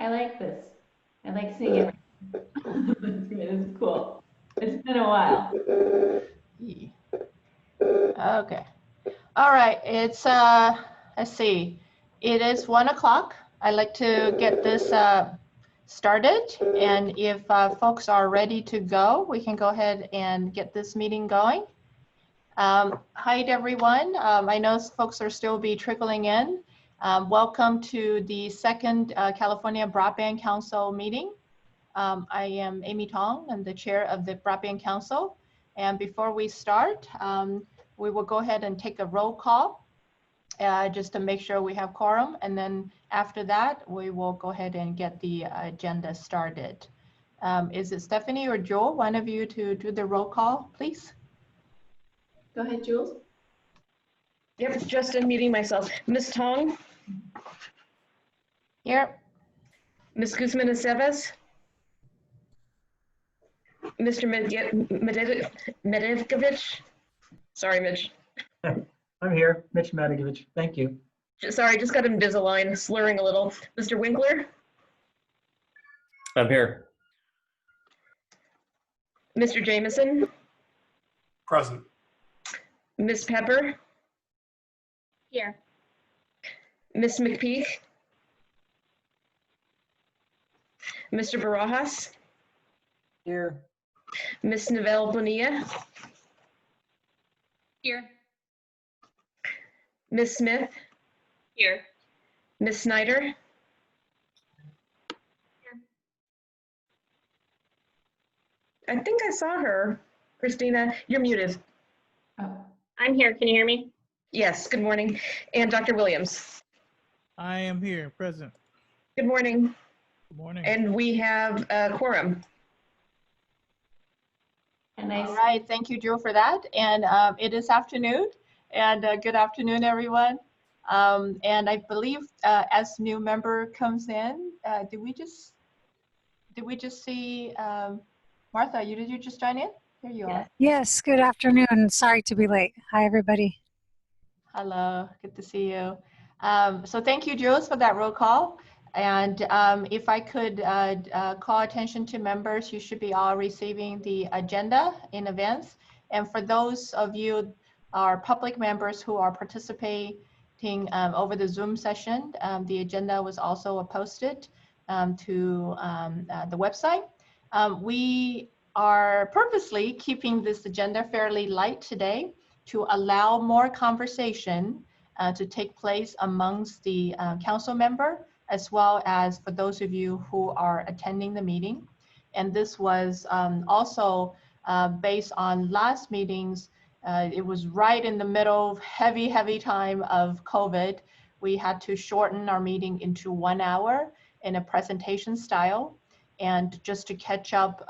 I like this. I like seeing it. It's cool. It's been a while. Okay. All right. It's let's see. It is 1 o'clock. I'd like to get this started, and if folks are ready to go, we can go ahead and get this meeting going. Hi everyone. I know folks are still be trickling in. Welcome to the second California Broadband Council meeting. I am Amy Tong. I'm the chair of the Broadband Council. And before we start, we will go ahead and take a roll call just to make sure we have quorum. And then after that, we will go ahead and get the agenda started. Is it Stephanie or Joel, one of you to do the roll call, please? Go ahead, Jules. Yep, just unmuting myself. Ms. Tong? Here. Ms. Guzman-Aceves? Mr. Medivkovich? Sorry, Mitch. I'm here, Mitch Madigovich. Thank you. Sorry, just got Invisalign, slurring a little. Mr. Winkler? I'm here. Mr. Jameson? Present. Ms. Pepper? Here. Ms. McPeak? Mr. Barajas? Here. Ms. Novell Bonilla? Here. Ms. Smith? Here. Ms. Snyder? Here. I think I saw her. Christina, you're muted. Oh. I'm here. Can you hear me? Yes, good morning. And Dr. Williams. I am here, present. Good morning. Good morning. And we have a quorum. And I All right, thank you, Joe, for that. And it is afternoon, and good afternoon, everyone. And I believe as new member comes in, did we just see Martha? Did you just join in? Here you are. Yes, good afternoon. Sorry to be late. Hi, everybody. Hello, good to see you. So thank you, Jules, for that roll call. And if I could call attention to members, you should be all receiving the agenda in advance. And for those of you, our public members who are participating over the Zoom session, the agenda was also posted to the website. We are purposely keeping this agenda fairly light today to allow more conversation to take place amongst the council member, as well as for those of you who are attending the meeting. And this was also based on last meetings. It was right in the middle of heavy time of COVID. We had to shorten our meeting into 1 hour in a presentation style. And just to catch up,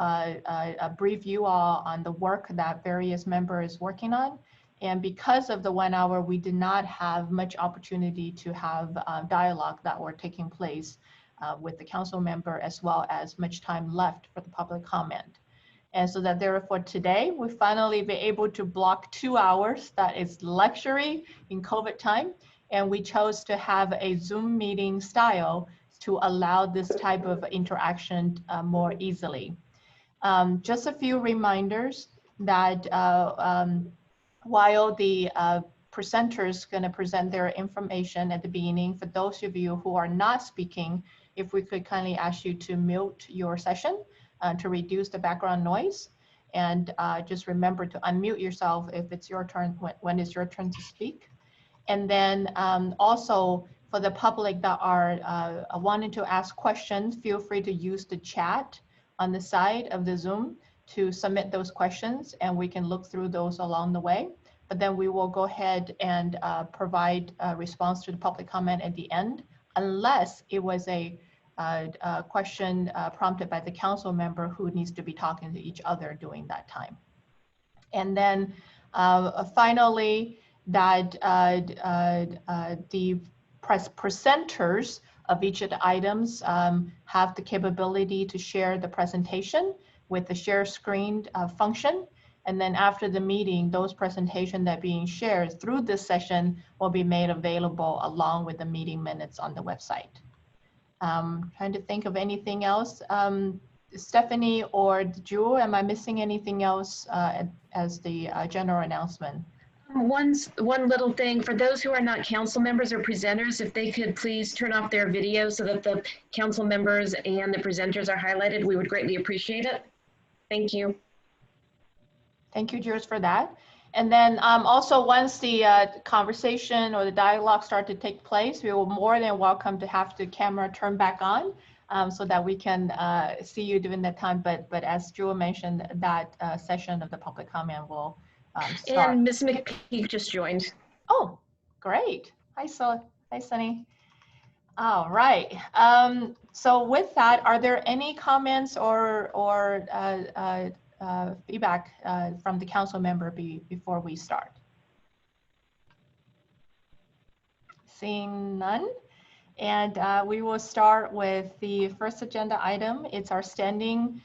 brief you all on the work that various members working on. And because of the 1 hour, we did not have much opportunity to have dialogue that were taking place with the council member, as well as much time left for the public comment. And so that therefore today, we finally be able to block 2 hours. That is luxury in COVID time. And we chose to have a Zoom meeting style to allow this type of interaction more easily. Just a few reminders that while the presenters going to present their information at the beginning, for those of you who are not speaking, if we could kindly ask you to mute your session to reduce the background noise. And just remember to unmute yourself if it's your turn, when it's your turn to speak. And then also for the public that are wanting to ask questions, feel free to use the chat on the side of the Zoom to submit those questions, and we can look through those along the way. But then we will go ahead and provide a response to the public comment at the end, unless it was a question prompted by the council member who needs to be talking to each other during that time. And then finally, that the presenters of each of the items have the capability to share the presentation with the share screen function. And then after the meeting, those presentations that are being shared through this session will be made available along with the meeting minutes on the website. Trying to think of anything else. Stephanie or Jewel, am I missing anything else as the general announcement? One little thing, for those who are not council members or presenters, if they could please turn off their video so that the council members and the presenters are highlighted, we would greatly appreciate it. Thank you. Thank you, Jules, for that. And then also once the conversation or the dialogue start to take place, we will more than welcome to have the camera turned back on so that we can see you during that time. But as Jewel mentioned, that session of the public comment will start. And Ms. McPeak just joined. Oh, great. Hi, Sunny. All right. So with that, are there any comments or feedback from the council member before we start? Seeing none. And we will start with the first agenda item. It's our standing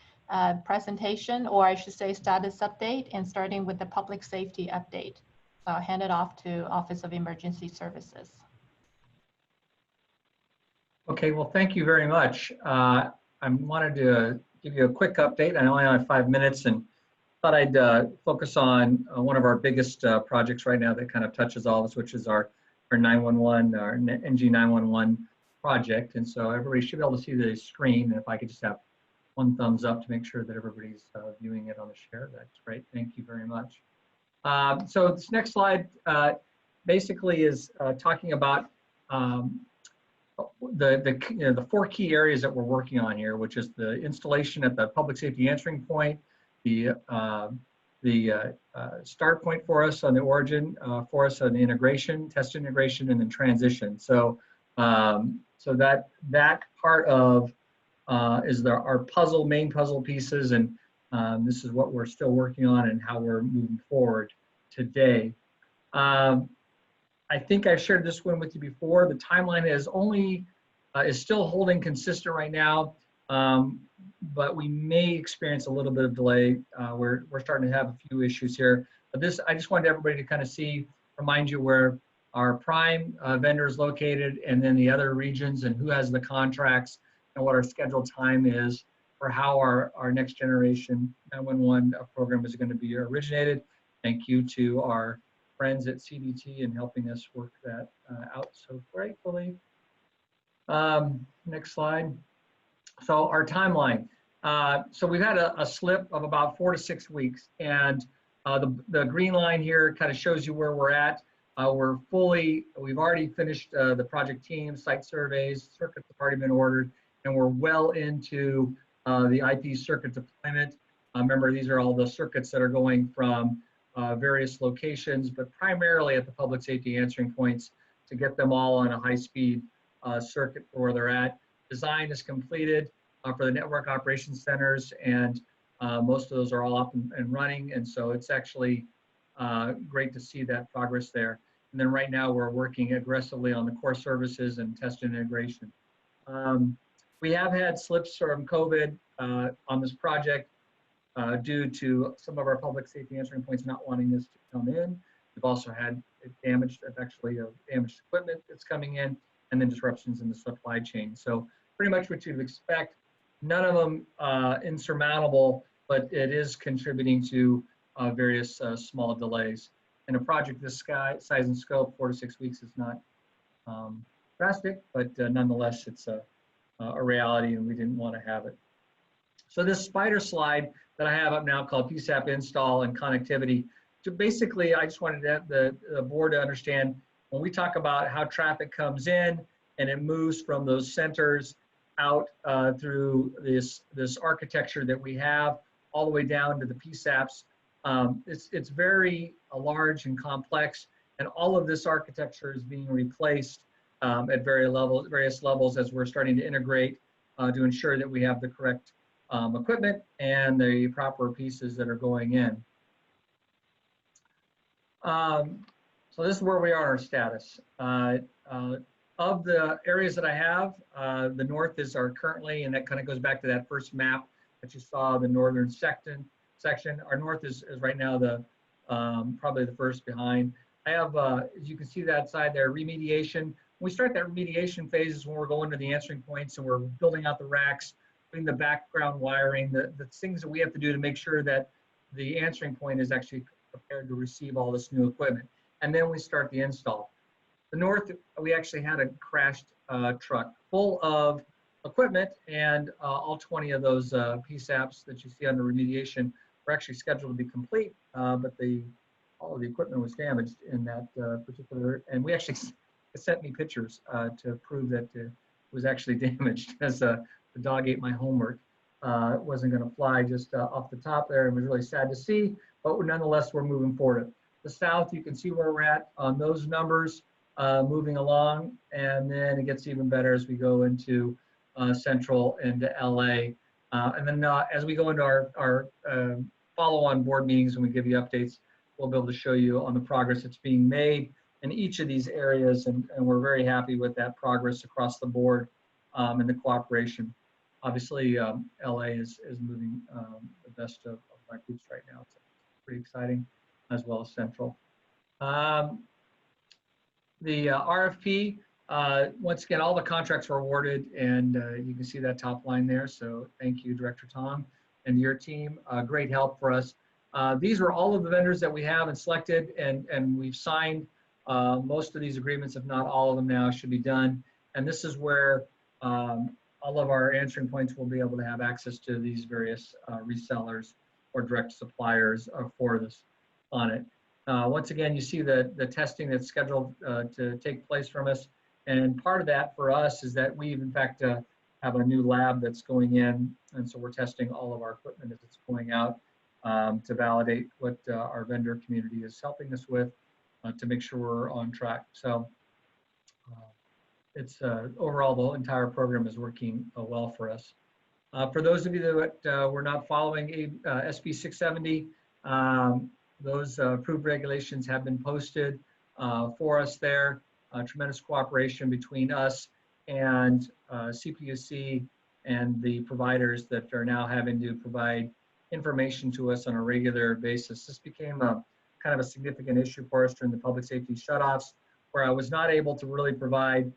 presentation, or I should say status update, and starting with the public safety update. So I'll hand it off to Office of Emergency Services. Okay, well, thank you very much. I wanted to give you a quick update. I only have 5 minutes and thought I'd focus on one of our biggest projects right now that kind of touches all of us, which is our 911, our NG 911 project. And so everybody should be able to see the screen. And if I could just have one thumbs up to make sure that everybody's viewing it on the share, that's great. Thank you very much. So this next slide basically is talking about the 4 key areas that we're working on here, which is the installation at the public safety answering point, the start point for us on the origin, for us on the integration, test integration, and then transition. So so that part of is our main puzzle pieces, and this is what we're still working on and how we're moving forward today. I think I've shared this one with you before. The timeline is still holding consistent right now, but we may experience a little bit of delay. We're starting to have a few issues here. But I just wanted everybody to kind of remind you where our prime vendor is located, and then the other regions, and who has the contracts, and what our scheduled time is for how our next generation 911 program is going to be originated. Thank you to our friends at CBT and helping us work that out so gratefully. Next slide. So our timeline. So we've had a slip of about 4 to 6 weeks, and the green line here kind of shows you where we're at. We've already finished the project team, site surveys, circuits have already been ordered, and we're well into the IP circuit deployment. Remember, these are all the circuits that are going from various locations, but primarily at the public safety answering points to get them all on a high-speed circuit for where they're at. Design is completed for the network operations centers, and most of those are all up and running, and so it's actually great to see that progress there. And then right now we're working aggressively on the core services and test integration. We have had slips from COVID on this project due to some of our public safety answering points not wanting this to come in. We've also had damaged equipment that's coming in, and then disruptions in the supply chain. So pretty much what you'd expect. None of them insurmountable, but it is contributing to various small delays. And a project this size and scope, 4 to 6 weeks, is not drastic, but nonetheless, it's a reality, and we didn't want to have it. So this spider slide that I have up now called PSAP install and connectivity. So basically, I just wanted the board to understand when we talk about how traffic comes in and it moves from those centers out through this architecture that we have all the way down to the PSAPs. It's very large and complex, and all of this architecture is being replaced at various levels as we're starting to integrate to ensure that we have the correct equipment and the proper pieces that are going in. So this is where we are in our status. Of the areas that I have, the north is our currently, and that kind of goes back to that first map that you saw, the northern section. Our north is right now probably the first behind. I have, as you can see that side there, remediation. When we start that remediation phase is when we're going to the answering points and we're building out the racks, putting the background wiring, the things that we have to do to make sure that the answering point is actually prepared to receive all this new equipment. And then we start the install. The north, we actually had a crashed truck full of equipment, and all 20 of those PSAPs that you see under remediation were actually scheduled to be complete, but all of the equipment was damaged in that particular, and we actually sent me pictures to prove that it was actually damaged, as the dog ate my homework. It wasn't going to fly just off the top there. It was really sad to see, but nonetheless, we're moving forward. The south, you can see where we're at on those numbers, moving along, and then it gets even better as we go into Central and LA. And then as we go into our follow-on board meetings and we give you updates, we'll be able to show you on the progress that's being made in each of these areas. And we're very happy with that progress across the board and the cooperation. Obviously, LA is moving the best of my groups right now. It's pretty exciting, as well as Central. The RFP, once again, all the contracts were awarded, and you can see that top line there. So thank you, Director Tom, and your team. Great help for us. These are all of the vendors that we have and selected, and we've signed most of these agreements, if not all of them now, should be done. And this is where all of our answering points will be able to have access to these various resellers or direct suppliers for this on it. Once again, you see the testing that's scheduled to take place from us. And part of that for us is that we've, in fact, have a new lab that's going in. And so we're testing all of our equipment as it's going out to validate what our vendor community is helping us with to make sure we're on track. So it's overall, the entire program is working well for us. For those of you that were not following SB 670, those approved regulations have been posted for us there. Tremendous cooperation between us and CPUC and the providers that are now having to provide information to us on a regular basis. This became a kind of a significant issue for us during the public safety shutoffs, where I was not able to really provide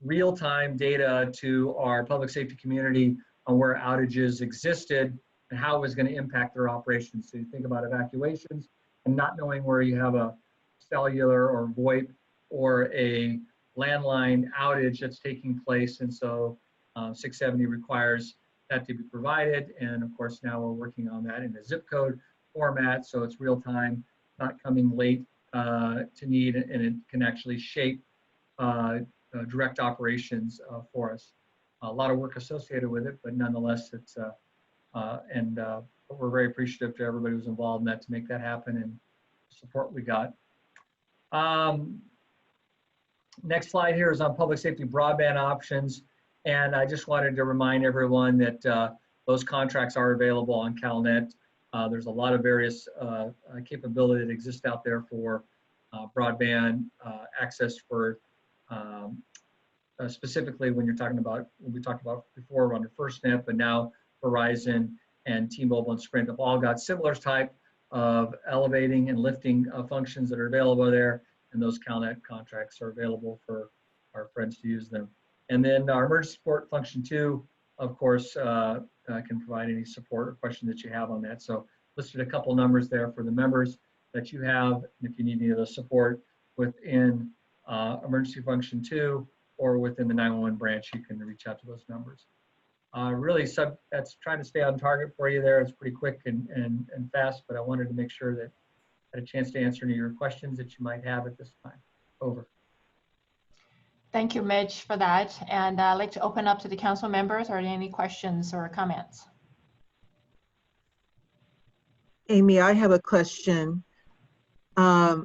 real-time data to our public safety community on where outages existed and how it was going to impact their operations. So you think about evacuations and not knowing where you have a cellular or VoIP or a landline outage that's taking place. And so 670 requires that to be provided. And of course, now we're working on that in a zip code format. So it's real time, not coming late to need, and it can actually shape direct operations for us. A lot of work associated with it, but nonetheless, it's, we're very appreciative to everybody who's involved in that to make that happen and the support we got. Next slide here is on public safety broadband options. And I just wanted to remind everyone that those contracts are available on CalNet. There's a lot of various capability that exists out there for broadband access for specifically when you're talking about, what we talked about before under FirstNet, but now Verizon and T-Mobile and Sprint have all got similar type of elevating and lifting functions that are available there. And those CalNet contracts are available for our friends to use them. And then our emergency support function 2, of course, can provide any support or question that you have on that. So listed a couple numbers there for the members that you have. If you need any of the support within emergency function 2 or within the 911 branch, you can reach out to those numbers. Really, that's trying to stay on target for you there. It's pretty quick and fast, but I wanted to make sure that I had a chance to answer any of your questions that you might have at this time. Over. Thank you, Mitch, for that. And I'd like to open up to the council members. Are there any questions or comments? Amy, I have a question.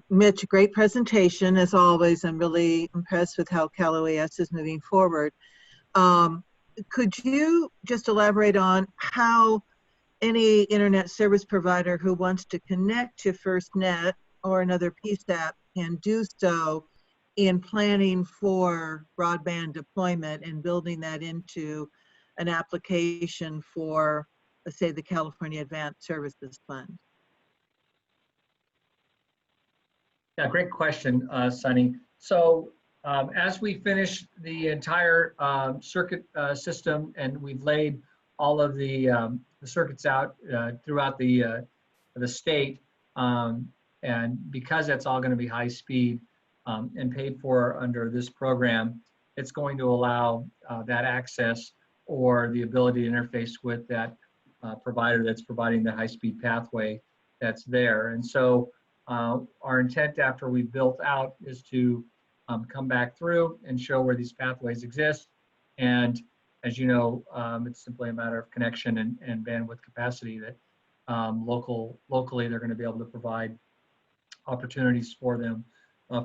Mitch, great presentation as always. I'm really impressed with how Cal OAS is moving forward. Could you just elaborate on how any internet service provider who wants to connect to FirstNet or another PSAP can do so in planning for broadband deployment and building that into an application for, let's say, the California Advanced Services Fund? Yeah, great question, Sunny. So as we finish the entire circuit system and we've laid all of the circuits out throughout the state, and because that's all going to be high speed and paid for under this program, it's going to allow that access or the ability to interface with that provider that's providing the high speed pathway that's there. And so our intent after we've built out is to come back through and show where these pathways exist. And as you know, it's simply a matter of connection and bandwidth capacity that locally they're going to be able to provide opportunities for them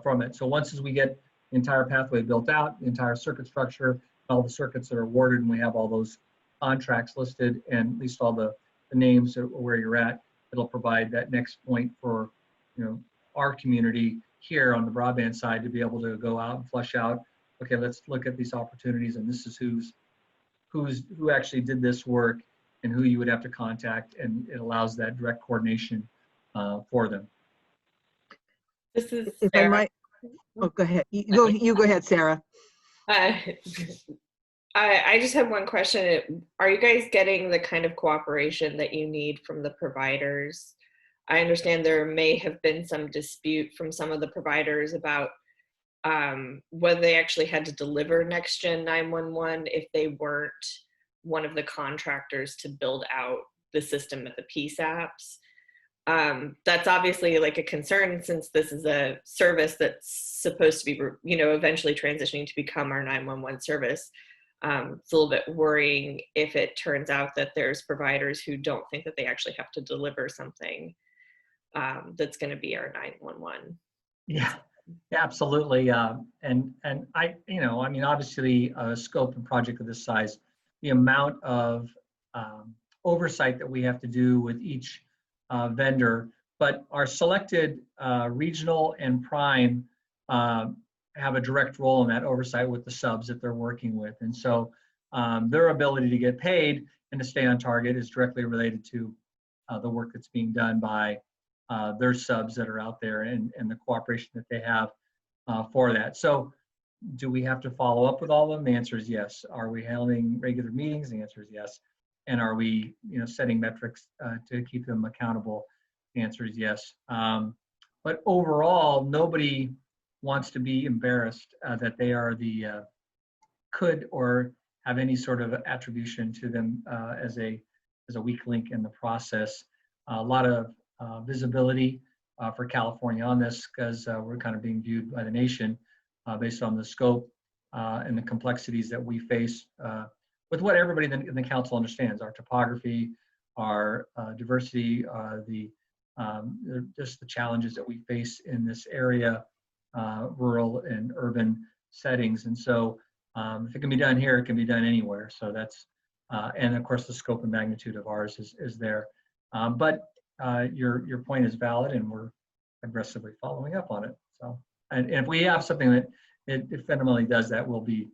from it. So once as we get the entire pathway built out, the entire circuit structure, all the circuits that are awarded, and we have all those contracts listed and at least all the names of where you're at, it'll provide that next point for our community here on the broadband side to be able to go out and flush out, okay, let's look at these opportunities, and this is who actually did this work and who you would have to contact, and it allows that direct coordination for them. This is If I Sarah. might, oh, go ahead. You go ahead, Sarah. I just have one question. Are you guys getting the kind of cooperation that you need from the providers? I understand there may have been some dispute from some of the providers about whether they actually had to deliver Next Gen 911 if they weren't one of the contractors to build out the system at the PSAPs. That's obviously like a concern since this is a service that's supposed to be, eventually transitioning to become our 911 service. It's a little bit worrying if it turns out that there's providers who don't think that they actually have to deliver something that's going to be our 911. Yeah, absolutely. And I mean, obviously a scope and project of this size, the amount of oversight that we have to do with each vendor, but our selected regional and prime have a direct role in that oversight with the subs that they're working with. And so their ability to get paid and to stay on target is directly related to the work that's being done by their subs that are out there and the cooperation that they have for that. So do we have to follow up with all of them? The answer is yes. Are we handling regular meetings? The answer is yes. And are we setting metrics to keep them accountable? The answer is yes. But overall, nobody wants to be embarrassed that they are could or have any sort of attribution to them as a weak link in the process. A lot of visibility for California on this because we're kind of being viewed by the nation based on the scope and the complexities that we face with what everybody in the council understands: our topography, our diversity, just the challenges that we face in this area, rural and urban settings. And so if it can be done here, it can be done anywhere. So that's, and of course the scope and magnitude of ours is there. But your point is valid, and we're aggressively following up on it. So, and if we have something that it fundamentally does that, we'll be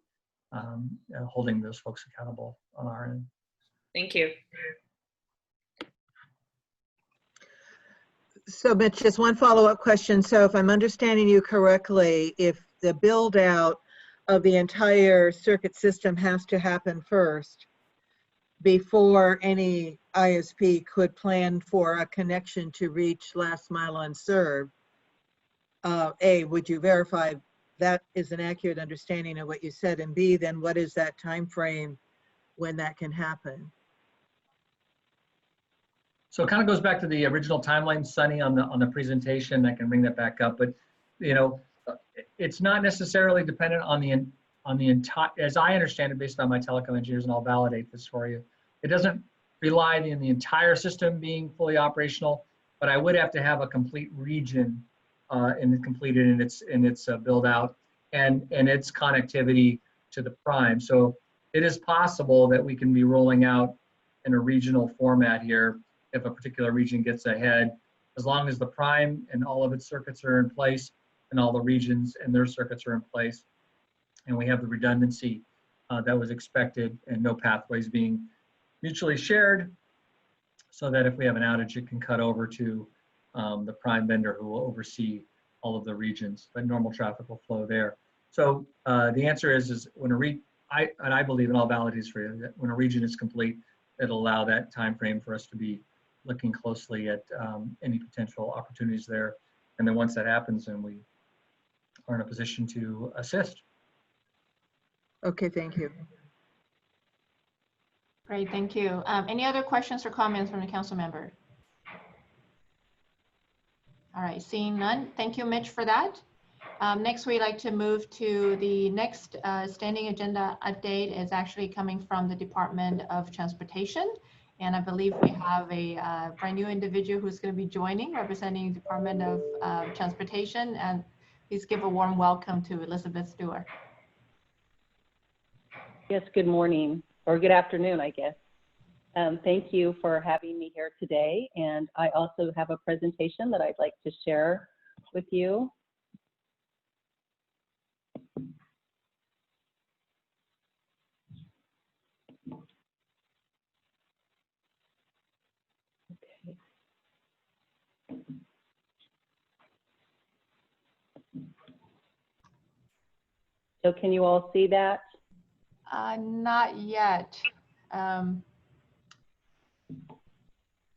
holding those folks accountable on our end. Thank you. So Mitch, just one follow-up question. So if I'm understanding you correctly, if the build out of the entire circuit system has to happen first before any ISP could plan for a connection to reach last mile unserved, A, would you verify that is an accurate understanding of what you said? And B, then what is that time frame when that can happen? So it kind of goes back to the original timeline, Sunny, on the presentation. I can bring that back up, but it's not necessarily dependent on the entire, as I understand it, based on my telecom engineers, and I'll validate this for you. It doesn't rely on the entire system being fully operational, but I would have to have a complete region completed in its build out and its connectivity to the prime. So it is possible that we can be rolling out in a regional format here if a particular region gets ahead, as long as the prime and all of its circuits are in place and all the regions and their circuits are in place, and we have the redundancy that was expected and no pathways being mutually shared, so that if we have an outage, it can cut over to the prime vendor who will oversee all of the regions, but normal traffic will flow there. So the answer is when I believe in all validates for you that when a region is complete, it'll allow that time frame for us to be looking closely at any potential opportunities there. And then once that happens, then we are in a position to assist. Okay, thank you. Great, thank you. Any other questions or comments from the council member? All right, seeing none. Thank you, Mitch, for that. Next, we'd like to move to the next standing agenda update is actually coming from the Department of Transportation. And I believe we have a brand new individual who's going to be joining, representing the Department of Transportation. And please give a warm welcome to Elizabeth Stewart. Yes, good morning, or good afternoon, I guess. Thank you for having me here today. And I also have a presentation that I'd like to share with you. Okay. So can you all see that? Not yet.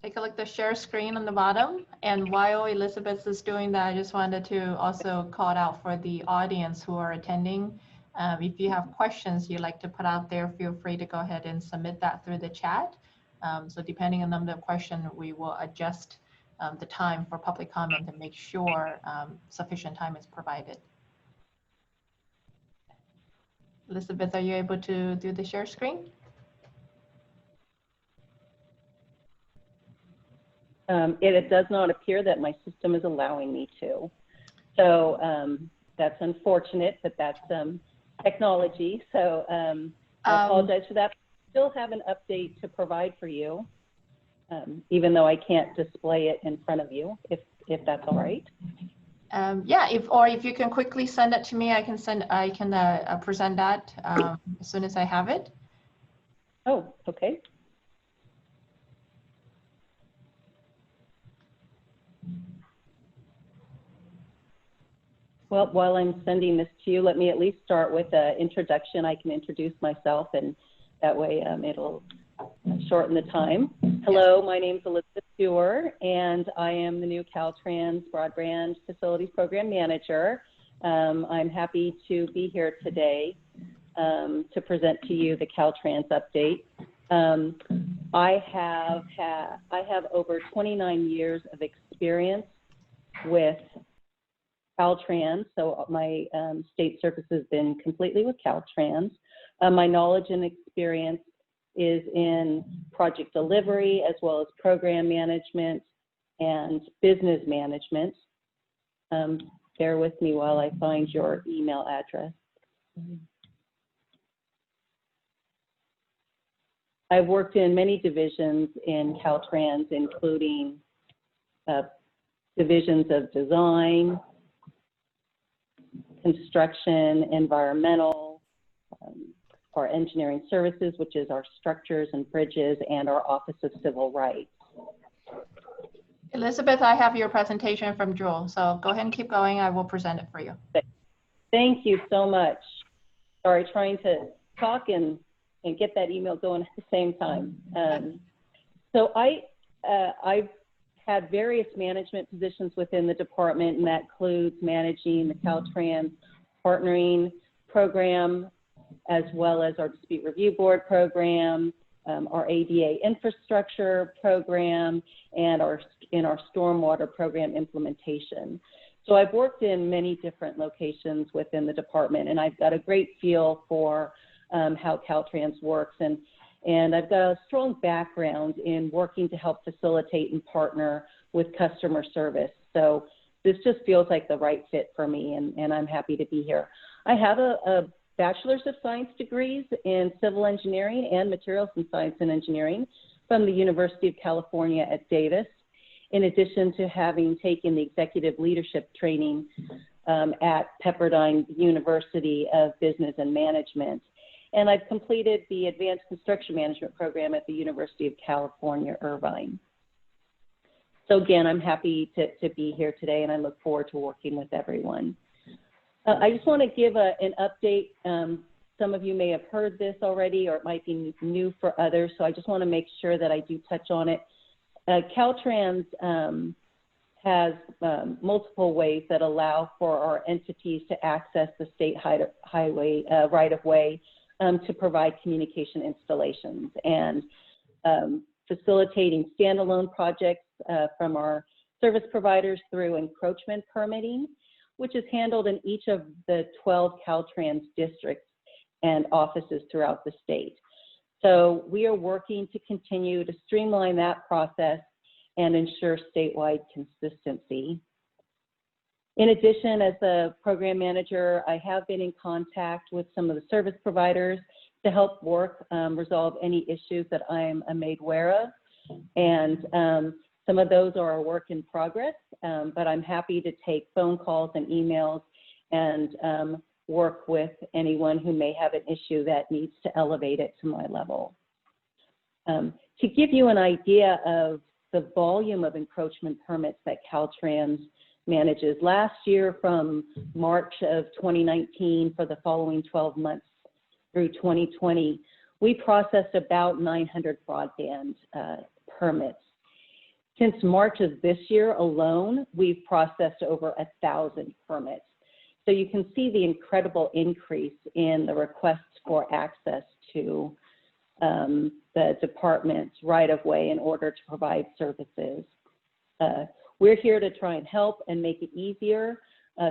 Take a look at the share screen on the bottom. And while Elizabeth is doing that, I just wanted to also call it out for the audience who are attending. If you have questions you'd like to put out there, feel free to go ahead and submit that through the chat. So depending on the number of questions, we will adjust the time for public comment to make sure sufficient time is provided. Elizabeth, are you able to do the share screen? It does not appear that my system is allowing me to. So that's unfortunate, but that's technology. So I apologize for that. I still have an update to provide for you, even though I can't display it in front of you, if that's all right. Yeah, if you can quickly send it to me, I can present that as soon as I have it. Oh, okay. Well, while I'm sending this to you, let me at least start with an introduction. I can introduce myself, and that way it'll shorten the time. Hello, my name is Elizabeth Stewart, and I am the new Caltrans Broadband Facilities Program Manager. I'm happy to be here today to present to you the Caltrans update. I have over 29 years of experience with Caltrans, so my state service has been completely with Caltrans. My knowledge and experience is in project delivery as well as program management and business management. Bear with me while I find your email address. I've worked in many divisions in Caltrans, including divisions of design, construction, environmental, our engineering services, which is our structures and bridges, and our Office of Civil Rights. Elizabeth, I have your presentation from Jewel, so go ahead and keep going. I will present it for you. Thank you so much. Sorry, trying to talk and get that email going at the same time. So I've had various management positions within the department, and that includes managing the Caltrans partnering program, as well as our dispute review board program, our ADA infrastructure program, and our stormwater program implementation. So I've worked in many different locations within the department, and I've got a great feel for how Caltrans works, and I've got a strong background in working to help facilitate and partner with customer service. So this just feels like the right fit for me, and I'm happy to be here. I have a Bachelor's of Science degrees in Civil Engineering and Materials and Science and Engineering from the University of California at Davis, in addition to having taken the executive leadership training at Pepperdine University of Business and Management. And I've completed the Advanced Construction Management program at the University of California, Irvine. So again, I'm happy to be here today, and I look forward to working with everyone. I just want to give an update. Some of you may have heard this already, or it might be new for others, so I just want to make sure that I do touch on it. Caltrans has multiple ways that allow for our entities to access the state highway right-of-way to provide communication installations, and facilitating standalone projects from our service providers through encroachment permitting, which is handled in each of the 12 Caltrans districts and offices throughout the state. So we are working to continue to streamline that process and ensure statewide consistency. In addition, as a program manager, I have been in contact with some of the service providers to help resolve any issues that I am made aware of. And some of those are a work in progress, but I'm happy to take phone calls and emails and work with anyone who may have an issue that needs to elevate it to my level. To give you an idea of the volume of encroachment permits that Caltrans manages, last year from March of 2019 for the following 12 months through 2020, we processed about 900 broadband permits. Since March of this year alone, we've processed over 1,000 permits. So you can see the incredible increase in the requests for access to the department's right-of-way in order to provide services. We're here to try and help and make it easier.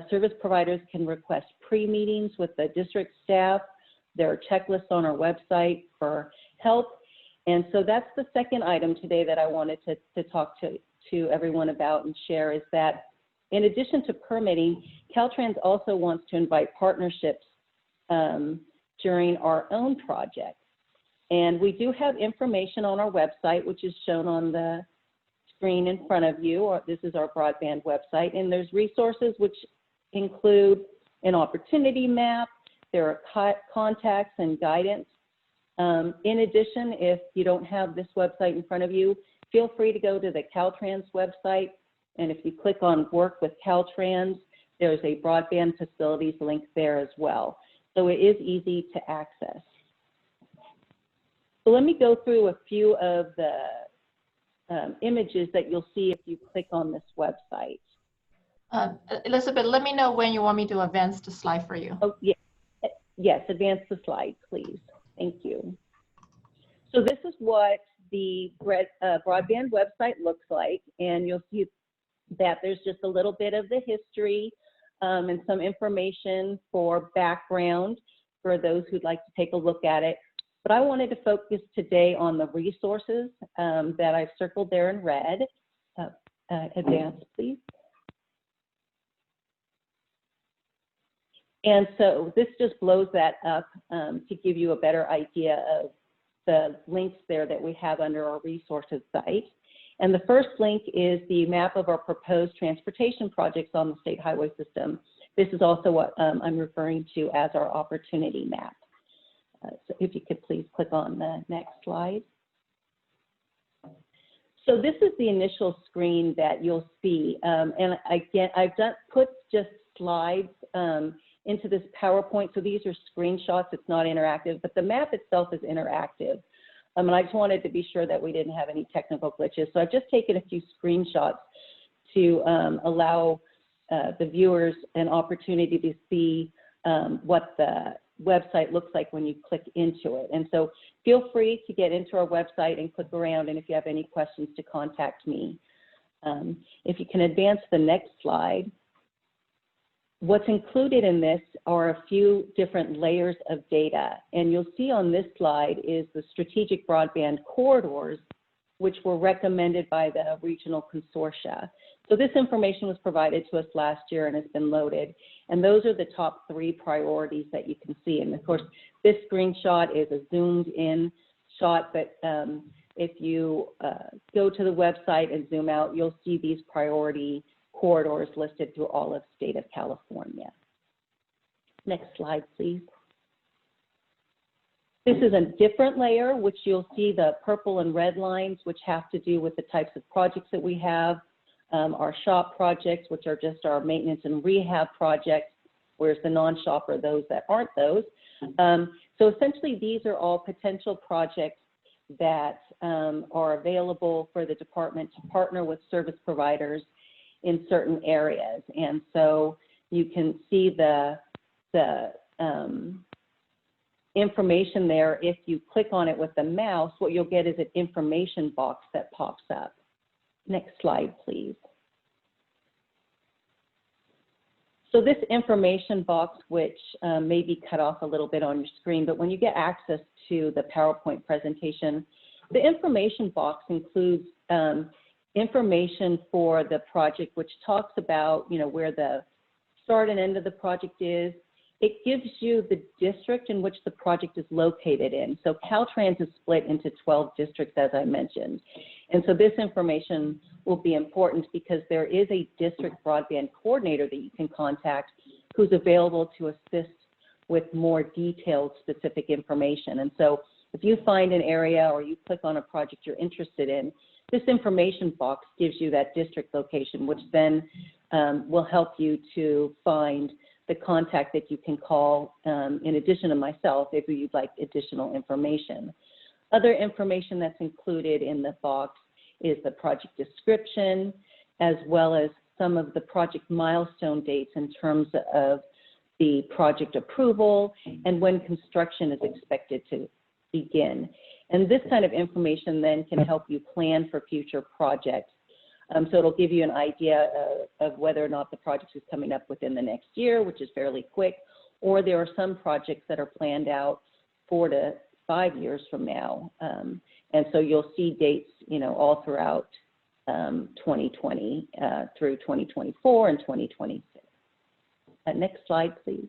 Service providers can request pre-meetings with the district staff. There are checklists on our website for help. And so that's the second item today that I wanted to talk to everyone about and share, is that in addition to permitting, Caltrans also wants to invite partnerships during our own projects. And we do have information on our website, which is shown on the screen in front of you, or this is our broadband website. And there's resources which include an opportunity map, there are contacts and guidance. In addition, if you don't have this website in front of you, feel free to go to the Caltrans website. And if you click on Work with Caltrans, there's a broadband facilities link there as well. So it is easy to access. So let me go through a few of the images that you'll see if you click on this website. Elizabeth, let me know when you want me to advance the slide for you. Oh, yeah. Yes, advance the slide, please. Thank you. So this is what the broadband website looks like, and you'll see that there's just a little bit of the history and some information for background for those who'd like to take a look at it. But I wanted to focus today on the resources that I've circled there in red. Advance, please. And so this just blows that up to give you a better idea of the links there that we have under our resources site. And the first link is the map of our proposed transportation projects on the state highway system. This is also what I'm referring to as our opportunity map. So if you could please click on the next slide. So this is the initial screen that you'll see. And again, I've put just slides into this PowerPoint. So these are screenshots, it's not interactive, but the map itself is interactive. And I just wanted to be sure that we didn't have any technical glitches. So I've just taken a few screenshots to allow the viewers an opportunity to see what the website looks like when you click into it. And so feel free to get into our website and click around, and if you have any questions, to contact me. If you can advance the next slide. What's included in this are a few different layers of data, and you'll see on this slide is the strategic broadband corridors, which were recommended by the regional consortia. So this information was provided to us last year and has been loaded, and those are the top 3 priorities that you can see. And of course, this screenshot is a zoomed in shot, but if you go to the website and zoom out, you'll see these priority corridors listed through all of the state of California. Next slide, please. This is a different layer, which you'll see the purple and red lines, which have to do with the types of projects that we have. Our shop projects, which are just our maintenance and rehab projects, whereas the non-shop are those that aren't those. So essentially, these are all potential projects that are available for the department to partner with service providers in certain areas. And so you can see the information there. If you click on it with the mouse, what you'll get is an information box that pops up. Next slide, please. So this information box, which may be cut off a little bit on your screen, but when you get access to the PowerPoint presentation, the information box includes information for the project, which talks about, where the start and end of the project is. It gives you the district in which the project is located in. So Caltrans is split into 12 districts, as I mentioned. And so this information will be important because there is a district broadband coordinator that you can contact who's available to assist with more detailed specific information. And so if you find an area or you click on a project you're interested in, this information box gives you that district location, which then will help you to find the contact that you can call in addition to myself if you'd like additional information. Other information that's included in the box is the project description, as well as some of the project milestone dates in terms of the project approval and when construction is expected to begin. And this kind of information then can help you plan for future projects. So it'll give you an idea of whether or not the project is coming up within the next year, which is fairly quick, or there are some projects that are planned out 4 to 5 years from now. And so you'll see dates, all throughout 2020 through 2024 and 2026. Next slide, please.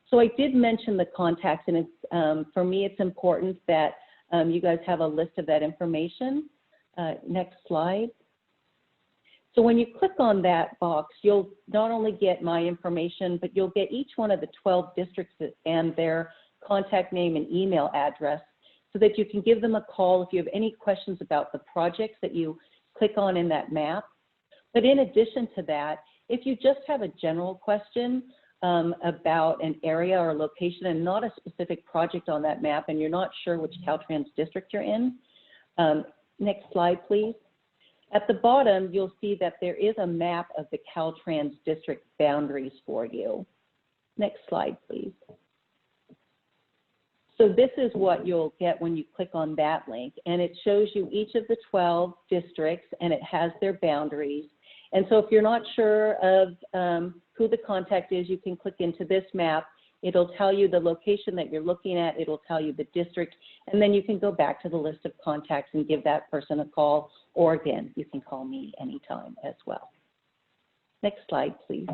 So I did mention the contacts, and it's, for me, it's important that you guys have a list of that information. Next slide. So when you click on that box, you'll not only get my information, but you'll get each one of the 12 districts and their contact name and email address so that you can give them a call if you have any questions about the projects that you click on in that map. But in addition to that, if you just have a general question about an area or location and not a specific project on that map and you're not sure which Caltrans district you're in, next slide, please. At the bottom, you'll see that there is a map of the Caltrans district boundaries for you. Next slide, please. So this is what you'll get when you click on that link, and it shows you each of the 12 districts, and it has their boundaries. And so if you're not sure of who the contact is, you can click into this map. It'll tell you the location that you're looking at. It'll tell you the district, and then you can go back to the list of contacts and give that person a call, or again, you can call me anytime as well. Next slide, please.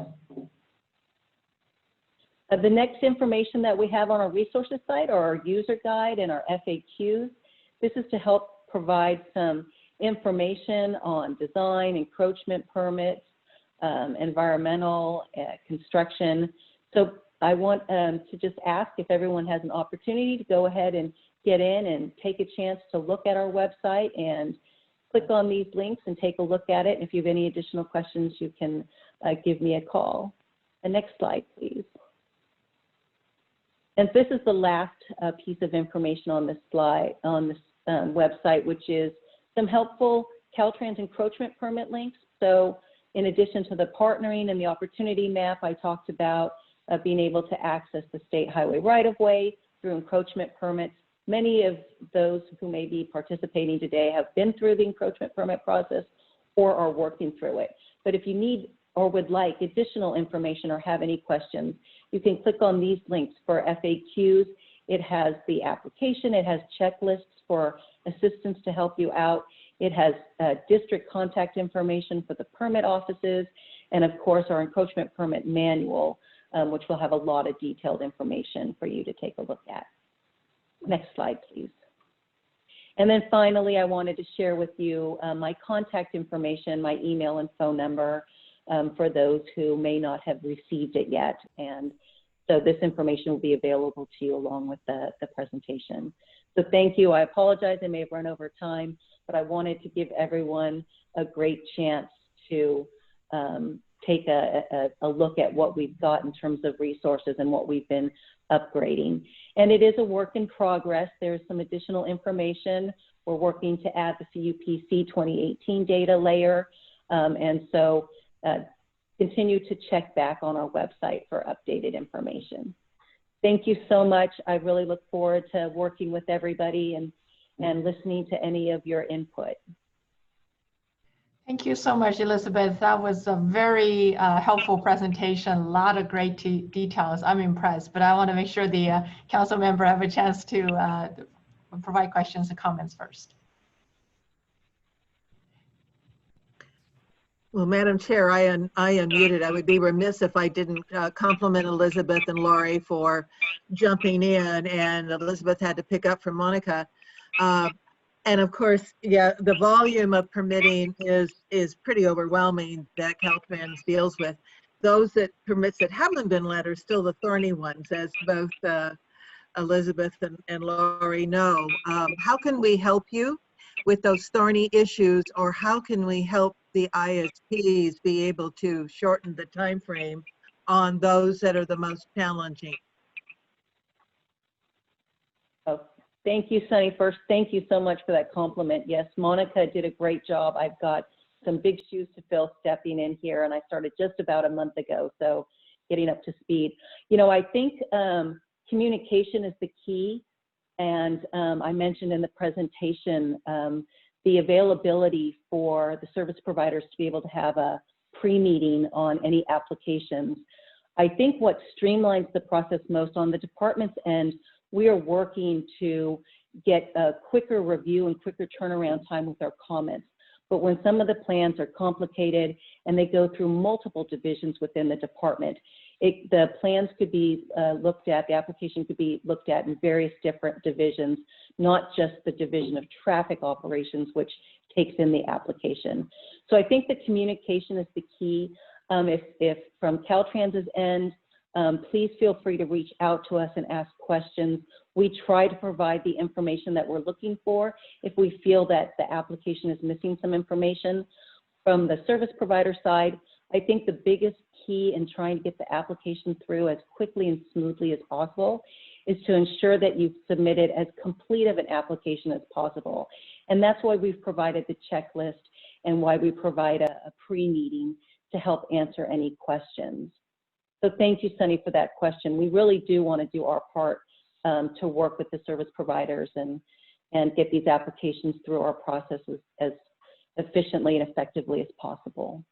The next information that we have on our resources site are our user guide and our FAQs. This is to help provide some information on design, encroachment permits, environmental, construction. So I want to just ask if everyone has an opportunity to go ahead and get in and take a chance to look at our website and click on these links and take a look at it. And if you have any additional questions, you can give me a call. The next slide, please. And this is the last piece of information on this slide, on this website, which is some helpful Caltrans encroachment permit links. So in addition to the partnering and the opportunity map, I talked about being able to access the state highway right-of-way through encroachment permits. Many of those who may be participating today have been through the encroachment permit process or are working through it. But if you need or would like additional information or have any questions, you can click on these links for FAQs. It has the application, it has checklists for assistance to help you out. It has district contact information for the permit offices, and of course our encroachment permit manual, which will have a lot of detailed information for you to take a look at. Next slide, please. And then finally, I wanted to share with you my contact information, my email and phone number for those who may not have received it yet. And So this information will be available to you along with the presentation. So thank you. I apologize, I may have run over time, but I wanted to give everyone a great chance to take a look at what we've got in terms of resources and what we've been upgrading. And it is a work in progress. There's some additional information. We're working to add the CUPC 2018 data layer. And so continue to check back on our website for updated information. Thank you so much. I really look forward to working with everybody and listening to any of your input. Thank you so much, Elizabeth. That was a very helpful presentation. A lot of great details. I'm impressed, but I want to make sure the council member have a chance to provide questions and comments first. Well, Madam Chair, I unmuted. I would be remiss if I didn't compliment Elizabeth and Laurie for jumping in, and Elizabeth had to pick up from Monica. And of course, yeah, the volume of permitting is pretty overwhelming that Caltrans deals with. Those permits that haven't been let are still the thorny ones, as both Elizabeth and Laurie know. How can we help you with those thorny issues, or how can we help the ISPs be able to shorten the time frame on those that are the most challenging? Oh, thank you, Sunny. First, thank you so much for that compliment. Yes, Monica did a great job. I've got some big shoes to fill stepping in here, and I started just about a month ago, so getting up to speed. You know, I think communication is the key, and I mentioned in the presentation the availability for the service providers to be able to have a pre-meeting on any applications. I think what streamlines the process most on the department's end, we are working to get a quicker review and quicker turnaround time with our comments. But when some of the plans are complicated and they go through multiple divisions within the department, the plans could be looked at, the application could be looked at in various different divisions, not just the division of traffic operations, which takes in the application. So I think the communication is the key. If from Caltrans's end, please feel free to reach out to us and ask questions. We try to provide the information that we're looking for if we feel that the application is missing some information. From the service provider side, I think the biggest key in trying to get the application through as quickly and smoothly as possible is to ensure that you've submitted as complete of an application as possible. And that's why we've provided the checklist and why we provide a pre-meeting to help answer any questions. So thank you, Sunny, for that question. We really do want to do our part to work with the service providers and get these applications through our processes as efficiently and effectively as possible.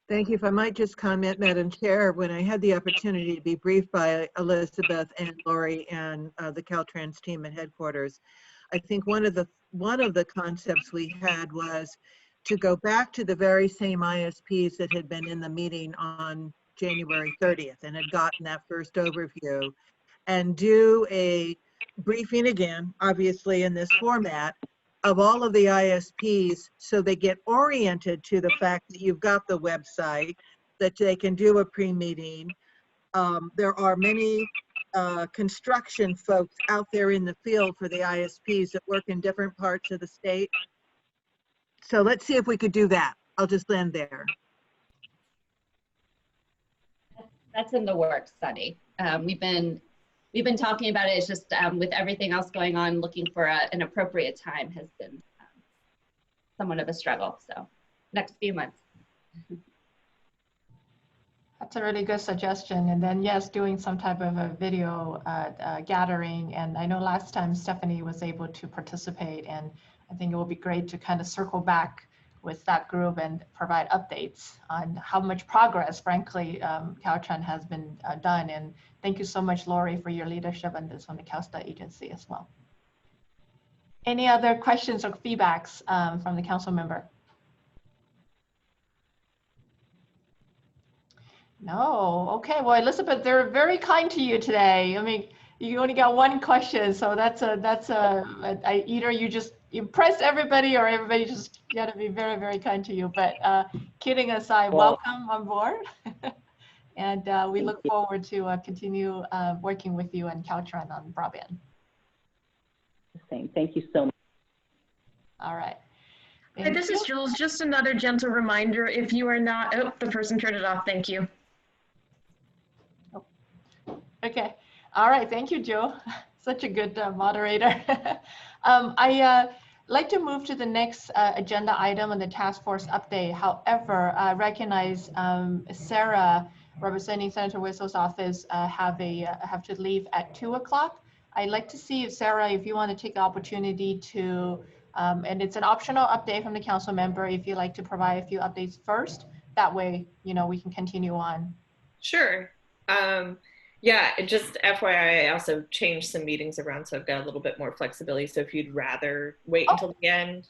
Thank you. If I might just comment, Madam Chair, when I had the opportunity to be briefed by Elizabeth and Laurie and the Caltrans team at headquarters, I think one of the concepts we had was to go back to the very same ISPs that had been in the meeting on January 30th and had gotten that first overview, and do a briefing again, obviously in this format, of all of the ISPs, so they get oriented to the fact that you've got the website, that they can do a pre-meeting. There are many construction folks out there in the field for the ISPs that work in different parts of the state. So let's see if we could do that. I'll just end there. That's in the works, Sunny. We've been talking about it. It's just with everything else going on, looking for an appropriate time has been somewhat of a struggle. So next few months. That's a really good suggestion. And then yes, doing some type of a video gathering. And I know last time Stephanie was able to participate, and I think it will be great to kind of circle back with that group and provide updates on how much progress, frankly, Caltrans has been done. And thank you so much, Laurie, for your leadership on this on the CalSTA agency as well. Any other questions or feedbacks from the council member? No. Okay. Well, Elizabeth, they're very kind to you today. I mean, you only got one question, so either you just impress everybody or everybody just got to be very, very kind to you. But kidding aside, welcome on board. And we look forward to continue working with you and Caltrans on broadband. Same. Thank you so much. All right. Hi, this is Jules. Just another gentle reminder, if you are not, oh, the person turned it off. Thank you. Okay. All right. Thank you, Joe. Such a good moderator. I like to move to the next agenda item on the task force update. However, I recognize Sarah, representing Senator Whistle's office, have to leave at 2 o'clock. I'd like to see if Sarah, if you want to take the opportunity to, and it's an optional update from the council member, if you'd like to provide a few updates first. That way, we can continue on. Sure. Yeah, it just FYI, I also changed some meetings around, so I've got a little bit more flexibility. So if you'd rather wait until the end,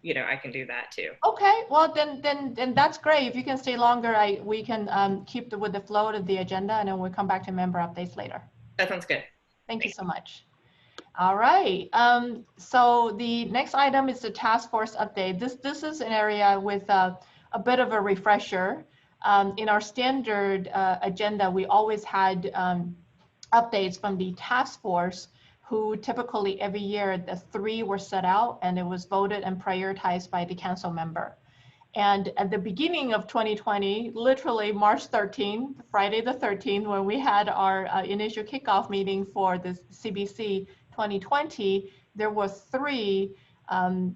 I can do that too. Okay, well then that's great. If you can stay longer, we can keep with the flow of the agenda, and then we'll come back to member updates later. That sounds good. Thank you so much. All right. So the next item is the task force update. This is an area with a bit of a refresher. In our standard agenda, we always had updates from the task force, who typically every year the 3 were set out and it was voted and prioritized by the council member. And at the beginning of 2020, literally March 13th, Friday the 13th, when we had our initial kickoff meeting for the CBC 2020, there were 3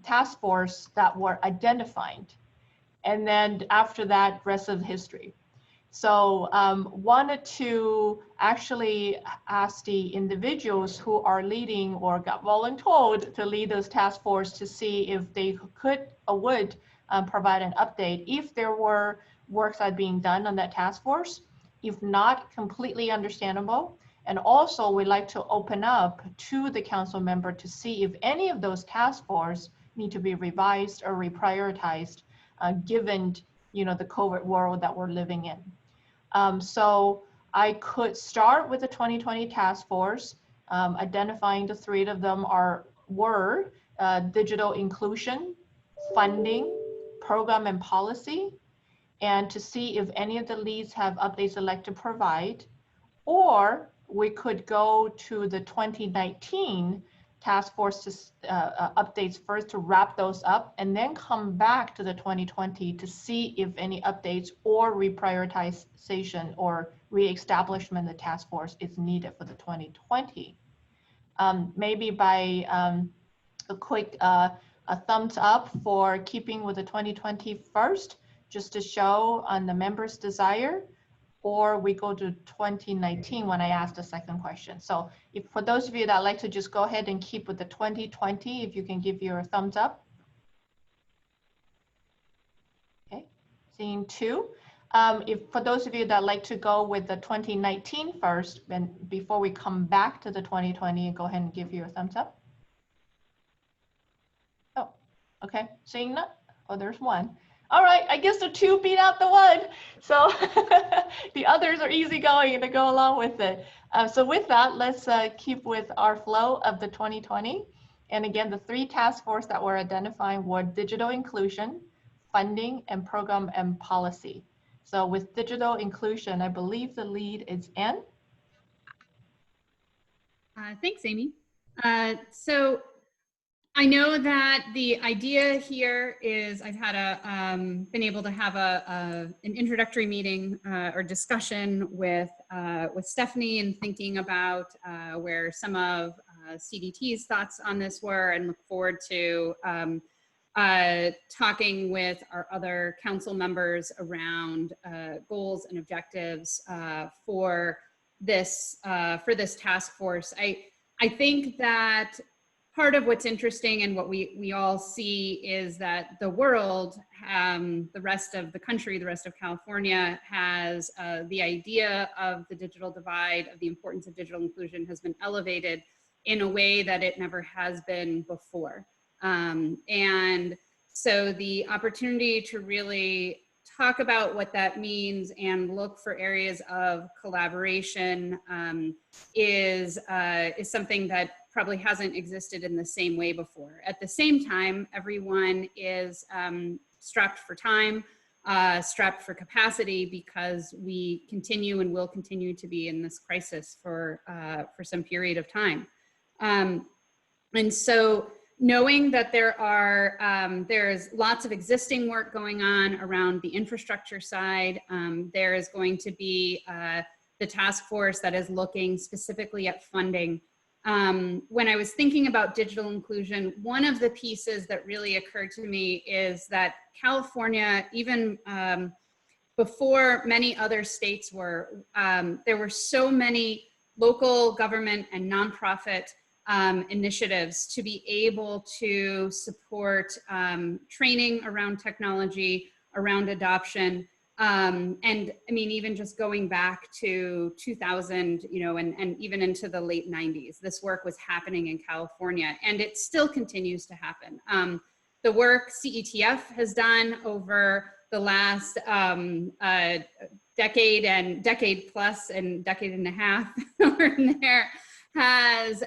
task force that were identified. And then after that, rest of history. So wanted to actually ask the individuals who are leading or got volunteered to lead this task force to see if they could or would provide an update if there were works that are being done on that task force. If not, completely understandable. And also we'd like to open up to the council member to see if any of those task force need to be revised or reprioritized given the COVID world that we're living in. So I could start with the 2020 task force, identifying the 3 of them were digital inclusion, funding, program and policy, and to see if any of the leads have updates they'd like to provide, or we could go to the 2019 task force updates first to wrap those up, and then come back to the 2020 to see if any updates or reprioritization or reestablishment of the task force is needed for the 2020. Maybe by a quick a thumbs up for keeping with the 2020 first, just to show on the members' desire, or we go to 2019 when I asked the second question. So if for those of you that like to just go ahead and keep with the 2020, if you can give your thumbs up. Okay, seeing 2. If for those of you that like to go with the 2019 first, and before we come back to the 2020, go ahead and give your thumbs up. Oh, okay, seeing none. Oh, there's 1. All right, I guess the 2 beat out the 1. So the others are easygoing to go along with it. So with that, let's keep with our flow of the 2020. And again, the 3 task force that we're identifying were digital inclusion, funding, and program and policy. So with digital inclusion, I believe the lead is Ann. Thanks, Amy. So I know that the idea here is I've had been able to have an introductory meeting or discussion with Stephanie, and thinking about where some of CDT's thoughts on this were, and look forward to talking with our other council members around goals and objectives for this task force. I think that part of what's interesting and what we all see is that the world, the rest of the country, the rest of California has the idea of the digital divide, of the importance of digital inclusion has been elevated in a way that it never has been before. And so the opportunity to really talk about what that means and look for areas of collaboration is something that probably hasn't existed in the same way before. At the same time, everyone is strapped for time. strapped for capacity because we continue and will continue to be in this crisis for some period of time. And so knowing that there's lots of existing work going on around the infrastructure side, there is going to be the task force that is looking specifically at funding. When I was thinking about digital inclusion, one of the pieces that really occurred to me is that California, even before many other states were, there were so many local government and nonprofit initiatives to be able to support training around technology, around adoption. And I mean, even just going back to 2000, you know, and even into the late 90s, this work was happening in California, and it still continues to happen. The work CETF has done over the last decade plus and decade and a half in there has,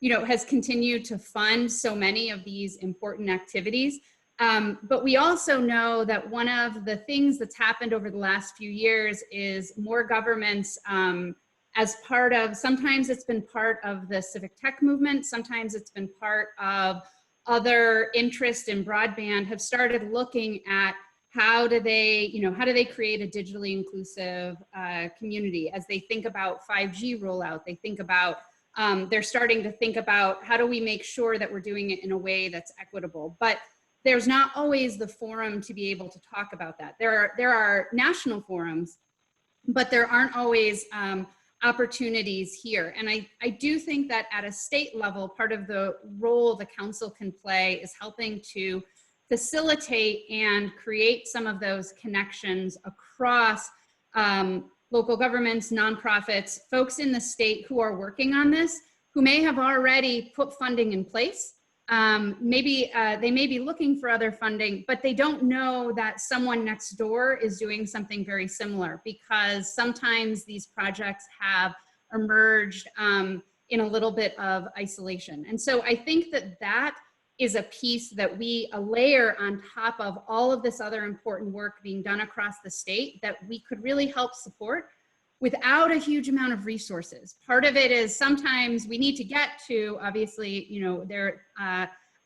you know, has continued to fund so many of these important activities. But we also know that one of the things that's happened over the last few years is more governments as part of, sometimes it's been part of the civic tech movement, sometimes it's been part of other interest in broadband, have started looking at how do they, you know, how do they create a digitally inclusive community as they think about 5G rollout, they think about, they're starting to think about how do we make sure that we're doing it in a way that's equitable. But there's not always the forum to be able to talk about that. There are national forums, but there aren't always opportunities here. And I do think that at a state level, part of the role the council can play is helping to facilitate and create some of those connections across local governments, nonprofits, folks in the state who are working on this, who may have already put funding in place. Maybe they may be looking for other funding, but they don't know that someone next door is doing something very similar, because sometimes these projects have emerged in a little bit of isolation. And so I think that that is a piece that we layer on top of all of this other important work being done across the state that we could really help support without a huge amount of resources. Part of it is sometimes we need to get to, obviously, you know, their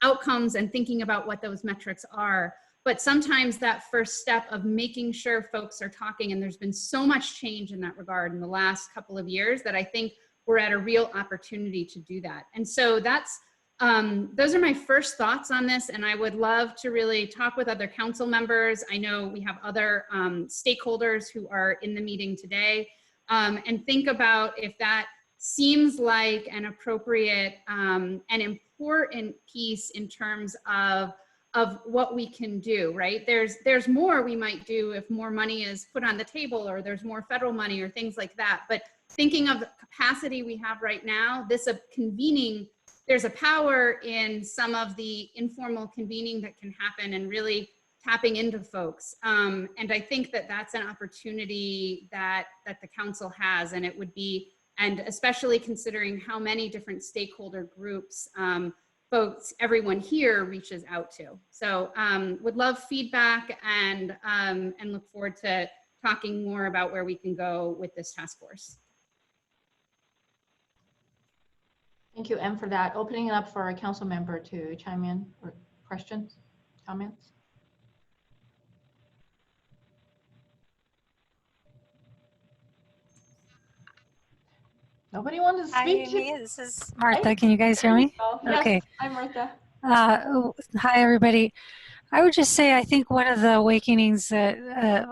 outcomes and thinking about what those metrics are. But sometimes that first step of making sure folks are talking, and there's been so much change in that regard in the last couple of years that I think we're at a real opportunity to do that. And so that's, those are my first thoughts on this, and I would love to really talk with other council members. I know we have other stakeholders who are in the meeting today, and think about if that seems like an appropriate and important piece in terms of what we can do, right? There's more we might do if more money is put on the table, or there's more federal money or things like that. But thinking of the capacity we have right now, this convening, there's a power in some of the informal convening that can happen and really tapping into folks. And I think that that's an opportunity that the council has, and it would be, and especially considering how many different stakeholder groups folks, everyone here reaches out to. So would love feedback and look forward to talking more about where we can go with this task force. Thank you, Em, for that. Opening it up for a council member to chime in or questions, comments. Nobody wanted to Hi, speak? Amy. This is Martha. Can you guys hear me? Yes, Okay. I'm Martha. Hi, everybody. I would just say I think one of the awakenings that,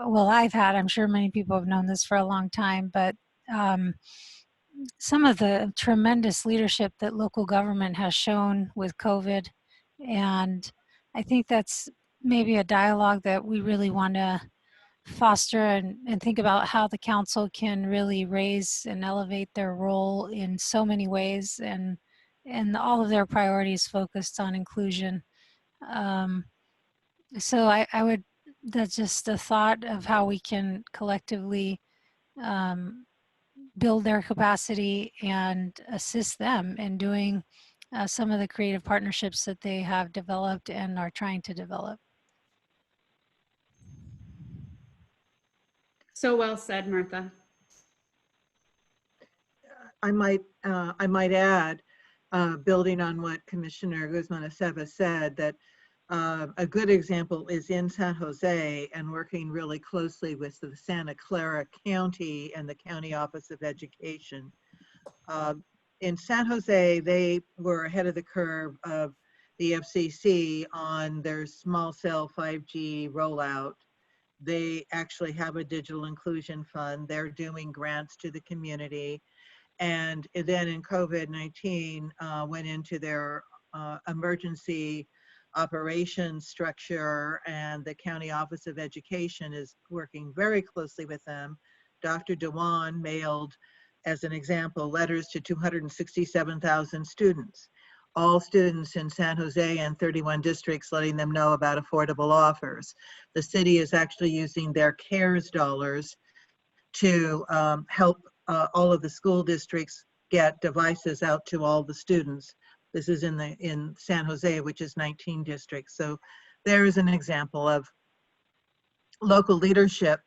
well, I've had, I'm sure many people have known this for a long time, but some of the tremendous leadership that local government has shown with COVID. And I think that's maybe a dialogue that we really want to foster and think about how the council can really raise and elevate their role in so many ways, and all of their priorities focused on inclusion. So I would, that's just a thought of how we can collectively build their capacity and assist them in doing some of the creative partnerships that they have developed and are trying to develop. So well said, Martha. I might add, building on what Commissioner Guzman-Aceves said, that a good example is in San Jose and working really closely with the Santa Clara County and the County Office of Education. In San Jose, they were ahead of the curve of the FCC on their small cell 5G rollout. They actually have a digital inclusion fund. They're doing grants to the community. And then in COVID-19 went into their emergency operations structure, and the County Office of Education is working very closely with them. Dr. Dewan mailed, as an example, letters to 267,000 students, all students in San Jose and 31 districts, letting them know about affordable offers. The city is actually using their CARES dollars to help all of the school districts get devices out to all the students. This is in San Jose, which is 19 districts. So there is an example of local leadership.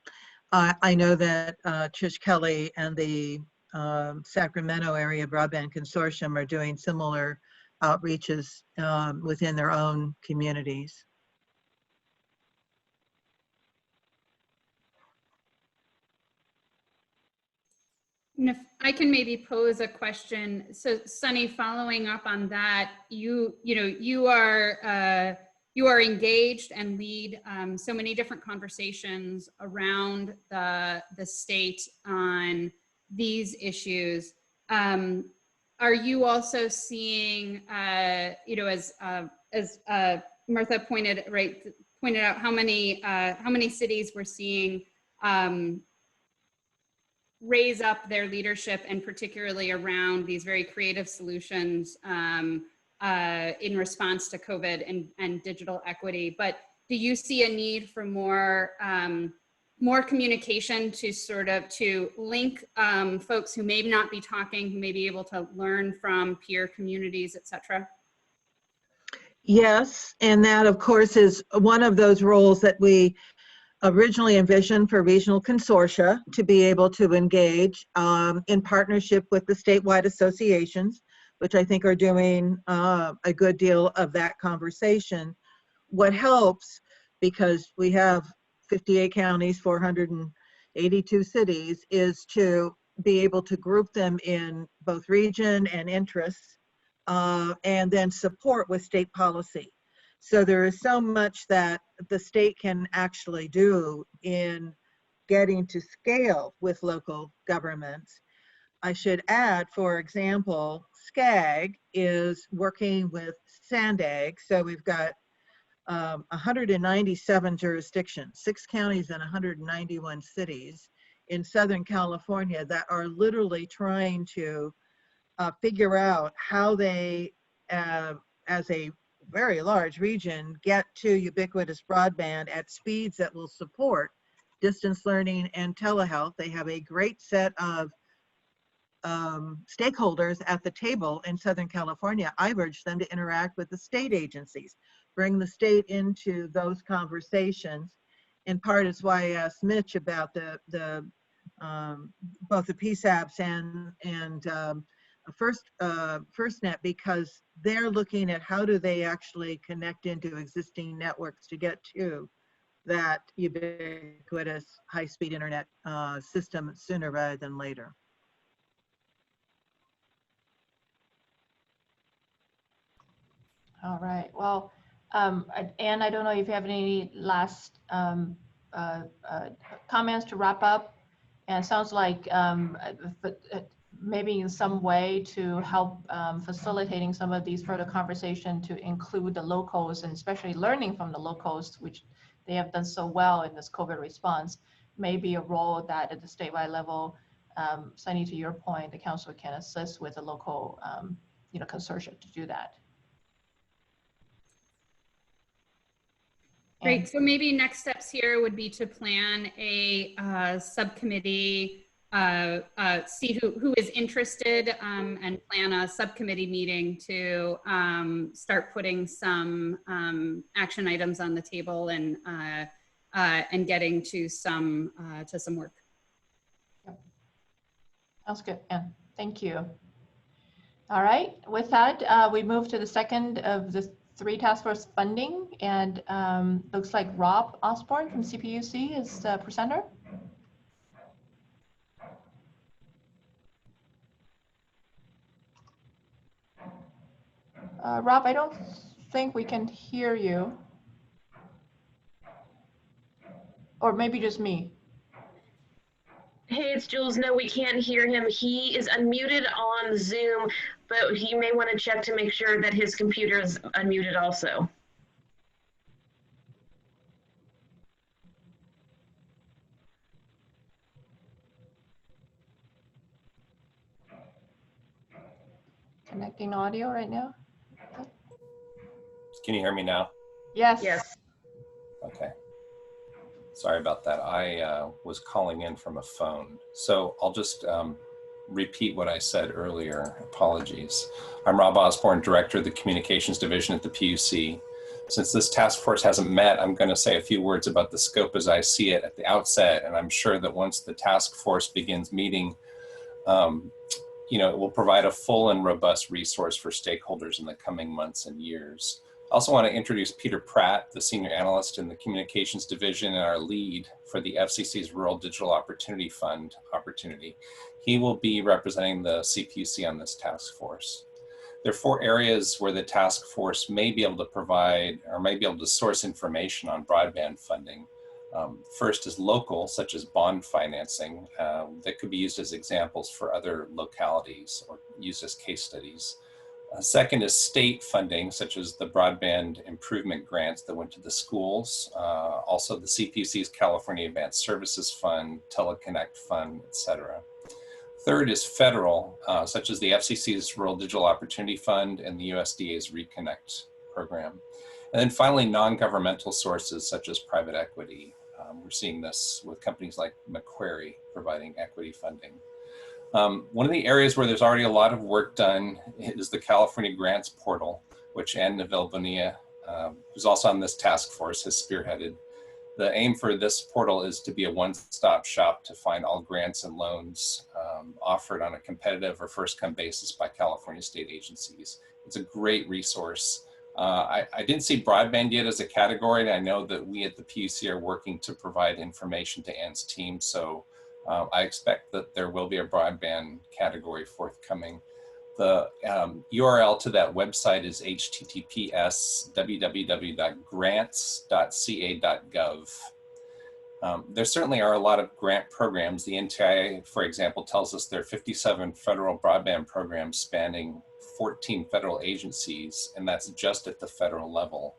I know that Trish Kelly and the Sacramento Area Broadband Consortium are doing similar outreaches within their own communities. And if I can maybe pose a question. So Sunny, following up on that, you are engaged and lead so many different conversations around the state on these issues. Are you also seeing, as Martha pointed out, how many cities we're seeing raise up their leadership, and particularly around these very creative solutions in response to COVID and digital equity. But do you see a need for more communication to link folks who may not be talking, who may be able to learn from peer communities, et cetera? Yes, and that of course is one of those roles that we originally envisioned for regional consortia, to be able to engage in partnership with the statewide associations, which I think are doing a good deal of that conversation. What helps, because we have 58 counties, 482 cities, is to be able to group them in both region and interests, and then support with state policy. So there is so much that the state can actually do in getting to scale with local governments. I should add, for example, SCAG is working with SANDAG. So we've got 197 jurisdictions, 6 counties and 191 cities in Southern California that are literally trying to figure out how they, as a very large region, get to ubiquitous broadband at speeds that will support distance learning and telehealth. They have a great set of stakeholders at the table in Southern California. I've urged them to interact with the state agencies, bring the state into those conversations. In part is why I asked Mitch about both the PSAPs and FirstNet, because they're looking at how do they actually connect into existing networks to get to that ubiquitous high-speed internet system sooner rather than later. All right. Well, Anne, I don't know if you have any last comments to wrap up. And it sounds like maybe in some way to help facilitating some of these further conversation to include the locals, and especially learning from the locals, which they have done so well in this COVID response, may be a role that at the statewide level, Sunny, to your point, the council can assist with the local consortium to do that. Great. So maybe next steps here would be to plan a subcommittee, see who is interested, and plan a subcommittee meeting to start putting some action items on the table and getting to some work. Sounds good, Ann. Thank you. All right, with that, we move to the second of the 3 task force funding, and looks like Rob Osborne from CPUC is the presenter. Rob, I don't think we can hear you. Or maybe just me. Hey, it's Jules. No, we can't hear him. He is unmuted on Zoom, but he may want to check to make sure that his computer is unmuted also. Connecting audio right now. Can you hear me now? Yes. Yes. Okay. Sorry about that. I was calling in from a phone. So I'll just repeat what I said earlier. Apologies. I'm Rob Osborne, Director of the Communications Division at the PUC. Since this task force hasn't met, I'm going to say a few words about the scope as I see it at the outset. And I'm sure that once the task force begins meeting, it will provide a full and robust resource for stakeholders in the coming months and years. I also want to introduce Peter Pratt, the Senior Analyst in the Communications Division and our lead for the FCC's Rural Digital Opportunity Fund opportunity. He will be representing the CPUC on this task force. There are 4 areas where the task force may be able to provide or may be able to source information on broadband funding. First is local, such as bond financing, that could be used as examples for other localities or used as case studies. Second is state funding, such as the broadband improvement grants that went to the schools, also the CPUC's California Advanced Services Fund, Teleconnect Fund, etc. Third is federal, such as the FCC's Rural Digital Opportunity Fund and the USDA's Reconnect program. And then finally, non-governmental sources such as private equity. We're seeing this with companies like Macquarie providing equity funding. One of the areas where there's already a lot of work done is the California Grants Portal, which Ann Neville Bonilla, who's also on this task force, has spearheaded. The aim for this portal is to be a one-stop shop to find all grants and loans offered on a competitive or first-come basis by California state agencies. It's a great resource. I didn't see broadband yet as a category, and I know that we at the PUC are working to provide information to Ann's team, so I expect that there will be a broadband category forthcoming. The URL to that website is https://www.grants.ca.gov. There certainly are a lot of grant programs. The NTIA, for example, tells us there are 57 federal broadband programs spanning 14 federal agencies, and that's just at the federal level.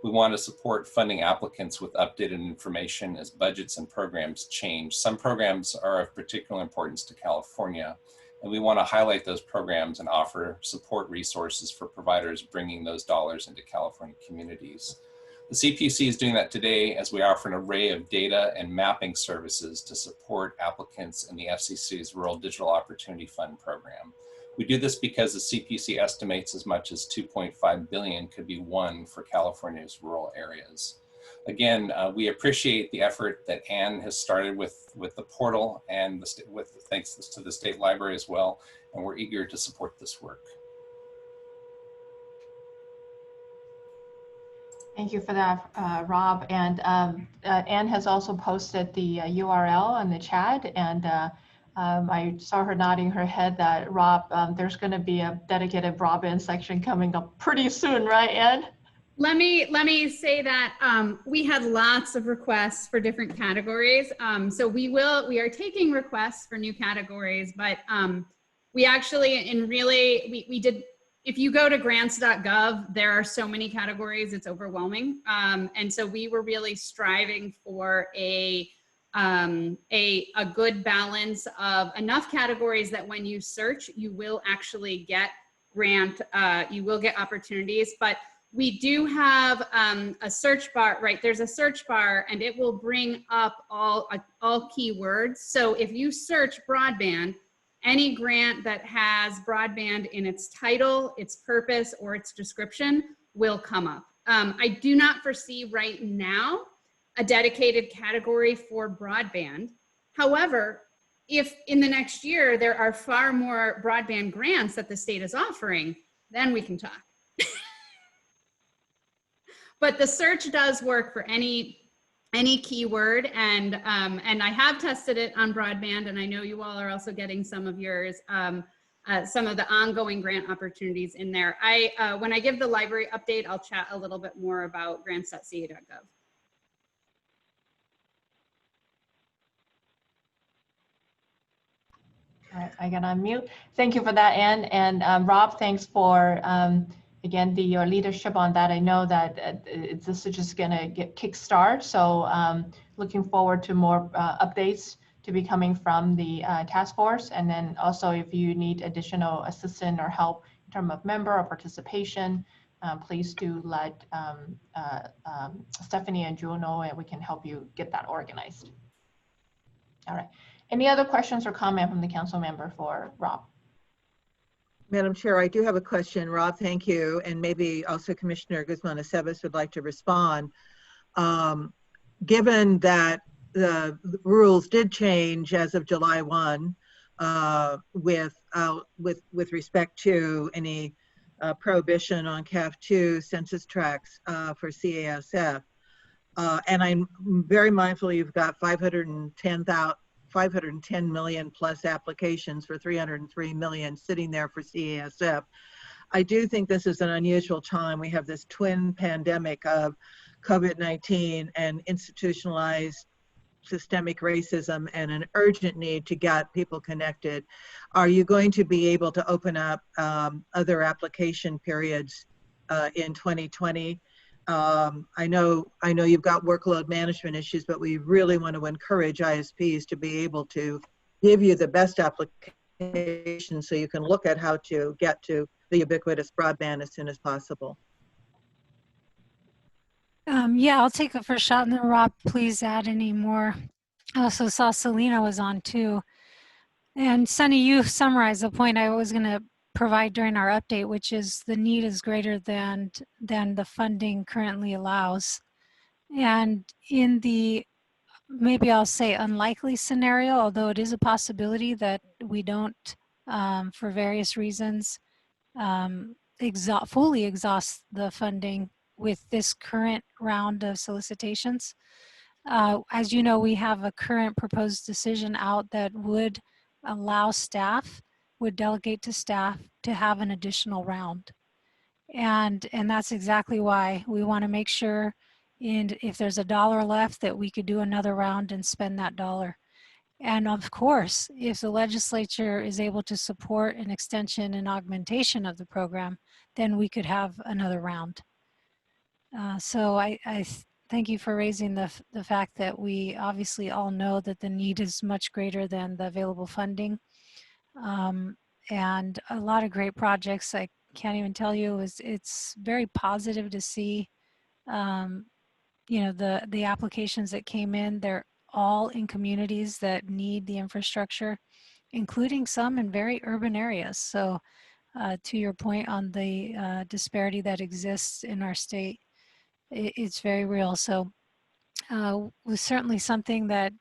We want to support funding applicants with updated information as budgets and programs change. Some programs are of particular importance to California, and we want to highlight those programs and offer support resources for providers bringing those dollars into California communities. The CPC is doing that today as we offer an array of data and mapping services to support applicants in the FCC's Rural Digital Opportunity Fund program. We do this because the CPC estimates as much as $2.5 billion could be won for California's rural areas. Again, we appreciate the effort that Ann has started with the portal and thanks to the State Library as well, and we're eager to support this work. Thank you for that, Rob. And Ann has also posted the URL on the chat, and I saw her nodding her head that Rob, there's going to be a dedicated broadband section coming up pretty soon, right, Ann? Let me say that we had lots of requests for different categories. So we are taking requests for new categories, but we actually, we did, if you go to grants.gov, there are so many categories, it's overwhelming. And so we were really striving for a good balance of enough categories that when you search, you will actually get you will get opportunities. But we do have a search bar, right? There's a search bar and it will bring up all keywords. So if you search broadband, any grant that has broadband in its title, its purpose, or its description will come up. I do not foresee right now a dedicated category for broadband. However, if in the next year there are far more broadband grants that the state is offering, then we can talk. But the search does work for any keyword, and I have tested it on broadband, and I know you all are also getting some of yours, some of the ongoing grant opportunities in there. When I give the library update, I'll chat a little bit more about grants.ca.gov. All right, I gotta unmute. Thank you for that, Anne. And Rob, thanks for, again, your leadership on that. I know that this is just gonna get kickstart. So looking forward to more updates to be coming from the task force. And then also if you need additional assistance or help in terms of member or participation, please do let Stephanie and Jewel know, and we can help you get that organized. All right. Any other questions or comment from the council member for Rob? Madam Chair, I do have a question. Rob, thank you. And maybe also Commissioner Guzman-Aceves would like to respond. Given that the rules did change as of July 1 with respect to any prohibition on CAF2 census tracts for CASF, and I'm very mindful you've got 510 million plus applications for 303 million sitting there for CASF. I do think this is an unusual time. We have this twin pandemic of COVID-19 and institutionalized systemic racism and an urgent need to get people connected. Are you going to be able to open up other application periods in 2020? I know you've got workload management issues, but we really want to encourage ISPs to be able to give you the best application so you can look at how to get to the ubiquitous broadband as soon as possible. Yeah, I'll take a first shot, and then Rob, please add any more. I also saw Selena was on too. And Sunny, you summarized the point I was going to provide during our update, which is the need is greater than the funding currently allows. And in the, maybe I'll say unlikely scenario, although it is a possibility that we don't, for various reasons, fully exhaust the funding with this current round of solicitations. As you know, we have a current proposed decision out that would allow staff, would delegate to staff to have an additional round. And that's exactly why we want to make sure, and if there's $1 left, that we could do another round and spend that $1. And of course, if the legislature is able to support an extension and augmentation of the program, then we could have another round. So I thank you for raising the fact that we obviously all know that the need is much greater than the available funding. And a lot of great projects. I can't even tell you, it's very positive to see, you know, the applications that came in. They're all in communities that need the infrastructure, including some in very urban areas. So to your point on the disparity that exists in our state, it's very real. So was certainly something that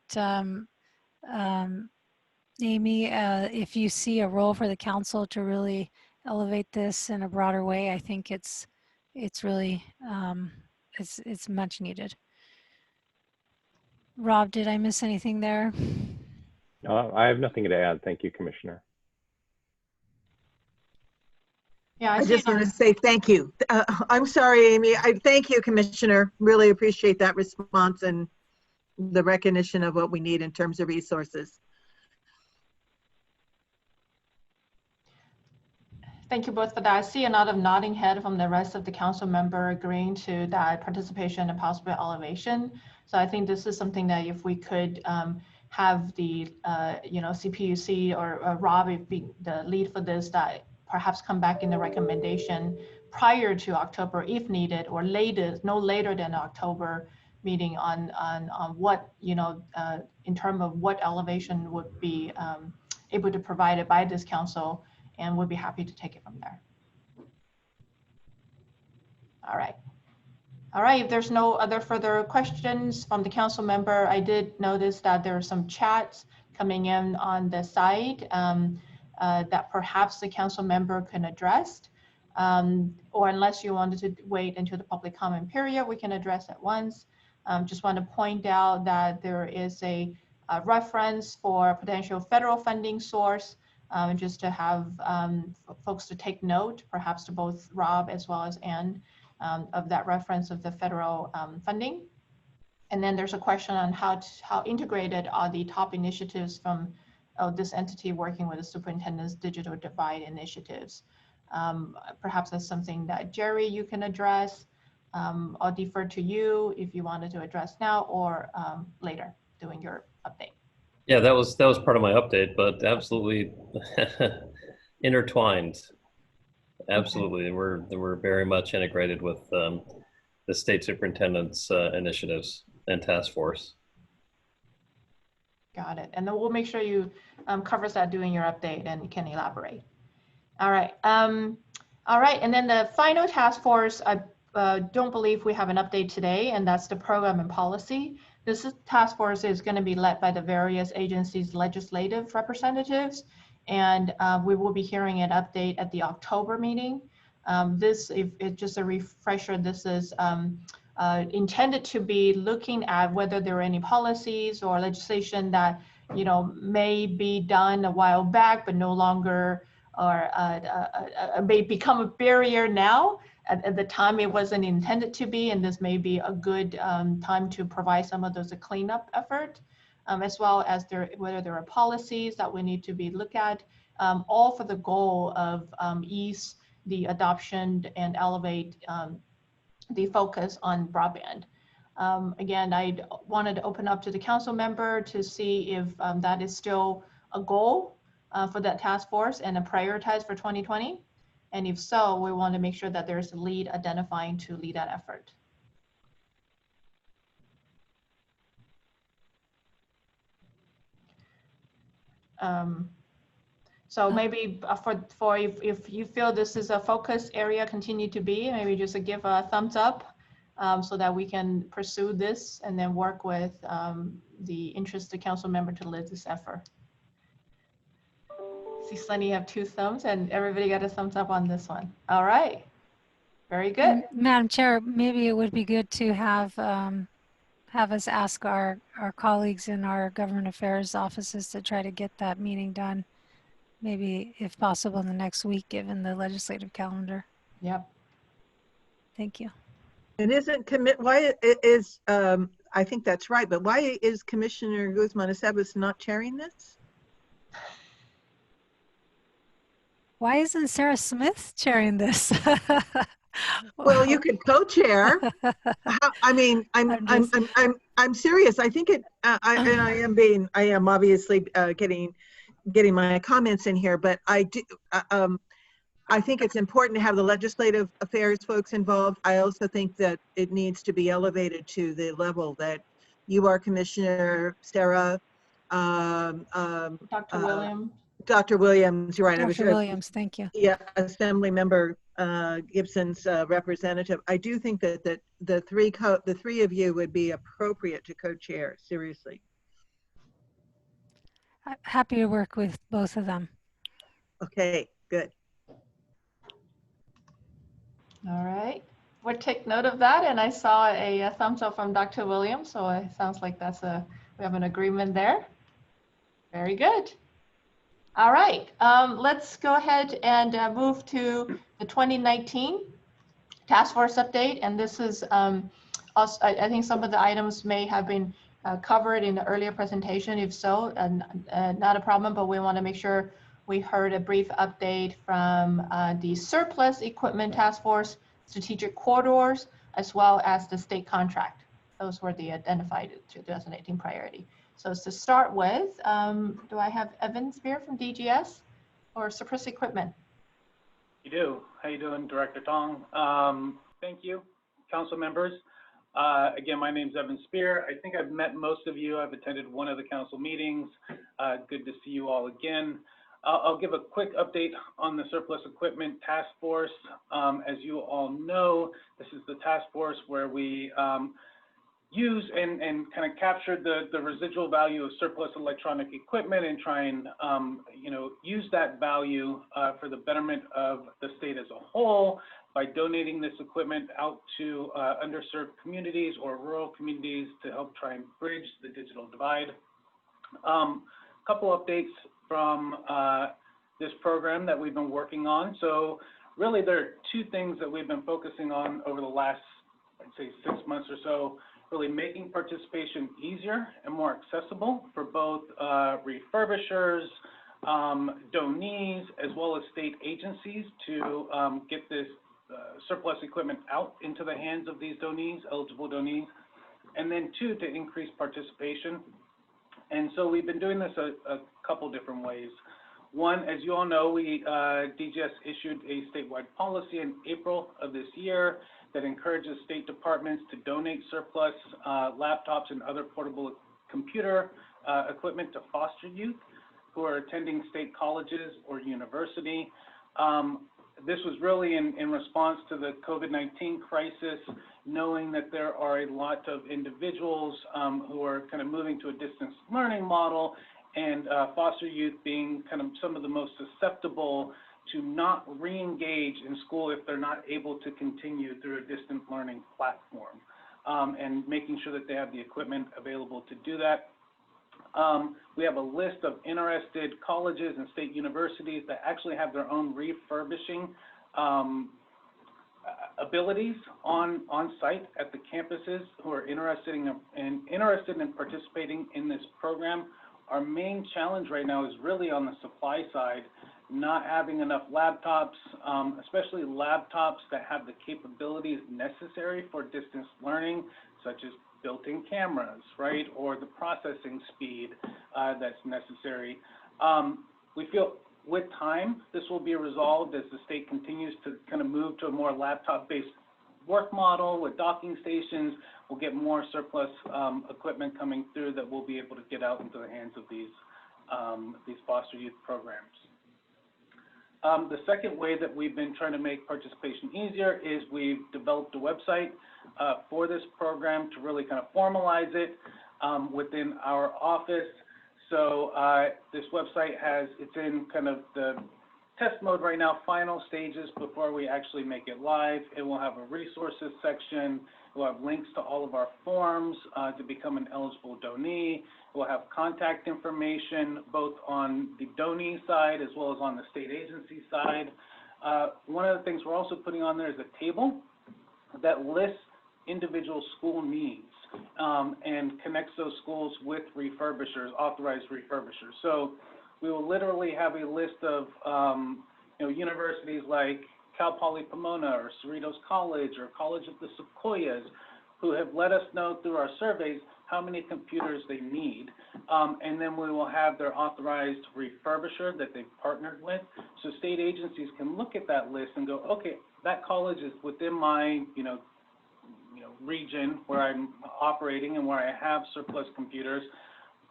Amy, if you see a role for the council to really elevate this in a broader way, I think it's really it's much needed. Rob, did I miss anything there? I have nothing to add. Thank you, Commissioner. Yeah, I just want to say thank you. I'm sorry, Amy. I thank you, Commissioner. Really appreciate that response and the recognition of what we need in terms of resources. Thank you both for that. I see a lot of nodding head from the rest of the council member agreeing to that participation and possible elevation. So I think this is something that if we could have the, you know, CPUC or Rob be the lead for this, that perhaps come back in the recommendation prior to October if needed, or latest, no later than October meeting on what, you know, in terms of what elevation would be able to provide it by this council, and we'll be happy to take it from there. All right. All right, if there's no other further questions from the council member, I did notice that there are some chats coming in on the side that perhaps the council member can address. Or unless you wanted to wait until the public comment period, we can address at once. Just want to point out that there is a reference for potential federal funding source, just to have folks to take note, perhaps to both Rob as well as Ann, of that reference of the federal funding. And then there's a question on how integrated are the top initiatives from this entity working with the superintendent's digital divide initiatives. Perhaps that's something that Jerry, you can address. I'll defer to you if you wanted to address now or later doing your update. Yeah, that was part of my update, but absolutely intertwined. Absolutely, okay. We're very much integrated with the state superintendent's initiatives and task force. Got it, and then we'll make sure you covers that during your update and you can elaborate. All right, and then the final task force, I don't believe we have an update today, and that's the program and policy. This task force is going to be led by the various agencies' legislative representatives, and we will be hearing an update at the October meeting. This, if it's just a refresher, this is intended to be looking at whether there are any policies or legislation that may be done a while back, but no longer, or may become a barrier now. At the time it wasn't intended to be, and this may be a good time to provide some of those cleanup effort, as well as whether there are policies that we need to be looked at, all for the goal of ease the adoption and elevate the focus on broadband. Again, I wanted to open up to the council member to see if that is still a goal for that task force and a prioritize for 2020. And if so, we want to make sure that there's a lead identifying to lead that effort. So maybe for if you feel this is a focus area, continue to be, maybe just give a thumbs up so that we can pursue this and then work with the interested council member to lead this effort. See, Sunny, you have 2 thumbs, and everybody got a thumbs up on this one. All right, very good. Madam Chair, maybe it would be good to have us ask our colleagues in our government affairs offices to try to get that meeting done, maybe if possible in the next week, given the legislative calendar. Yep. Thank you. And why is, I think that's right, but why is Commissioner Guzman-Aceves not chairing this? Why isn't Sarah Smith chairing this? Well, you could co-chair. I mean, I'm serious. I think it. I am obviously getting my comments in here, but I do. I think it's important to have the legislative affairs folks involved. I also think that it needs to be elevated to the level that you are, Commissioner Sarah. Dr. Williams. Dr. Williams, you're right. Dr. Williams, thank you. Yeah, Assembly Member Gibson's representative. I do think that the three of you would be appropriate to co-chair. Seriously. I'm happy to work with both of them. Okay, good. All right, we'll take note of that. And I saw a thumbs up from Dr. Williams, so it sounds like we have an agreement there. Very good. All right, let's go ahead and move to the 2019 task force update. And this is also, I think some of the items may have been covered in the earlier presentation. If so, not a problem, but we want to make sure we heard a brief update from the surplus equipment task force, strategic corridors, as well as the state contract. Those were the identified 2018 priority. So to start with, do I have Evan Spear from DGS or surplus equipment? You do. How you doing, Director Tong? Thank you, council members. Again, my name's Evan Spear. I think I've met most of you. I've attended one of the council meetings. Good to see you all again. I'll give a quick update on the surplus equipment task force. As you all know, this is the task force where we use and kind of capture the residual value of surplus electronic equipment and try and use that value for the betterment of the state as a whole by donating this equipment out to underserved communities or rural communities to help try and bridge the digital divide. Couple updates from this program that we've been working on. So really there are two things that we've been focusing on over the last, I'd say, 6 months or so. Really making participation easier and more accessible for both refurbishers, donees, as well as state agencies to get this surplus equipment out into the hands of these donees, eligible donees, and then two, to increase participation. And so we've been doing this a couple different ways. One, as you all know, DGS issued a statewide policy in April of this year that encourages state departments to donate surplus laptops and other portable computer equipment to foster youth who are attending state colleges or university. This was really in response to the COVID-19 crisis, knowing that there are a lot of individuals who are kind of moving to a distance learning model, and foster youth being kind of some of the most susceptible to not re-engage in school if they're not able to continue through a distant learning platform, and making sure that they have the equipment available to do that. We have a list of interested colleges and state universities that actually have their own refurbishing abilities on site at the campuses who are interested in participating in this program. Our main challenge right now is really on the supply side, not having enough laptops, especially laptops that have the capabilities necessary for distance learning, such as built-in cameras, right, or the processing speed that's necessary. We feel with time, this will be resolved as the state continues to kind of move to a more laptop-based work model with docking stations. We'll get more surplus equipment coming through that we'll be able to get out into the hands of these foster youth programs. The second way that we've been trying to make participation easier is we've developed a website for this program to really kind of formalize it within our office. So this website it's in kind of the test mode right now, final stages before we actually make it live. It will have a resources section. It will have links to all of our forms to become an eligible donee. It will have contact information both on the donee side as well as on the state agency side. One of the things we're also putting on there is a table that lists individual school needs and connects those schools with refurbishers, authorized refurbishers. So we will literally have a list of universities like Cal Poly Pomona or Cerritos College or College of the Sequoias, who have let us know through our surveys how many computers they need. And then we will have their authorized refurbisher that they've partnered with. So state agencies can look at that list and go, okay, that college is within my region where I'm operating and where I have surplus computers.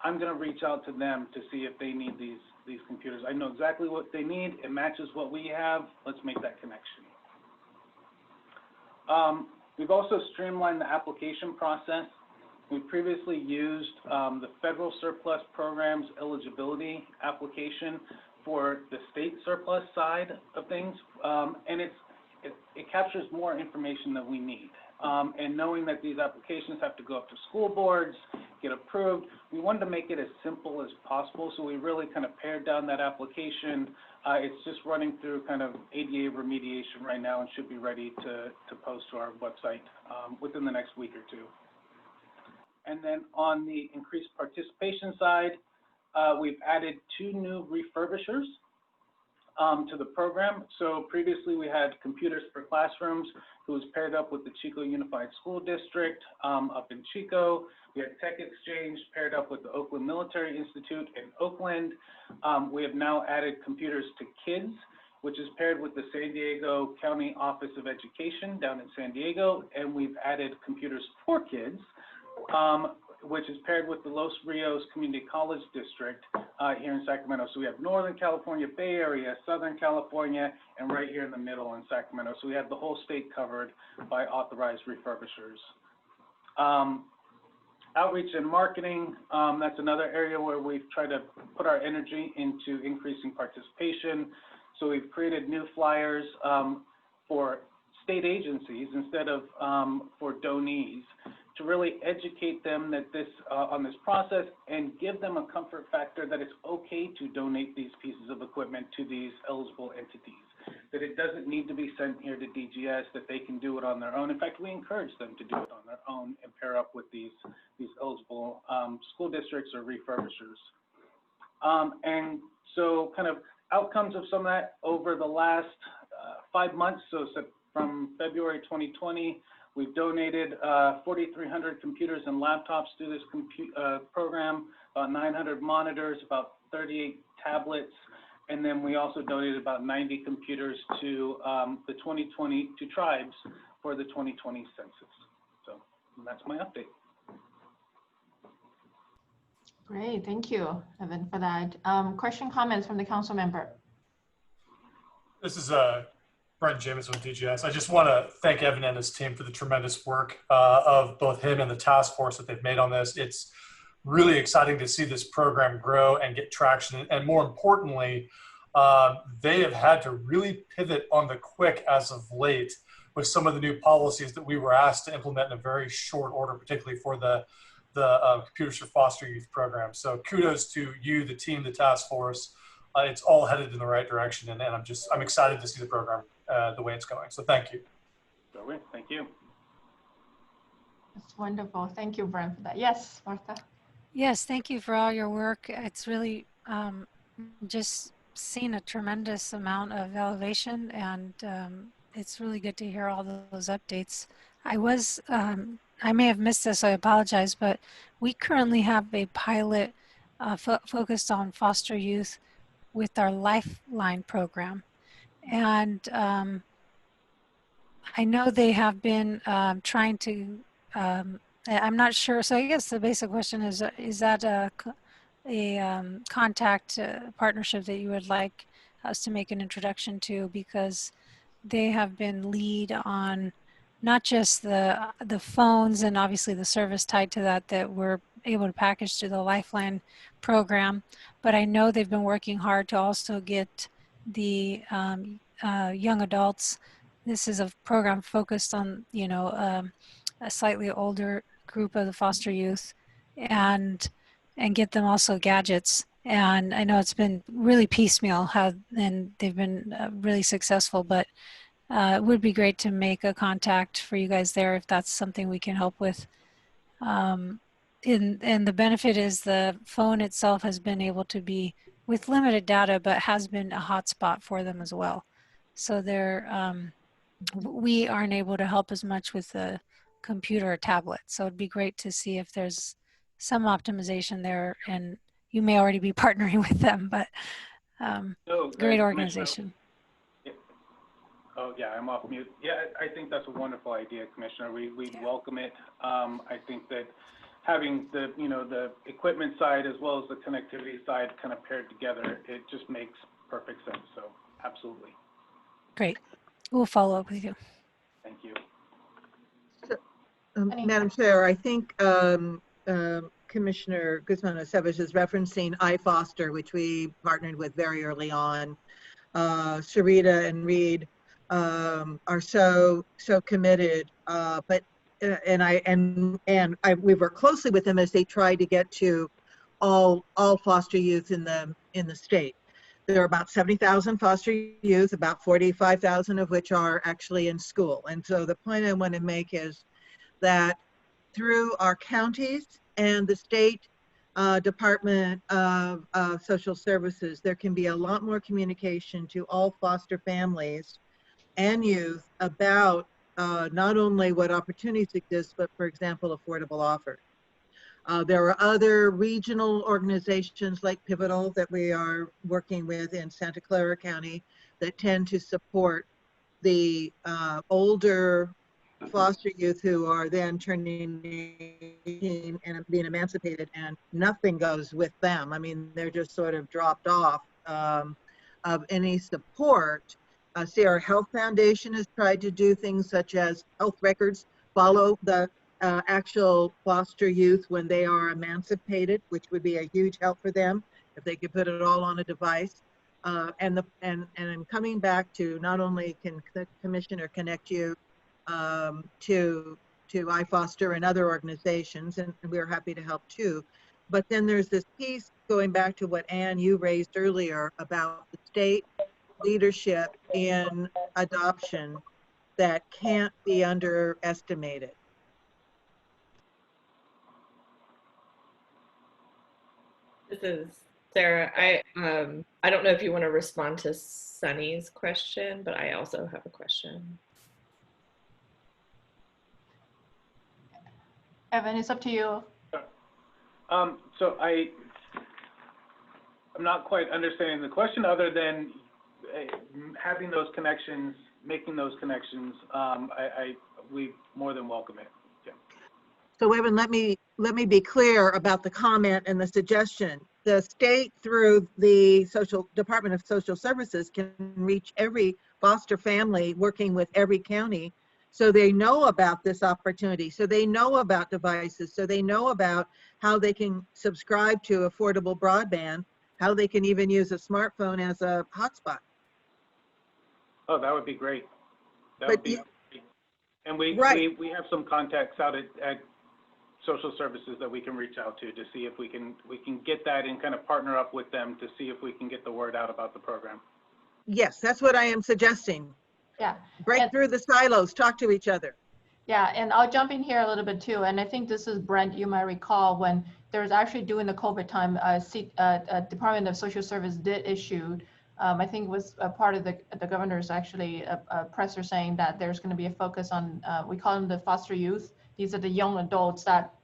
I'm going to reach out to them to see if they need these computers. I know exactly what they need. It matches what we have. Let's make that connection. We've also streamlined the application process. We previously used the federal surplus program's eligibility application for the state surplus side of things, and it captures more information than we need. And knowing that these applications have to go up to school boards, get approved, we wanted to make it as simple as possible, so we really kind of pared down that application. It's just running through kind of ADA remediation right now and should be ready to post to our website within the next week or two. And then on the increased participation side, we've added 2 new refurbishers to the program. So previously we had Computers for Classrooms, who was paired up with the Chico Unified School District up in Chico. We had Tech Exchange paired up with the Oakland Military Institute in Oakland. We have now added Computers to Kids, which is paired with the San Diego County Office of Education down in San Diego. And we've added Computers for Kids, which is paired with the Los Rios Community College District here in Sacramento. So we have Northern California, Bay Area, Southern California, and right here in the middle in Sacramento. So we have the whole state covered by authorized refurbishers. Outreach and marketing, that's another area where we've tried to put our energy into increasing participation. So we've created new flyers for state agencies instead of for donees, to really educate them that on this process and give them a comfort factor that it's okay to donate these pieces of equipment to these eligible entities, that it doesn't need to be sent here to DGS, that they can do it on their own. In fact, we encourage them to do it on their own and pair up with these eligible school districts or refurbishers. And so kind of outcomes of some of that over the last 5 months, so from February 2020, we've donated 4,300 computers and laptops through this program, about 900 monitors, about 38 tablets, and then we also donated about 90 computers to the 2020 to tribes for the 2020 census. So that's my update. Great, thank you, Evan, for that. Question, comments from the council member? This is Brent James with DGS. I just want to thank Evan and his team for the tremendous work of both him and the task force that they've made on this. It's really exciting to see this program grow and get traction. And more importantly, they have had to really pivot on the quick as of late with some of the new policies that we were asked to implement in a very short order, particularly for the Computers for Foster Youth program. So kudos to you, the team, the task force. It's all headed in the right direction, and I'm excited to see the program the way it's going. So thank you. Thank you. That's wonderful. Thank you, Brent, for that. Yes, Martha. Yes, thank you for all your work. It's really just seen a tremendous amount of elevation, and it's really good to hear all those updates. I may have missed this, I apologize, but we currently have a pilot focused on foster youth with our Lifeline program. And I know they have been trying to, I'm not sure, so I guess the basic question is that a contact partnership that you would like us to make an introduction to, because they have been lead on not just the phones and obviously the service tied to that we're able to package through the Lifeline program, but I know they've been working hard to also get the young adults. This is a program focused on, a slightly older group of the foster youth, and get them also gadgets. And I know it's been really piecemeal and they've been really successful, but it would be great to make a contact for you guys there if that's something we can help with. And the benefit is the phone itself has been able to be with limited data, but has been a hotspot for them as well. So we aren't able to help as much with the computer or tablet. So it'd be great to see if there's some optimization there, and you may already be partnering with them, but great organization. Oh yeah, I'm off mute. Yeah, I think that's a wonderful idea, Commissioner. We welcome it. I think that having the equipment side as well as the connectivity side kind of paired together, it just makes perfect sense. So absolutely. Great. We'll follow up with you. Thank you. Madam Chair, I think Commissioner Guzman-Aceves is referencing iFoster, which we partnered with very early on. Sharita and Reed are so committed, we work closely with them as they try to get to all foster youth in the state. There are about 70,000 foster youth, about 45,000 of which are actually in school. And so the point I want to make is that through our counties and the state Department of Social Services, there can be a lot more communication to all foster families and youth about not only what opportunities exist, but for example, affordable offers. There are other regional organizations like Pivotal that we are working with in Santa Clara County that tend to support the older foster youth who are then turning 18 and being emancipated, and nothing goes with them. I mean, they're just sort of dropped off of any support. Sierra Health Foundation has tried to do things such as health records follow the actual foster youth when they are emancipated, which would be a huge help for them if they could put it all on a device. And I'm coming back to not only can the commissioner connect you to iFoster and other organizations, and we're happy to help too. But then there's this piece going back to what Ann, you raised earlier about the state leadership in adoption that can't be underestimated. This is Sarah. I don't know if you want to respond to Sunny's question, but I also have a question. Evan, it's up to you. So I'm not quite understanding the question other than having those connections, making those connections. We more than welcome it. Yeah. So Evan, let me be clear about the comment and the suggestion. The state, through the Department of Social Services, can reach every foster family working with every county, so they know about this opportunity, so they know about devices, so they know about how they can subscribe to affordable broadband, how they can even use a smartphone as a hotspot. Oh, that would be great. That would be great. And we have some contacts out at social services that we can reach out to see if we can get that and kind of partner up with them to see if we can get the word out about the program. Yes, that's what I am suggesting. Yeah. Break through the silos, talk to each other. Yeah, and I'll jump in here a little bit too. And I think this is, Brent, you might recall when there was actually during the COVID time, Department of Social Service did issue, I think it was a part of the governor's actually a presser saying that there's going to be a focus on, we call them the foster youth. These are the young adults that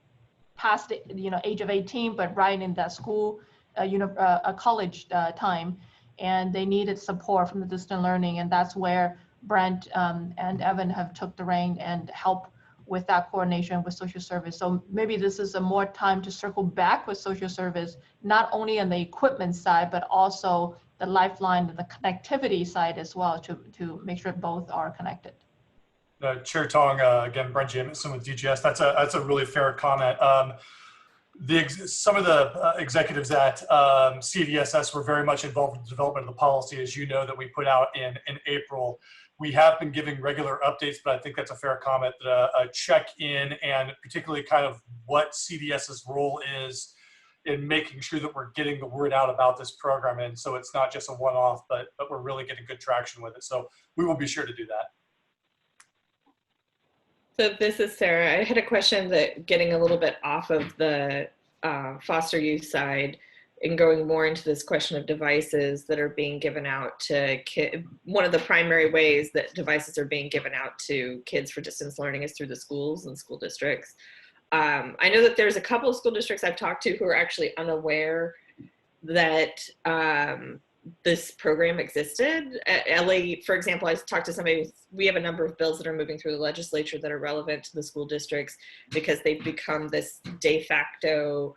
passed the age of 18, but right in that school, a college time, and they needed support from the distant learning, and that's where Brent and Evan have took the rein and help with that coordination with social service. So maybe this is a more time to circle back with social service, not only on the equipment side, but also the lifeline and the connectivity side as well, to make sure both are connected. Chair Tong, again, Brent Jamison with DGS. That's a really fair comment. Some of the executives at CDSS were very much involved in the development of the policy, as you know, that we put out in April. We have been giving regular updates, but I think that's a fair comment, that a check-in and particularly kind of what CDS's role is in making sure that we're getting the word out about this program. And so it's not just a one-off, but we're really getting good traction with it. So we will be sure to do that. So this is Sarah. I had a question that getting a little bit off of the foster youth side and going more into this question of devices that are being given out to kids. One of the primary ways that devices are being given out to kids for distance learning is through the schools and school districts. I know that there's a couple of school districts I've talked to who are actually unaware that this program existed. At LA, for example, I talked to somebody, we have a number of bills that are moving through the legislature that are relevant to the school districts because they've become this de facto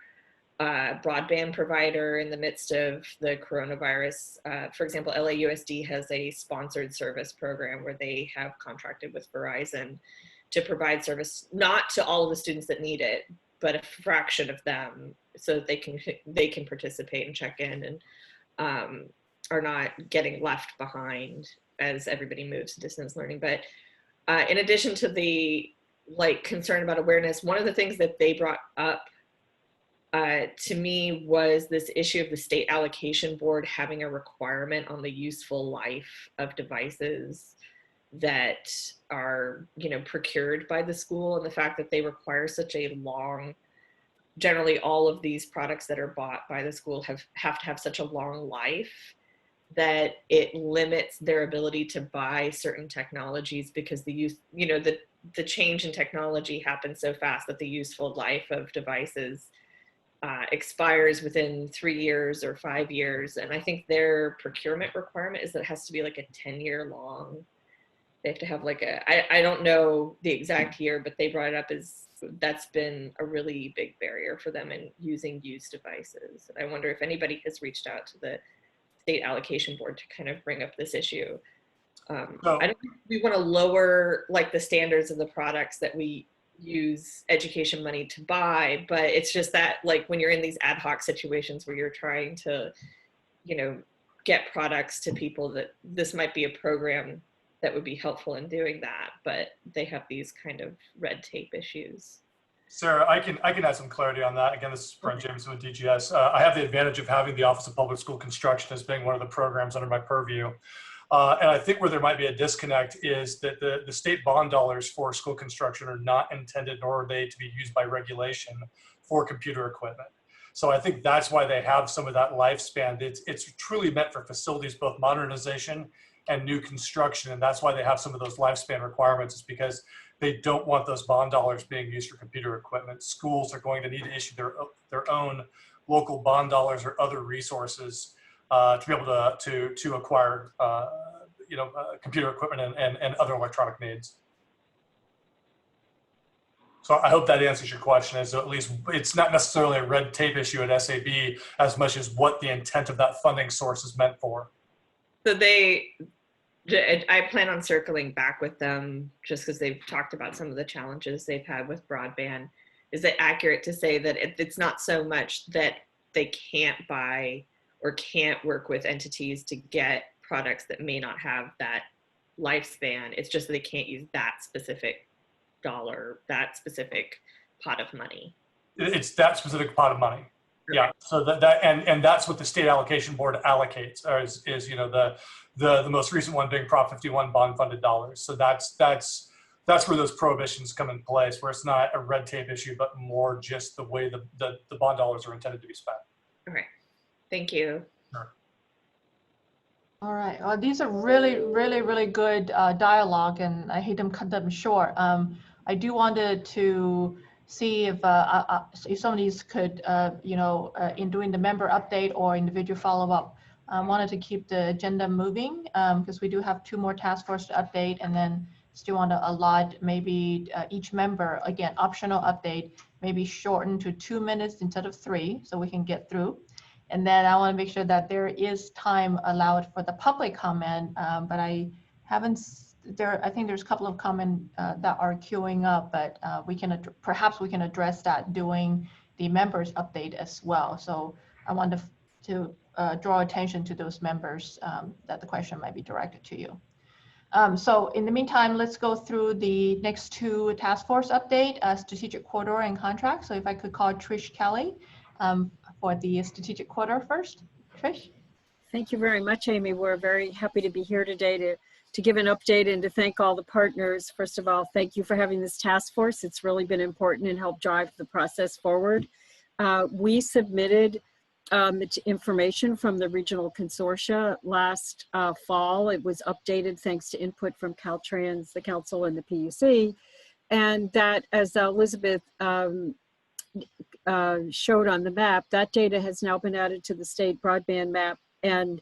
broadband provider in the midst of the coronavirus. For example, LAUSD has a sponsored service program where they have contracted with Verizon to provide service, not to all of the students that need it, but a fraction of them, so that they can participate and check in and are not getting left behind as everybody moves to distance learning. But in addition to the concern about awareness, one of the things that they brought up to me was this issue of the state allocation board having a requirement on the useful life of devices that are, procured by the school, and the fact that they require such a long, generally all of these products that are bought by the school have to have such a long life that it limits their ability to buy certain technologies, because the change in technology happens so fast that the useful life of devices expires within 3 years or 5 years. And I think their procurement requirement is that it has to be like a 10-year long. They have to have I don't know the exact year, but they brought it up as that's been a really big barrier for them in using used devices. And I wonder if anybody has reached out to the state allocation board to kind of bring up this issue. I don't think we want to lower the standards of the products that we use education money to buy, but it's just that like when you're in these ad hoc situations where you're trying to, you know, get products to people, that this might be a program that would be helpful in doing that, but they have these kind of red tape issues. Sarah, I can add some clarity on that. Again, this is Brent Jameson with DGS. I have the advantage of having the Office of Public School Construction as being one of the programs under my purview. And I think where there might be a disconnect is that the state bond dollars for school construction are not intended, nor are they to be used by regulation for computer equipment. So I think that's why they have some of that lifespan. It's truly meant for facilities, both modernization and new construction. And that's why they have some of those lifespan requirements, is because they don't want those bond dollars being used for computer equipment. Schools are going to need to issue their own local bond dollars or other resources to be able to acquire computer equipment and other electronic needs. So I hope that answers your question, is at least it's not necessarily a red tape issue at SAB as much as what the intent of that funding source is meant for. So I plan on circling back with them just because they've talked about some of the challenges they've had with broadband. Is it accurate to say that it's not so much that they can't buy or can't work with entities to get products that may not have that lifespan? It's just that they can't use that specific dollar, that specific pot of money. It's that specific pot of money. Okay. Yeah. So and that's what the state allocation board allocates, is you know, the most recent one being Prop 51 bond funded dollars. So that's where those prohibitions come in place, where it's not a red tape issue, but more just the way the bond dollars are intended to be spent. Okay. Thank you. Sure. All right. These are really good dialogue, and I hate to cut them short. I do wanted to see if some of these could, in doing the member update or individual follow-up, wanted to keep the agenda moving because we do have 2 more task force to update, and then still want to allot maybe each member, again, optional update, maybe shortened to 2 minutes instead of 3, so we can get through. And then I want to make sure that there is time allowed for the public comment, but I haven't. I think there's a couple of comments that are queuing up, but perhaps we can address that during the members update as well. So I want to draw attention to those members that the question might be directed to you. So in the meantime, let's go through the next 2 task force update, strategic corridor and contract. So if I could call Trish Kelly for the strategic corridor first. Trish? Thank you very much, Amy. We're very happy to be here today to give an update and to thank all the partners. First of all, thank you for having this task force. It's really been important and helped drive the process forward. We submitted information from the regional consortia last fall. It was updated thanks to input from Caltrans, the council, and the PUC. And that, as Elizabeth showed on the map, that data has now been added to the state broadband map. And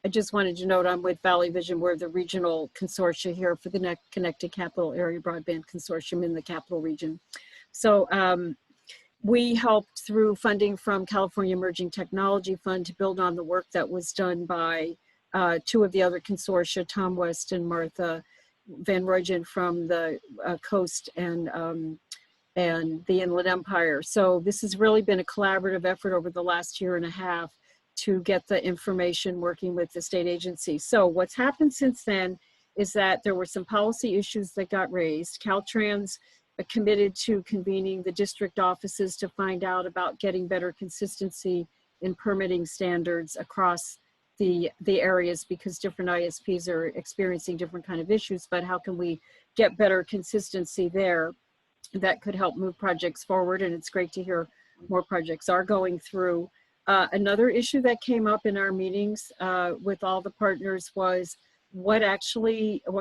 I just wanted to note I'm with Valley Vision. We're the regional consortia here for the Connected Capital Area Broadband Consortium in the capital region. So we helped through funding from California Emerging Technology Fund to build on the work that was done by 2 of the other consortia, Tom West and Martha Van Rooyen from the Coast and the Inland Empire. So this has really been a collaborative effort over the last 1.5 years to get the information working with the state agency. So what's happened since then is that there were some policy issues that got raised. Caltrans committed to convening the district offices to find out about getting better consistency in permitting standards across the areas, because different ISPs are experiencing different kind of issues, but how can we get better consistency there that could help move projects forward? And it's great to hear more projects are going through. Another issue that came up in our meetings with all the partners was what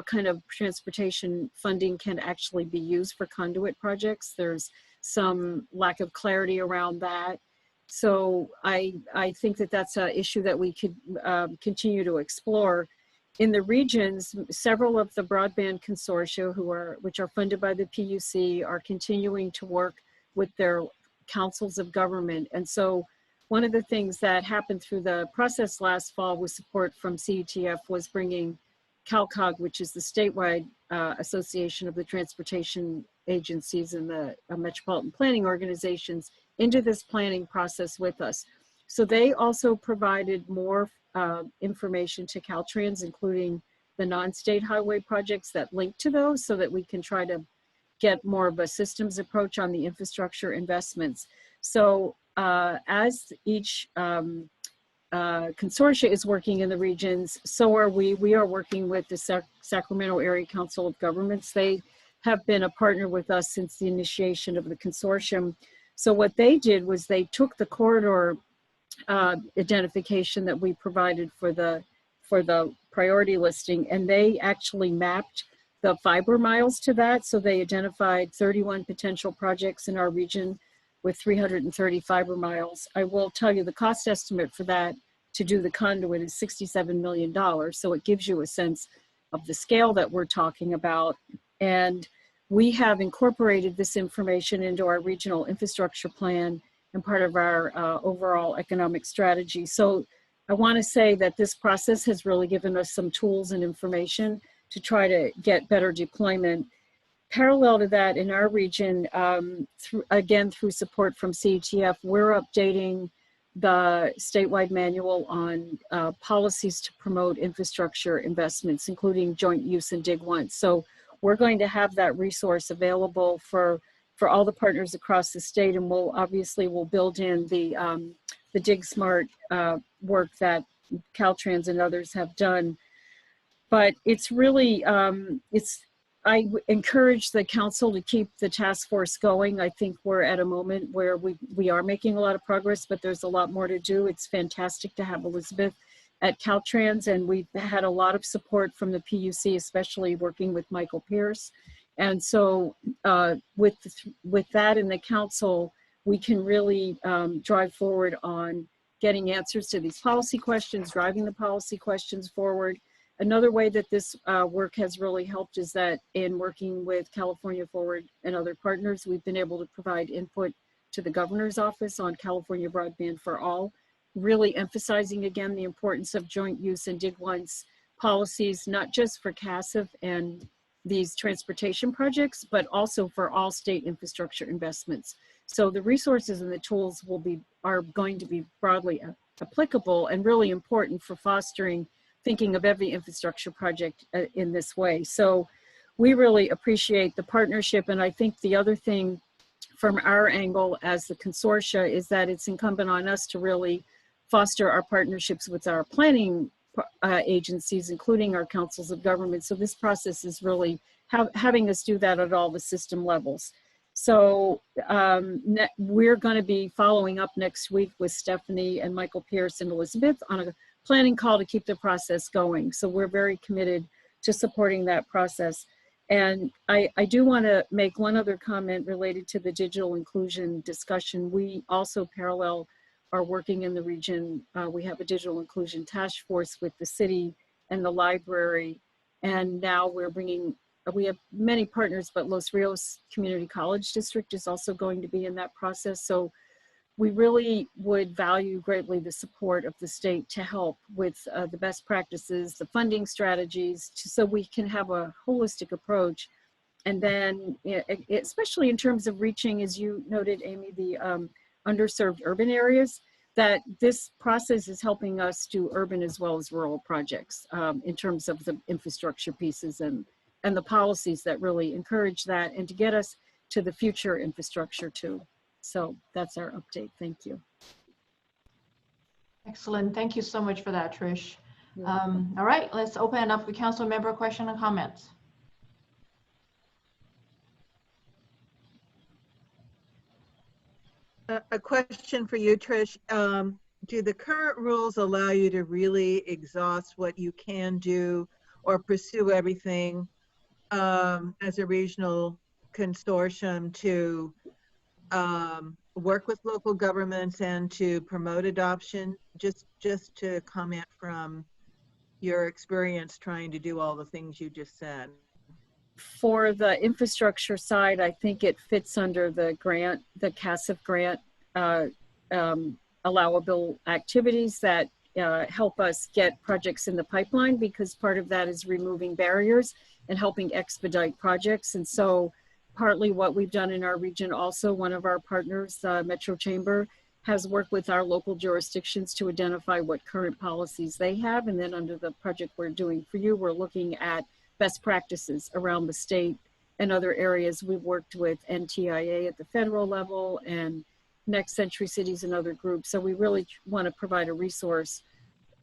kind of transportation funding can actually be used for conduit projects. There's some lack of clarity around that. So I think that that's an issue that we could continue to explore. In the regions, several of the broadband consortia which are funded by the PUC are continuing to work with their councils of government. And so one of the things that happened through the process last fall with support from CETF was bringing CalCog, which is the statewide Association of the Transportation Agencies and the Metropolitan Planning Organizations into this planning process with us. So they also provided more information to Caltrans, including the non-state highway projects that link to those, so that we can try to get more of a systems approach on the infrastructure investments. So as each consortia is working in the regions, so are we. We are working with the Sacramento Area Council of Governments. They have been a partner with us since the initiation of the consortium. So what they did was they took the corridor identification that we provided for the priority listing, and they actually mapped the fiber miles to that. So they identified 31 potential projects in our region with 330 fiber miles. I will tell you the cost estimate for that to do the conduit is $67 million. So it gives you a sense of the scale that we're talking about. And we have incorporated this information into our regional infrastructure plan and part of our overall economic strategy. So I want to say that this process has really given us some tools and information to try to get better deployment. Parallel to that, in our region, through support from CETF, we're updating the statewide manual on policies to promote infrastructure investments, including joint use and dig once. So we're going to have that resource available for all the partners across the state, and we'll build in the Dig Smart work that Caltrans and others have done. But it's really, I encourage the council to keep the task force going. I think we're at a moment where we are making a lot of progress, but there's a lot more to do. It's fantastic to have Elizabeth at Caltrans, and we've had a lot of support from the PUC, especially working with Michael Pierce. And so with that in the council, we can really drive forward on getting answers to these policy questions, driving the policy questions forward. Another way that this work has really helped is that in working with California Forward and other partners, we've been able to provide input to the governor's office on California Broadband for All, really emphasizing again the importance of joint use and dig once policies, not just for CASF and these transportation projects, but also for all state infrastructure investments. So the resources and the tools are going to be broadly applicable and really important for fostering thinking of every infrastructure project in this way. So we really appreciate the partnership. And I think the other thing from our angle as the consortia is that it's incumbent on us to really foster our partnerships with our planning agencies, including our councils of government. So this process is really having us do that at all the system levels. So we're going to be following up next week with Stephanie and Michael Pierce and Elizabeth on a planning call to keep the process going. So we're very committed to supporting that process. And I do want to make one other comment related to the digital inclusion discussion. We also parallel are working in the region. We have a digital inclusion task force with the city and the library. And now we have many partners, but Los Rios Community College District is also going to be in that process. So we really would value greatly the support of the state to help with the best practices, the funding strategies, so we can have a holistic approach. And then, especially in terms of reaching, as you noted, Amy, the underserved urban areas, that this process is helping us do urban as well as rural projects in terms of the infrastructure pieces and the policies that really encourage that, and to get us to the future infrastructure too. So that's our update. Thank you. Excellent. Thank you so much for that, Trish. All right, let's open it up for council member question and comments. A question for you, Trish. Do the current rules allow you to really exhaust what you can do or pursue everything as a regional consortium to work with local governments and to promote adoption? Just to comment from your experience trying to do all the things you just said. For the infrastructure side, I think it fits under the grant, the CASF grant allowable activities that help us get projects in the pipeline, because part of that is removing barriers and helping expedite projects. And so partly what we've done in our region, also one of our partners, Metro Chamber, has worked with our local jurisdictions to identify what current policies they have. And then under the project we're doing for you, we're looking at best practices around the state and other areas. We've worked with NTIA at the federal level and Next Century Cities and other groups. So we really want to provide a resource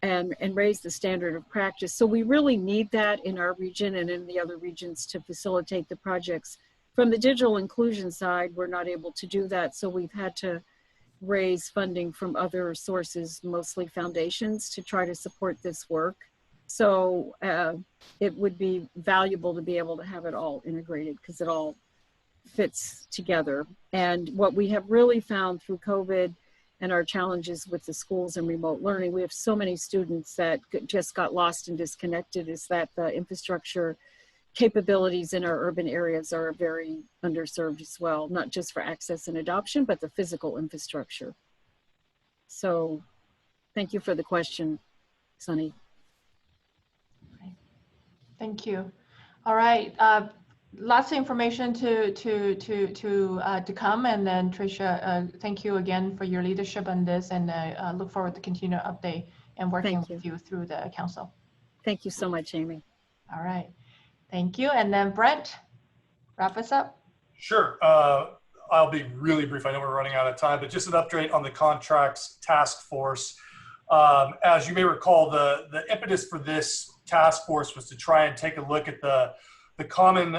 and raise the standard of practice. So we really need that in our region and in the other regions to facilitate the projects. From the digital inclusion side, we're not able to do that. So we've had to raise funding from other sources, mostly foundations, to try to support this work. So it would be valuable to be able to have it all integrated, because it all fits together. And what we have really found through COVID and our challenges with the schools and remote learning, we have so many students that just got lost and disconnected, is that the infrastructure capabilities in our urban areas are very underserved as well, not just for access and adoption, but the physical infrastructure. So thank you for the question, Sunny. Thank you. All right, lots of information to come, and then Tricia, thank you again for your leadership on this, and look forward to continued update and working with you through the council. Thank you so much, Amy. All right, thank you. And then Brent, wrap us up. Sure. I'll be really brief. I know we're running out of time, but just an update on the contracts task force. As you may recall, the impetus for this task force was to try and take a look at the common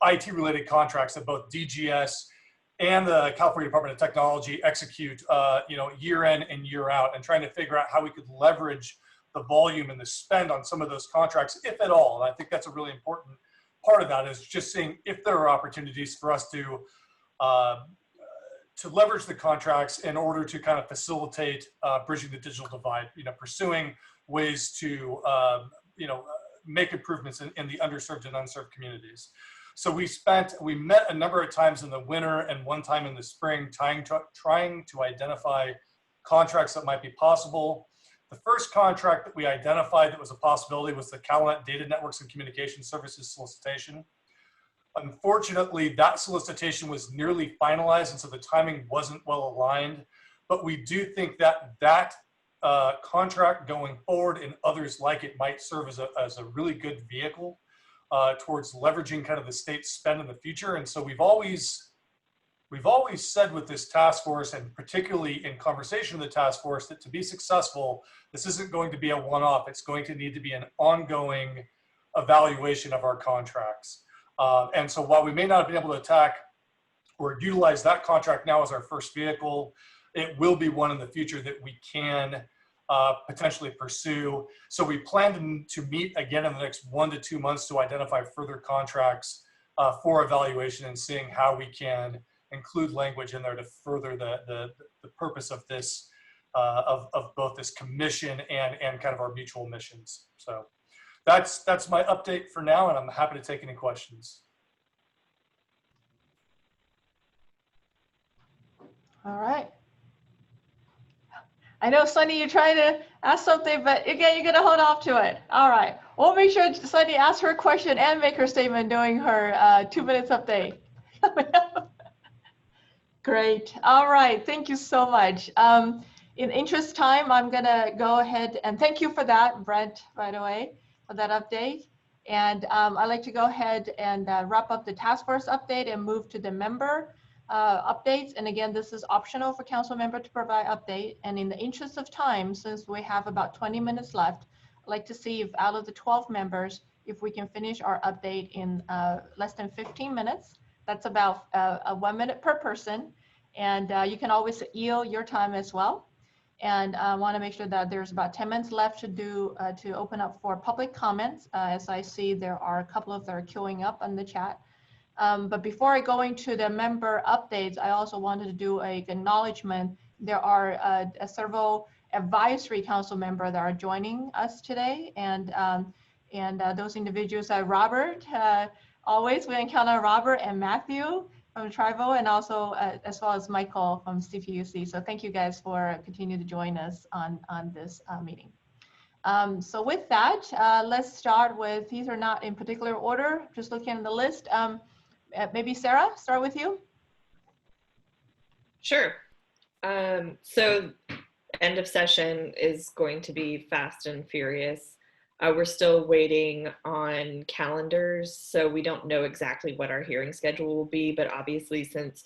IT-related contracts that both DGS and the California Department of Technology execute, year in and year out, and trying to figure out how we could leverage the volume and the spend on some of those contracts, if at all. And I think that's a really important part of that, is just seeing if there are opportunities for us to leverage the contracts in order to kind of facilitate bridging the digital divide, pursuing ways to, make improvements in the underserved and unserved communities. So we met a number of times in the winter and one time in the spring, trying to identify contracts that might be possible. The first contract that we identified that was a possibility was the CalNet Data Networks and Communication Services solicitation. Unfortunately, that solicitation was nearly finalized, and so the timing wasn't well aligned. But we do think that contract going forward and others like it might serve as a really good vehicle towards leveraging kind of the state's spend in the future. And so we've always said with this task force, and particularly in conversation with the task force, that to be successful, this isn't going to be a one-off. It's going to need to be an ongoing evaluation of our contracts. And so while we may not have been able to attack or utilize that contract now as our first vehicle, it will be one in the future that we can potentially pursue. So we plan to meet again in the next 1 to 2 months to identify further contracts for evaluation, and seeing how we can include language in there to further the purpose of this, of both this commission and kind of our mutual missions. So that's my update for now, and I'm happy to take any questions. All right. I know, Sunny, you're trying to ask something, but again, you're going to hold off to it. All right. We'll make sure Sunny asks her question and make her statement during her 2 minutes update. Great. All right. Thank you so much. In interest of time, I'm going to go ahead and thank you for that, Brent, by the way, for that update. And I'd like to go ahead and wrap up the task force update and move to the member updates. And again, this is optional for council member to provide update. And in the interest of time, since we have about 20 minutes left, I'd like to see if out of the 12 members, if we can finish our update in less than 15 minutes. That's about 1 minute per person. And you can always yield your time as well. And I want to make sure that there's about 10 minutes left to open up for public comments. As I see, there are a couple of that are queuing up on the chat. But before I go into the member updates, I also wanted to do an acknowledgement. There are several advisory council members that are joining us today, and those individuals are Robert. Always we encounter Robert and Matthew from Trivo, and also as well as Michael from CPUC. So thank you guys for continuing to join us on this meeting. So with that, let's start with, these are not in particular order, just looking at the list. Maybe Sarah, start with you. Sure. So end of session is going to be fast and furious. We're still waiting on calendars, so we don't know exactly what our hearing schedule will be, but obviously since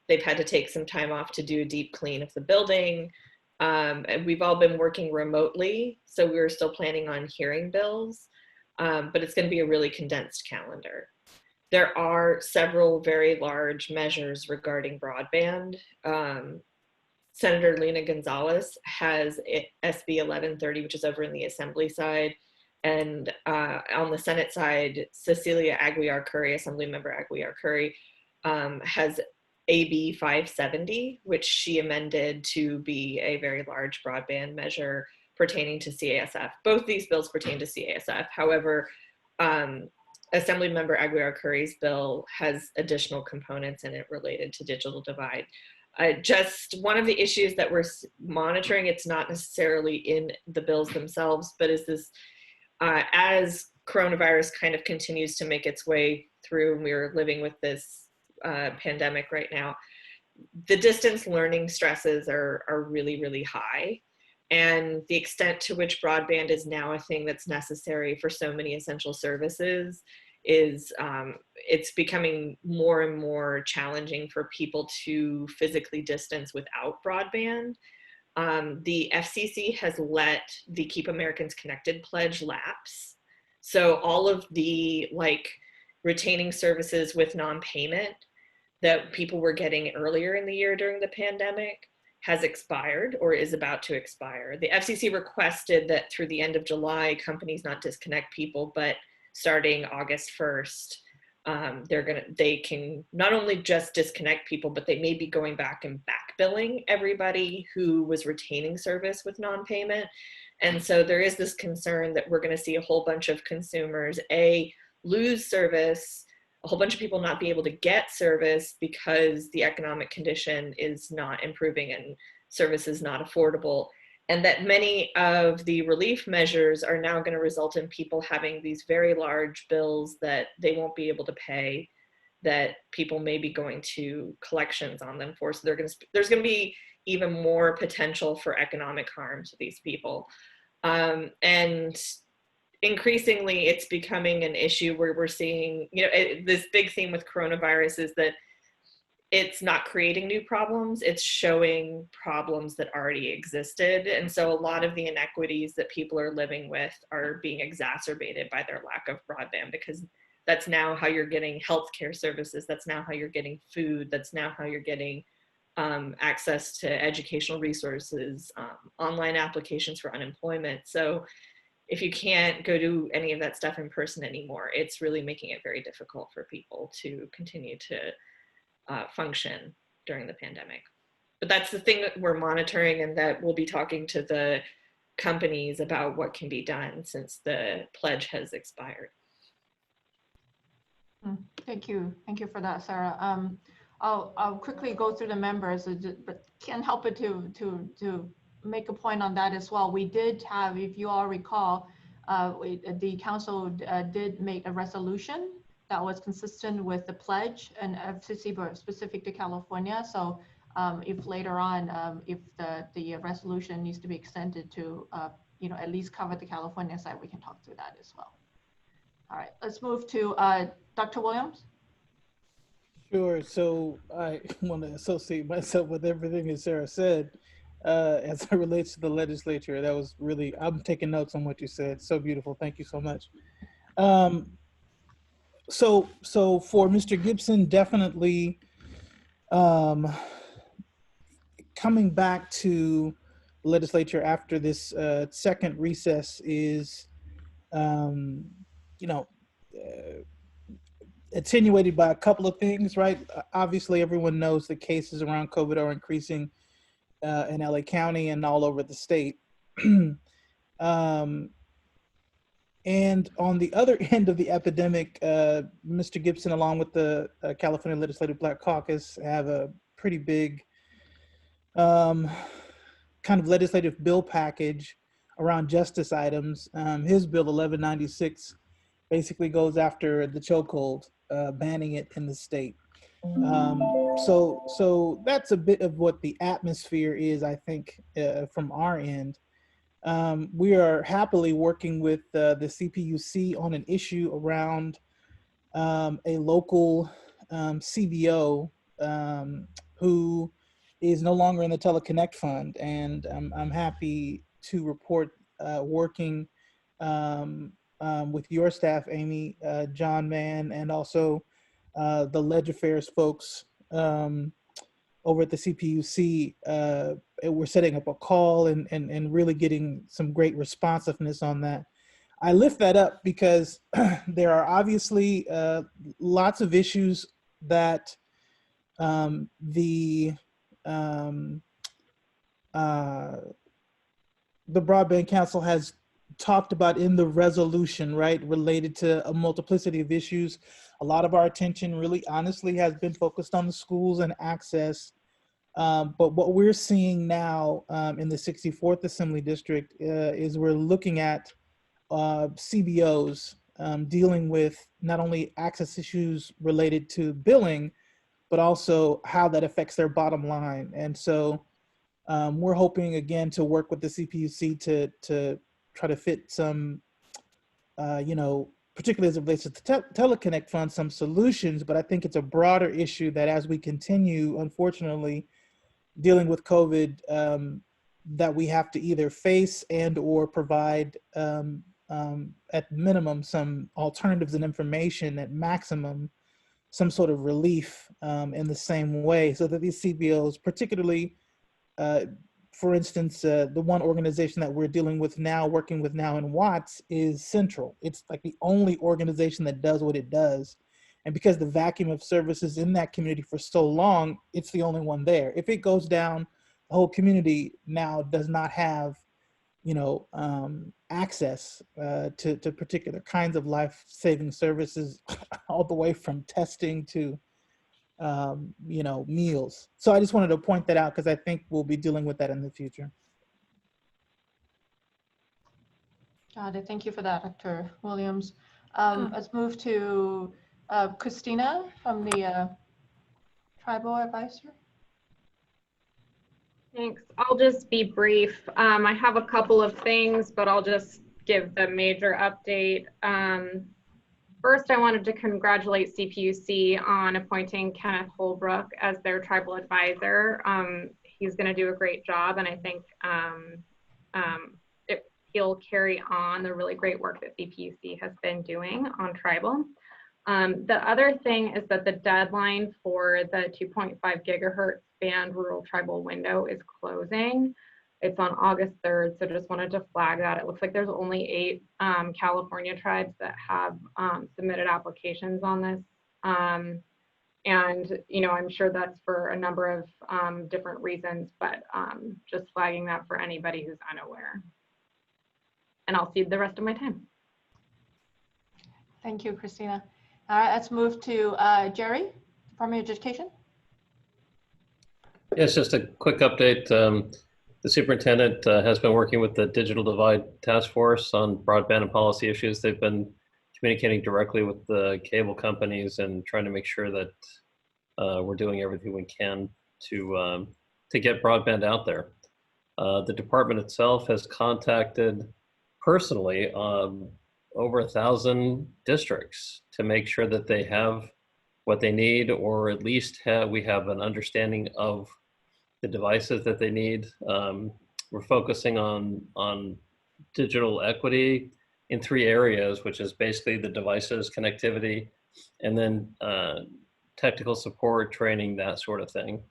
they've had to take some time off to do a deep clean of the building, and we've all been working remotely, so we're still planning on hearing bills, but it's going to be a really condensed calendar. There are several very large measures regarding broadband. Senator Lena Gonzalez has SB 1130, which is over in the Assembly side. And on the Senate side, Cecilia Aguiar Curry, Assemblymember Aguiar Curry, has AB 570, which she amended to be a very large broadband measure pertaining to CASF. Both these bills pertain to CASF. However, Assemblymember Aguiar Curry's bill has additional components in it related to digital divide. Just one of the issues that we're monitoring, it's not necessarily in the bills themselves, but is this, as coronavirus kind of continues to make its way through, and we're living with this pandemic right now, the distance learning stresses are really, really high. And the extent to which broadband is now a thing that's necessary for so many essential services is it's becoming more and more challenging for people to physically distance without broadband. The FCC has let the Keep Americans Connected pledge lapse. So all of the retaining services with non-payment that people were getting earlier in the year during the pandemic has expired or is about to expire. The FCC requested that through the end of July, companies not disconnect people, but starting August 1st, they can not only just disconnect people, but they may be going back and back billing everybody who was retaining service with non-payment. And so there is this concern that we're going to see a whole bunch of consumers, lose service, a whole bunch of people not be able to get service because the economic condition is not improving and service is not affordable. And that many of the relief measures are now going to result in people having these very large bills that they won't be able to pay, that people may be going to collections on them for. So there's going to be even more potential for economic harm to these people. And increasingly, it's becoming an issue where we're seeing, this big theme with coronavirus is that it's not creating new problems, it's showing problems that already existed. And so a lot of the inequities that people are living with are being exacerbated by their lack of broadband, because that's now how you're getting healthcare services, that's now how you're getting food, that's now how you're getting access to educational resources, online applications for unemployment. So if you can't go do any of that stuff in person anymore, it's really making it very difficult for people to continue to function during the pandemic. But that's the thing that we're monitoring, and that we'll be talking to the companies about what can be done since the pledge has expired. Thank you for that, Sarah. I'll quickly go through the members, but can't help it to make a point on that as well. We did have, if you all recall, the council did make a resolution that was consistent with the pledge and FCC, but specific to California. So if later on, if the resolution needs to be extended to, at least cover the California side, we can talk through that as well. All right, let's move to Dr. Williams. Sure. So I want to associate myself with everything that Sarah said as it relates to the legislature. That was really, I'm taking notes on what you said. So beautiful. Thank you so much. So for Mr. Gibson, definitely coming back to the legislature after this second recess is, attenuated by a couple of things, right? Obviously, everyone knows the cases around COVID are increasing in LA County and all over the state. And on the other end of the epidemic, Mr. Gibson, along with the California Legislative Black Caucus, have a pretty big kind of legislative bill package around justice items. His bill 1196 basically goes after the chokehold, banning it in the state. So that's a bit of what the atmosphere is, I think, from our end. We are happily working with the CPUC on an issue around a local CBO who is no longer in the Teleconnect Fund. And I'm happy to report working with your staff, Amy, John Mann, and also the Ledge Affairs folks over at the CPUC. We're setting up a call and really getting some great responsiveness on that. I lift that up because there are obviously lots of issues that the Broadband Council has talked about in the resolution, right, related to a multiplicity of issues. A lot of our attention really honestly has been focused on the schools and access. But what we're seeing now in the 64th Assembly District is we're looking at CBOs dealing with not only access issues related to billing, but also how that affects their bottom line. And so we're hoping, again, to work with the CPUC to try to fit some, particularly as it relates to the Teleconnect Fund, some solutions. But I think it's a broader issue that as we continue, unfortunately, dealing with COVID, that we have to either face and or provide at minimum some alternatives and information, at maximum some sort of relief in the same way, so that these CBOs, particularly, for instance, the one organization that we're dealing with now, working with now in Watts, is Central. It's like the only organization that does what it does. And because the vacuum of services in that community for so long, it's the only one there. If it goes down, the whole community now does not have, access to particular kinds of life-saving services, all the way from testing to, meals. So I just wanted to point that out because I think we'll be dealing with that in the future. Got it. Thank you for that, Dr. Williams. Let's move to Christina from the Tribal Advisor. Thanks. I'll just be brief. I have a couple of things, but I'll just give the major update. First, I wanted to congratulate CPUC on appointing Kenneth Holbrook as their tribal advisor. He's going to do a great job, and I think he'll carry on the really great work that CPUC has been doing on tribal. The other thing is that the deadline for the 2.5 gigahertz band rural tribal window is closing. It's on August 3rd, so just wanted to flag that. It looks like there's only 8 California tribes that have submitted applications on this. And, I'm sure that's for a number of different reasons, but just flagging that for anybody who's unaware. And I'll cede the rest of my time. Thank you, Christina. All right, let's move to Jerry, Department of Education. Yes, just a quick update. The superintendent has been working with the Digital Divide Task Force on broadband and policy issues. They've been communicating directly with the cable companies and trying to make sure that we're doing everything we can to get broadband out there. The department itself has contacted personally over 1,000 districts to make sure that they have what they need, or at least we have an understanding of the devices that they need. We're focusing on digital equity in 3 areas, which is basically the devices, connectivity, and then technical support, training, that sort of thing.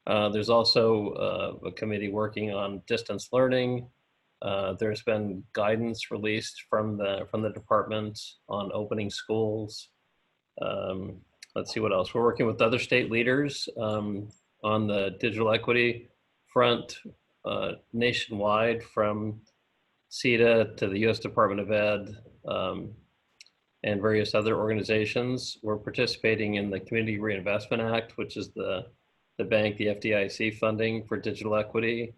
There's also a committee working on distance learning. There's been guidance released from the department on opening schools. Let's see what else. We're working with other state leaders on the digital equity front nationwide, from CETA to the U.S. Department of Ed, and various other organizations. We're participating in the Community Reinvestment Act, which is the bank, the FDIC funding for digital equity.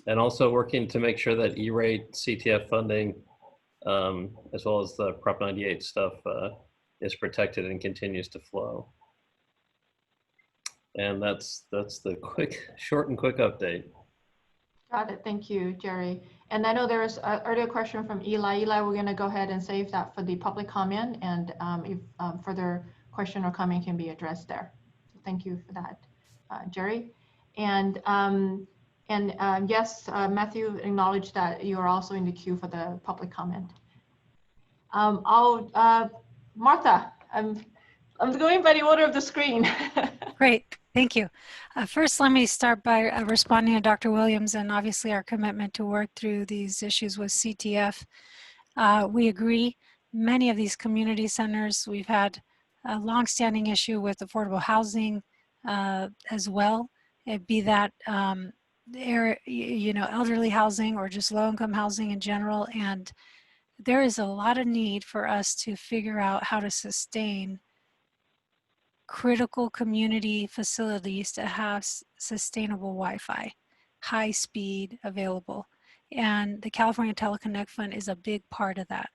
And also working to make sure that E-rate CTF funding, as well as the Prop 98 stuff, is protected and continues to flow. And that's the short and quick update. Got it. Thank you, Jerry. And I know there's an earlier question from Eli. Eli, we're going to go ahead and save that for the public comment, and if further question or comment can be addressed there. So thank you for that, Jerry. And yes, Matthew acknowledged that you are also in the queue for the public comment. Martha, I'm going by the order of the screen. Great, thank you. First, let me start by responding to Dr. Williams and obviously our commitment to work through these issues with CTF. We agree, many of these community centers, we've had a longstanding issue with affordable housing as well, be that elderly housing or just low-income housing in general. And there is a lot of need for us to figure out how to sustain critical community facilities to have sustainable Wi-Fi, high speed available. And the California Teleconnect Fund is a big part of that.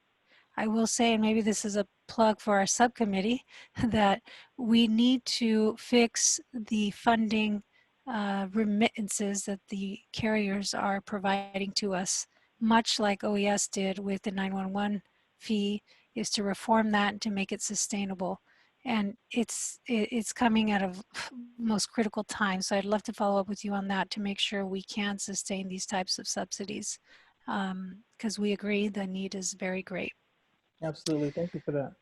I will say, and maybe this is a plug for our subcommittee, that we need to fix the funding remittances that the carriers are providing to us, much like OES did with the 911 fee, is to reform that and to make it sustainable. And it's coming at a most critical time. So I'd love to follow up with you on that to make sure we can sustain these types of subsidies, because we agree the need is very great. Absolutely, thank you for that.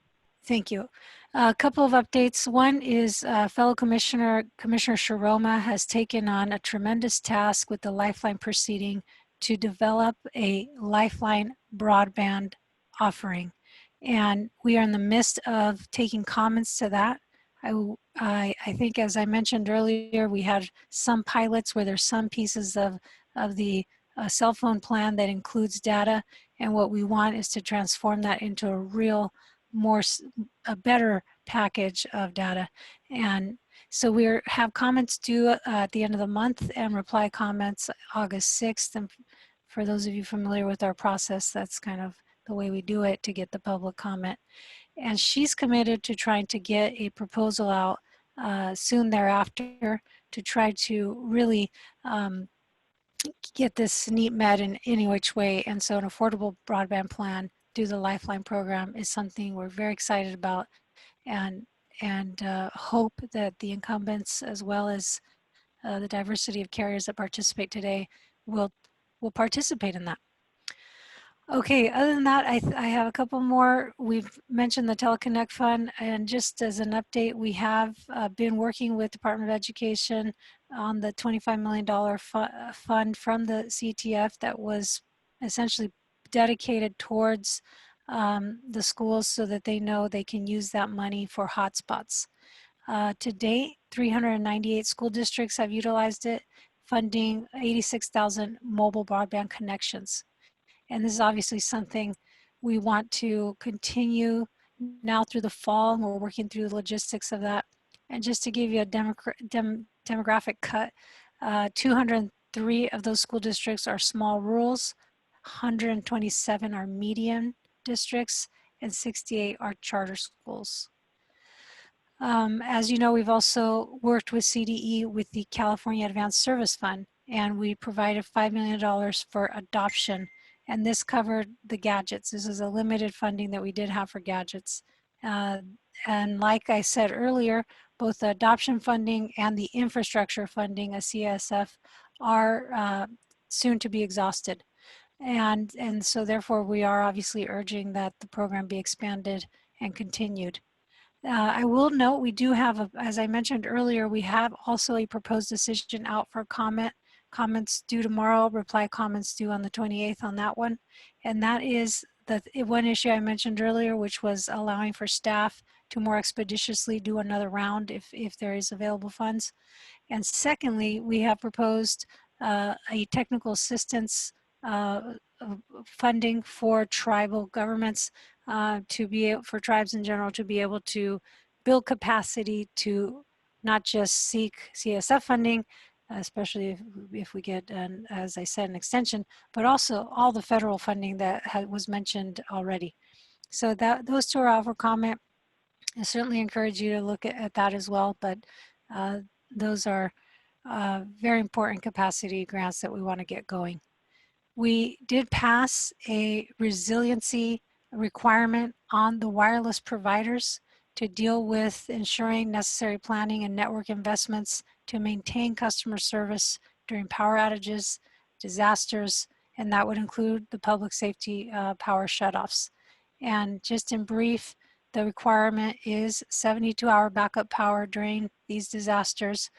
Thank you. A couple of updates. One is fellow Commissioner Sharoma has taken on a tremendous task with the Lifeline proceeding to develop a Lifeline broadband offering. And we are in the midst of taking comments to that. I think, as I mentioned earlier, we had some pilots where there's some pieces of the cell phone plan that includes data. And what we want is to transform that into a real, a better package of data. And so we have comments due at the end of the month and reply comments August 6th. And for those of you familiar with our process, that's kind of the way we do it to get the public comment. And she's committed to trying to get a proposal out soon thereafter to try to really get this need met in any which way. And so an affordable broadband plan through the Lifeline program is something we're very excited about, and hope that the incumbents, as well as the diversity of carriers that participate today, will participate in that. Okay, other than that, I have a couple more. We've mentioned the Teleconnect Fund, and just as an update, we have been working with Department of Education on the $25 million fund from the CTF that was essentially dedicated towards the schools so that they know they can use that money for hotspots. To date, 398 school districts have utilized it, funding 86,000 mobile broadband connections. And this is obviously something we want to continue now through the fall, and we're working through the logistics of that. And just to give you a demographic cut, 203 of those school districts are small rurals, 127 are median districts, and 68 are charter schools. As you know, we've also worked with CDE with the California Advanced Service Fund, and we provided $5 million for adoption. And this covered the gadgets. This is a limited funding that we did have for gadgets. And like I said earlier, both the adoption funding and the infrastructure funding, a CSF, are soon to be exhausted. And so therefore we are obviously urging that the program be expanded and continued. I will note we do have, as I mentioned earlier, we have also a proposed decision out for comments due tomorrow, reply comments due on the 28th on that one. And that is the one issue I mentioned earlier, which was allowing for staff to more expeditiously do another round if there is available funds. And secondly, we have proposed a technical assistance funding for tribal governments for tribes in general to be able to build capacity to not just seek CSF funding, especially if we get, as I said, an extension, but also all the federal funding that was mentioned already. So those two are out for comment. I certainly encourage you to look at that as well, but those are very important capacity grants that we want to get going. We did pass a resiliency requirement on the wireless providers to deal with ensuring necessary planning and network investments to maintain customer service during power outages, disasters, and that would include the public safety power shutoffs. And just in brief, the requirement is 72-hour backup power during these disasters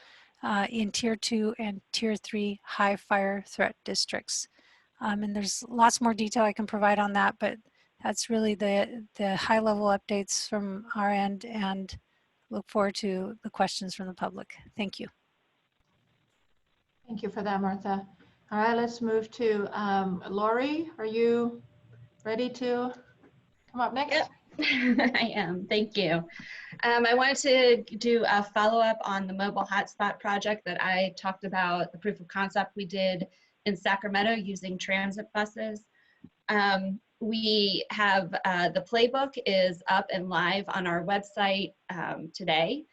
in Tier 2 and Tier 3 high fire threat districts. And there's lots more detail I can provide on that, but that's really the high level updates from our end, and look forward to the questions from the public. Thank you. Thank you for that, Martha. All right, let's move to Lori. Are you ready to come up next? Yep. I am, thank you. I wanted to do a follow-up on the mobile hotspot project that I talked about, the proof of concept we did in Sacramento using transit buses. We have, the playbook is up and live on our website today,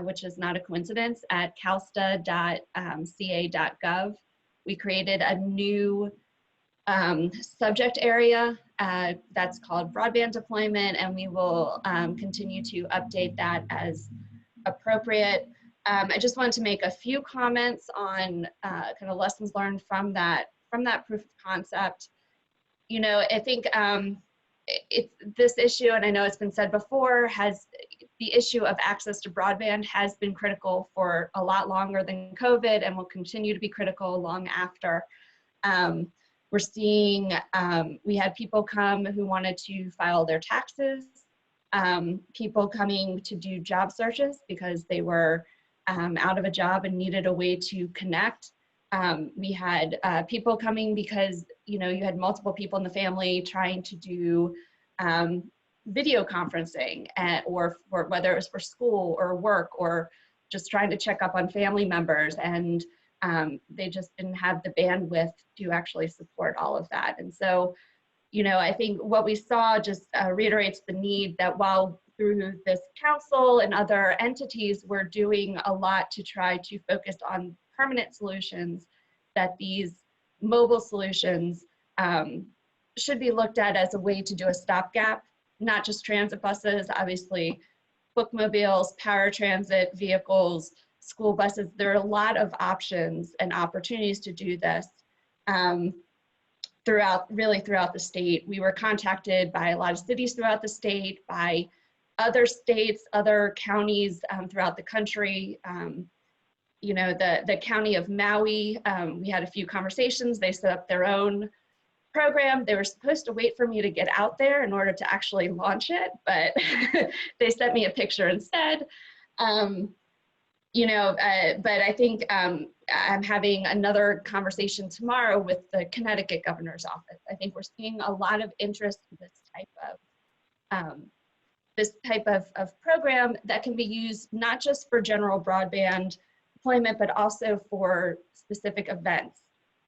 which is not a coincidence, at calsta.ca.gov. We created a new subject area that's called Broadband Deployment, and we will continue to update that as appropriate. I just wanted to make a few comments on kind of lessons learned from that proof of concept. You know, I think it's this issue, and I know it's been said before, the issue of access to broadband has been critical for a lot longer than COVID and will continue to be critical long after. We're seeing, we had people come who wanted to file their taxes, people coming to do job searches because they were out of a job and needed a way to connect. We had people coming because, you know, you had multiple people in the family trying to do video conferencing, or whether it was for school or work or just trying to check up on family members, and they just didn't have the bandwidth to actually support all of that. And so, you know, I think what we saw just reiterates the need that while through this council and other entities, we're doing a lot to try to focus on permanent solutions, that these mobile solutions should be looked at as a way to do a stopgap, not just transit buses, obviously bookmobiles, paratransit vehicles, school buses. There are a lot of options and opportunities to do this throughout the state. We were contacted by a lot of cities throughout the state, by other states, other counties throughout the country. You know, the county of Maui, we had a few conversations. They set up their own program. They were supposed to wait for me to get out there in order to actually launch it, but they sent me a picture instead. You know, but I think I'm having another conversation tomorrow with the Connecticut governor's office. I think we're seeing a lot of interest in this type of program that can be used not just for general broadband deployment, but also for specific events.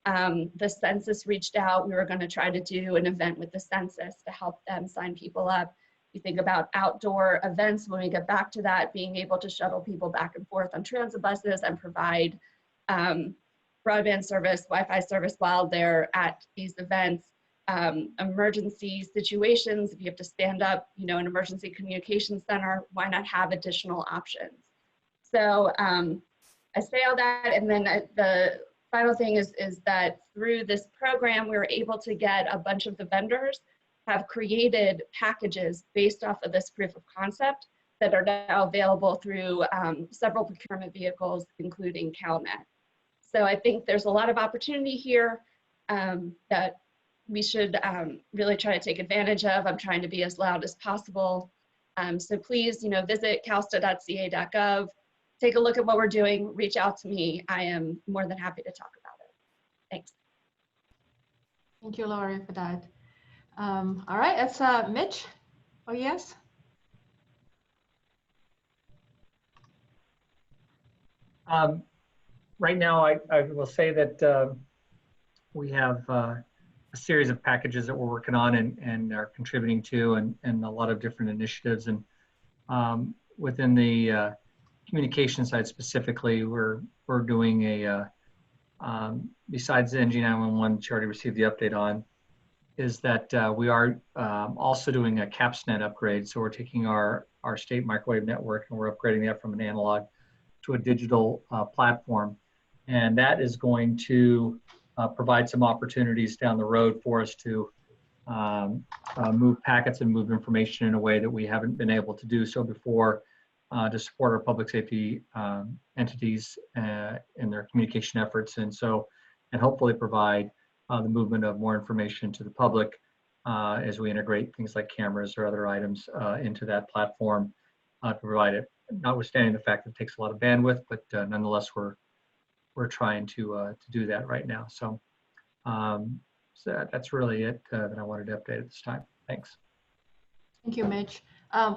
The census reached out. We were going to try to do an event with the census to help them sign people up. You think about outdoor events, when we get back to that, being able to shuttle people back and forth on transit buses and provide broadband service, Wi-Fi service while they're at these events. Emergency situations, if you have to stand up, you know, an emergency communication center, why not have additional options? So I say all that, and then the final thing is that through this program, we were able to get a bunch of the vendors have created packages based off of this proof of concept that are now available through several procurement vehicles, including CalNet. So I think there's a lot of opportunity here that we should really try to take advantage of. I'm trying to be as loud as possible. So please, you know, visit calsta.ca.gov, take a look at what we're doing, reach out to me. I am more than happy to talk about it. Thanks. Thank you, Lori, for that. All right, that's Mitch. Oh, yes. Right now, I will say that we have a series of packages that we're working on and are contributing to, and a lot of different initiatives. And within the communication side specifically, we're doing a, besides the NG911, which you already received the update on, is that we are also doing a CapsNet upgrade. So we're taking our state microwave network and we're upgrading that from an analog to a digital platform. And that is going to provide some opportunities down the road for us to move packets and move information in a way that we haven't been able to do so before, to support our public safety entities in their communication efforts. And hopefully provide the movement of more information to the public as we integrate things like cameras or other items into that platform to provide it, notwithstanding the fact that it takes a lot of bandwidth, but nonetheless, we're trying to do that right now. So, so that's really it that I wanted to update at this time. Thanks. Thank you, Mitch.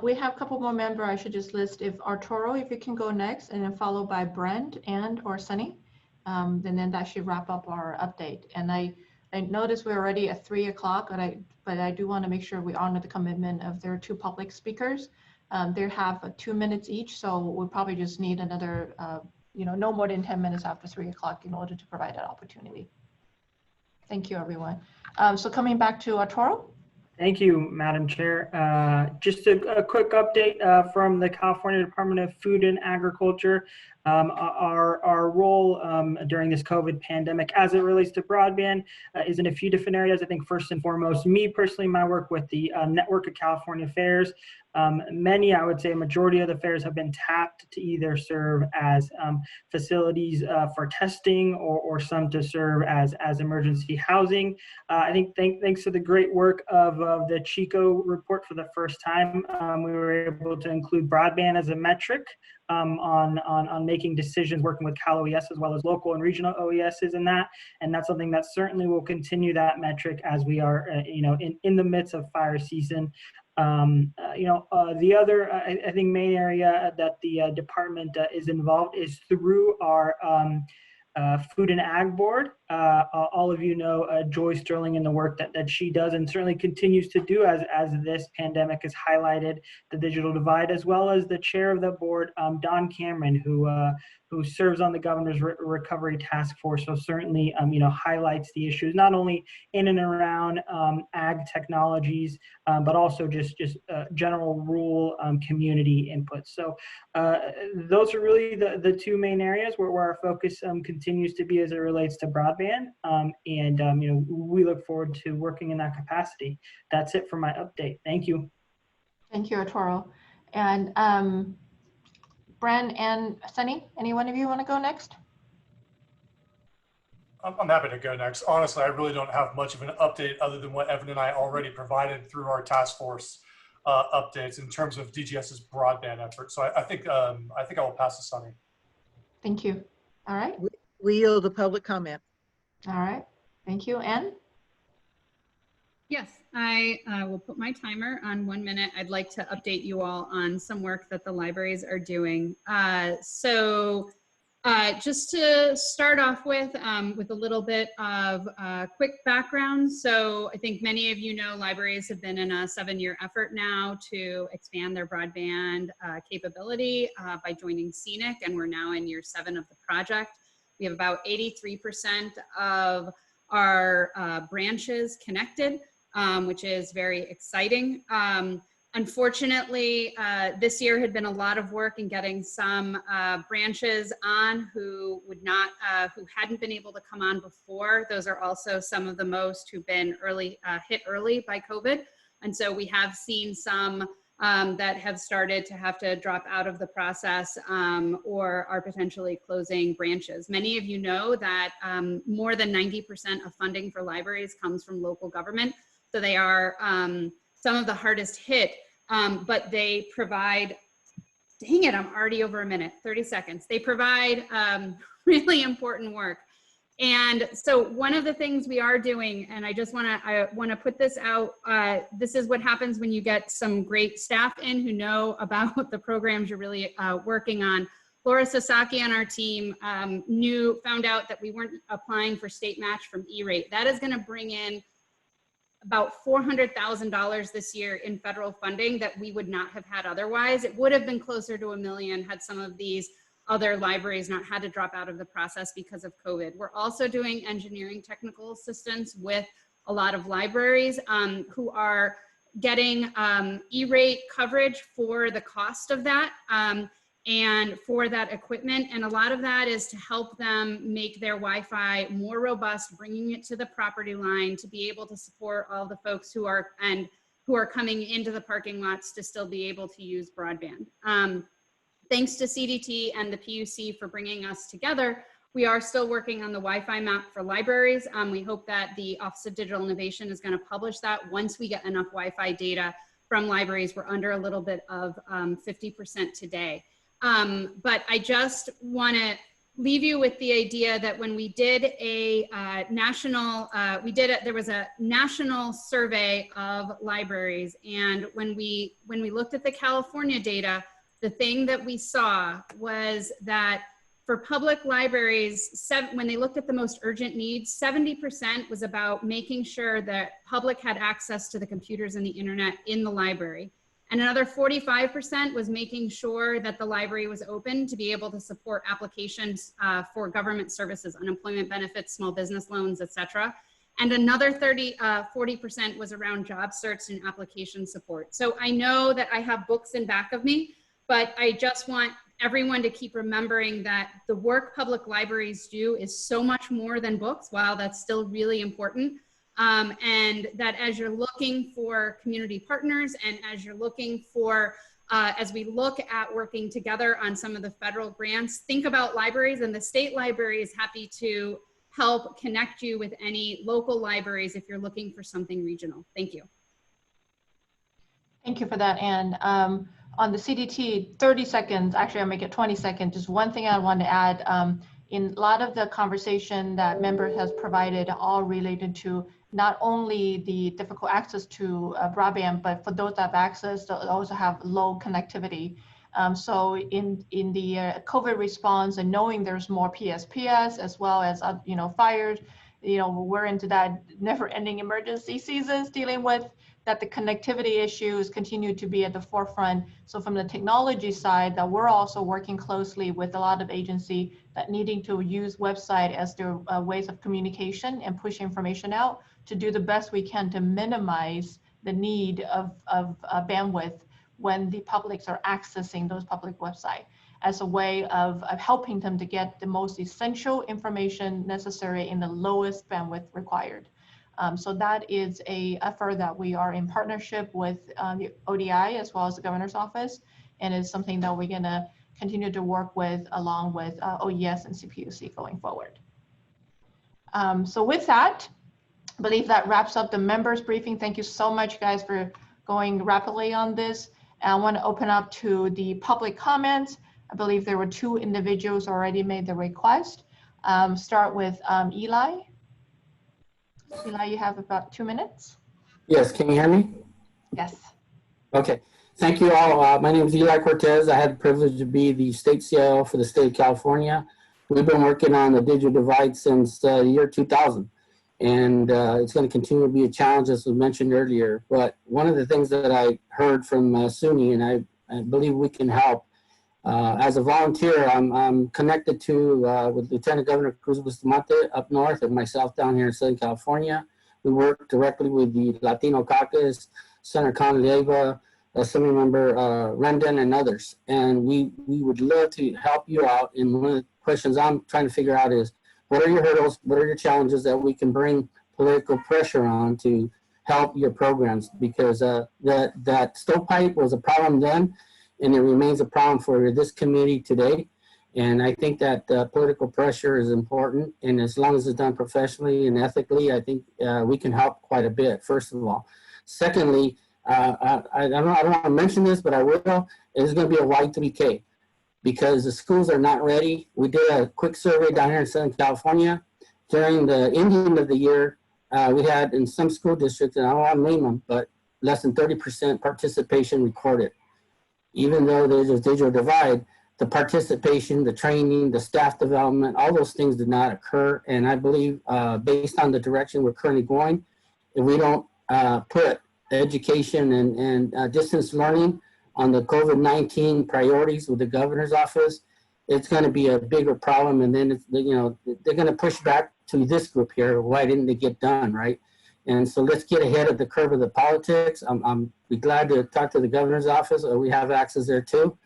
We have a couple more members. I should just list if Arturo, if you can go next, and then followed by Brent and or Sunny. Then that should wrap up our update. And I noticed we're already at 3 o'clock, but I do want to make sure we honor the commitment of their two public speakers. They have 2 minutes each, so we'll probably just need another, no more than 10 minutes after 3 o'clock in order to provide that opportunity. Thank you, everyone. So coming back to Arturo. Thank you, Madam Chair. Just a quick update from the California Department of Food and Agriculture. Our role during this COVID pandemic as it relates to broadband is in a few different areas. I think first and foremost, me personally, my work with the Network of California Fairs. Many, I would say a majority of the fairs have been tapped to either serve as facilities for testing or some to serve as emergency housing. I think thanks to the great work of the Chico report for the first time, we were able to include broadband as a metric on making decisions, working with Cal OES as well as local and regional OESs in that. And that's something that certainly will continue that metric as we are, in the midst of fire season. The other, I think, main area that the department is involved is through our Food and Ag Board. All of you know Joy Sterling and the work that she does and certainly continues to do as this pandemic has highlighted the digital divide, as well as the chair of the board, Don Cameron, who serves on the Governor's Recovery Task Force. So certainly, highlights the issues, not only in and around ag technologies, but also just general rural community input. So those are really the two main areas where our focus continues to be as it relates to broadband. We look forward to working in that capacity. That's it for my update. Thank you. Thank you, Arturo. And Bren and Sunny, any one of you want to go next? I'm happy to go next. Honestly, I really don't have much of an update other than what Evan and I already provided through our task force updates in terms of DGS's broadband effort. So I think I will pass to Sunny. Thank you. All right. We yield the public comment. All right. Thank you. Ann? Yes, I will put my timer on 1 minute. I'd like to update you all on some work that the libraries are doing. Just to start off with a little bit of quick background. So I think many of you know libraries have been in a 7-year effort now to expand their broadband capability by joining CNIC, and we're now in year 7 of the project. We have about 83% of our branches connected, which is very exciting. Unfortunately, this year had been a lot of work in getting some branches on who hadn't been able to come on before. Those are also some of the most who've been hit early by COVID. And so we have seen some that have started to have to drop out of the process or are potentially closing branches. Many of you know that more than 90% of funding for libraries comes from local government. So they are some of the hardest hit, but they provide, dang it, I'm already over a minute, 30 seconds. They provide really important work. And so one of the things we are doing, and I want to put this out, this is what happens when you get some great staff in who know about the programs you're really working on. Laura Sasaki on our team found out that we weren't applying for state match from E-rate. That is going to bring in about $400,000 this year in federal funding that we would not have had otherwise. It would have been closer to $1 million had some of these other libraries not had to drop out of the process because of COVID. We're also doing engineering technical assistance with a lot of libraries who are getting E-rate coverage for the cost of that and for that equipment. And a lot of that is to help them make their Wi-Fi more robust, bringing it to the property line to be able to support all the folks who are coming into the parking lots to still be able to use broadband. Thanks to CDT and the PUC for bringing us together, we are still working on the Wi-Fi map for libraries. We hope that the Office of Digital Innovation is going to publish that once we get enough Wi-Fi data from libraries. We're under a little bit of 50% today. But I just want to leave you with the idea that when we did a there was a national survey of libraries, and when we looked at the California data, the thing that we saw was that for public libraries, when they looked at the most urgent needs, 70% was about making sure that public had access to the computers and the internet in the library. And another 45% was making sure that the library was open to be able to support applications for government services, unemployment benefits, small business loans, et cetera. And another 40% was around job search and application support. So I know that I have books in back of me, but I just want everyone to keep remembering that the work public libraries do is so much more than books, while that's still really important. And that as you're looking for community partners and as you're looking for, as we look at working together on some of the federal grants, think about libraries, and the state library is happy to help connect you with any local libraries if you're looking for something regional. Thank you. Thank you for that, Anne. On the CDT, 30 seconds, actually I'll make it 20 seconds. Just one thing I want to add, in a lot of the conversation that member has provided all related to not only the difficult access to broadband, but for those that have access, they also have low connectivity. So in the COVID response and knowing there's more PSPS as well as, fires, we're into that never ending emergency seasons dealing with that. The connectivity issues continue to be at the forefront. So from the technology side, that we're also working closely with a lot of agency that needing to use website as their ways of communication and push information out to do the best we can to minimize the need of bandwidth when the publics are accessing those public websites, as a way of helping them to get the most essential information necessary in the lowest bandwidth required. So that is an effort that we are in partnership with the ODI as well as the governor's office, and is something that we're going to continue to work with along with OES and CPUC going forward. So with that, I believe that wraps up the members briefing. Thank you so much, guys, for going rapidly on this. And I want to open up to the public comments. I believe there were 2 individuals already made the request. Start with Eli. Eli, you have about 2 minutes. Yes, can you hear me? Yes. Okay, thank you all. My name is Eli Cortez. I had the privilege to be the state CIO for the state of California. We've been working on the digital divide since the year 2000. And it's going to continue to be a challenge, as was mentioned earlier. But one of the things that I heard from SUNY, and I believe we can help, as a volunteer, I'm connected to with Lieutenant Governor Cruz Bustamante up north, and myself down here in Southern California. We work directly with the Latino Caucus, Senator Conleva, Assemblymember Rendon, and others. And we would love to help you out. And one of the questions I'm trying to figure out is, what are your hurdles? What are your challenges that we can bring political pressure on to help your programs? Because that stovepipe was a problem then, and it remains a problem for this committee today. And I think that political pressure is important. And as long as it's done professionally and ethically, I think we can help quite a bit, first of all. Secondly, I don't want to mention this, but I will. It's going to be a Y3K. Because the schools are not ready. We did a quick survey down here in Southern California, during the ending of the year, we had in some school districts, and I don't want to name them, but less than 30% participation recorded. Even though there's a digital divide, the participation, the training, the staff development, all those things did not occur. And I believe based on the direction we're currently going, if we don't put education and distance learning on the COVID-19 priorities with the governor's office, it's going to be a bigger problem. And then, it's, you know, they're going to push back to this group here. Why didn't they get done, right? And so let's get ahead of the curve of the politics. I'm be glad to talk to the governor's office, or we have access there too.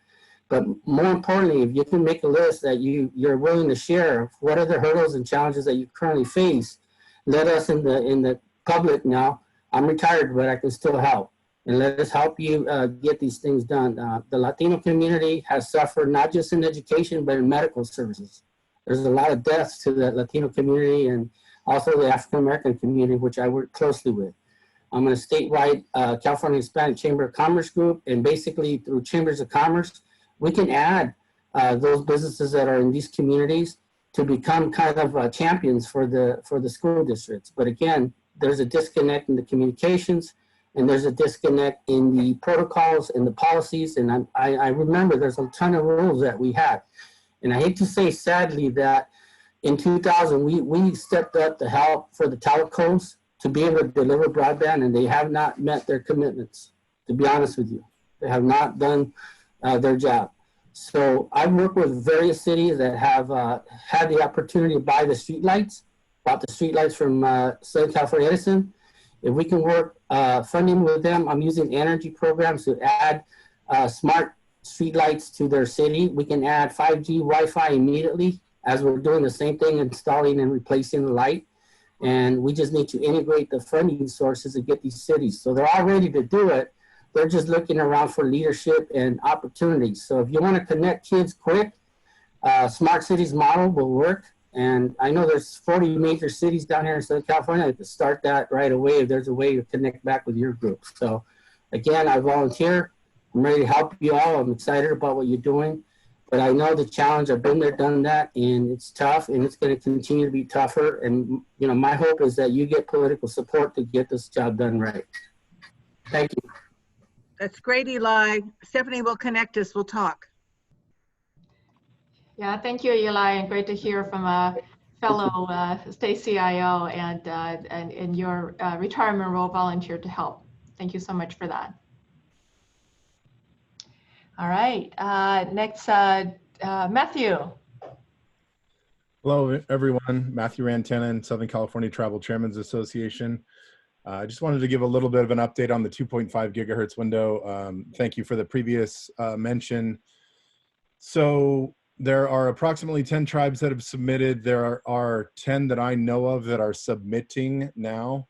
But more importantly, if you can make a list that you're willing to share, what are the hurdles and challenges that you currently face? Let us in the public now. I'm retired, but I can still help. And let us help you get these things done. The Latino community has suffered not just in education, but in medical services. There's a lot of deaths to the Latino community and also the African American community, which I work closely with. I'm in a statewide California Hispanic Chamber of Commerce group, and basically through Chambers of Commerce, we can add those businesses that are in these communities to become kind of champions for the school districts. But again, there's a disconnect in the communications, and there's a disconnect in the protocols and the policies. And I remember there's a ton of rules that we had. And I hate to say sadly that in 2000, we stepped up to help for the telecos to be able to deliver broadband, and they have not met their commitments, to be honest with you. They have not done their job. So I've worked with various cities that have had the opportunity to buy the streetlights, bought the streetlights from Southern California Edison. If we can work funding with them, I'm using energy programs to add smart streetlights to their city. We can add 5G Wi-Fi immediately as we're doing the same thing, installing and replacing the light. And we just need to integrate the funding sources to get these cities. So they're all ready to do it. They're just looking around for leadership and opportunities. So if you want to connect kids quick, Smart Cities model will work. And I know there's 40 major cities down here in Southern California. I could start that right away if there's a way to connect back with your group. So again, I volunteer. I'm ready to help you all. I'm excited about what you're doing. But I know the challenge. I've been there, done that, and it's tough, and it's going to continue to be tougher. And you know, my hope is that you get political support to get this job done right. Thank you. That's great, Eli. Stephanie will connect us. We'll talk. Yeah, thank you, Eli, and great to hear from a fellow state CIO and in your retirement role volunteer to help. Thank you so much for that. All right, next, Matthew. Hello, everyone. Matthew Rantanen, Southern California Travel Chairman's Association. I just wanted to give a little bit of an update on the 2.5 gigahertz window. Thank you for the previous mention. So there are approximately 10 tribes that have submitted. There are 10 that I know of that are submitting now.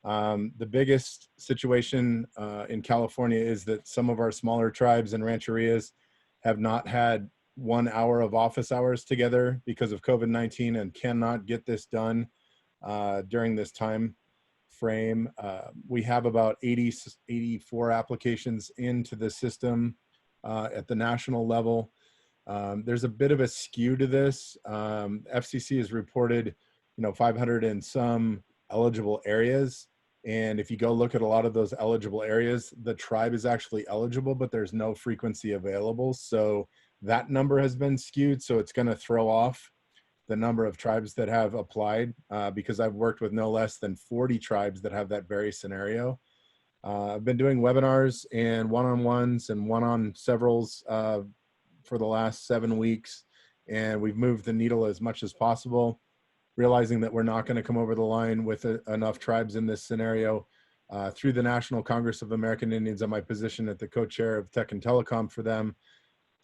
The biggest situation in California is that some of our smaller tribes and rancherias have not had 1 hour of office hours together because of COVID-19 and cannot get this done during this time frame. We have about 84 applications into the system at the national level. There's a bit of a skew to this. FCC has reported, 500 and some eligible areas. And if you go look at a lot of those eligible areas, the tribe is actually eligible, but there's no frequency available. So that number has been skewed. So it's going to throw off the number of tribes that have applied because I've worked with no less than 40 tribes that have that very scenario. I've been doing webinars and one-on-ones and one-on-severals for the last 7 weeks, and we've moved the needle as much as possible, realizing that we're not going to come over the line with enough tribes in this scenario. Through the National Congress of American Indians and my position at the co-chair of Tech and Telecom for them,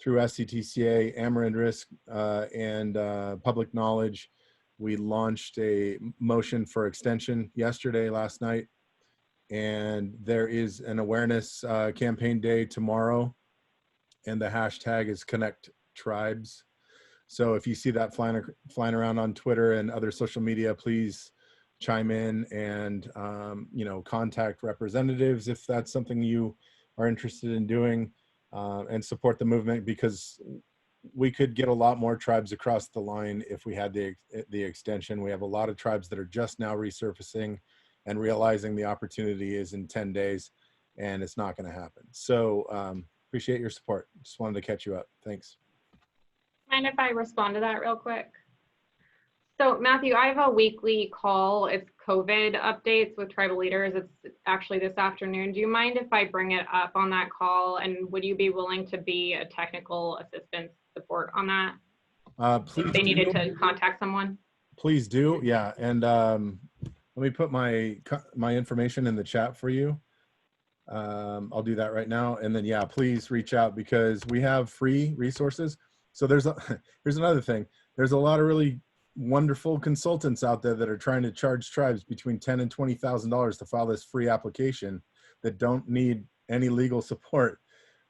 through SCTCA, Amarin Risk, and Public Knowledge, we launched a motion for extension last night. And there is an awareness campaign day tomorrow, and the hashtag is Connect Tribes. So if you see that flying around on Twitter and other social media, please chime in and contact representatives if that's something you are interested in doing, and support the movement, because we could get a lot more tribes across the line if we had the extension. We have a lot of tribes that are just now resurfacing and realizing the opportunity is in 10 days and it's not going to happen. So appreciate your support. Just wanted to catch you up. Thanks. Mind if I respond to that real quick? So Matthew, I have a weekly call. It's COVID updates with tribal leaders. It's actually this afternoon. Do you mind if I bring it up on that call? And would you be willing to be a technical assistance support on that? Please if they needed do. to contact someone? Please do. Yeah. And let me put my information in the chat for you. I'll do that right now. And then, yeah, please reach out because we have free resources. So here's another thing. There's a lot of really wonderful consultants out there that are trying to charge tribes between $10,000 and $20,000 to file this free application that don't need any legal support.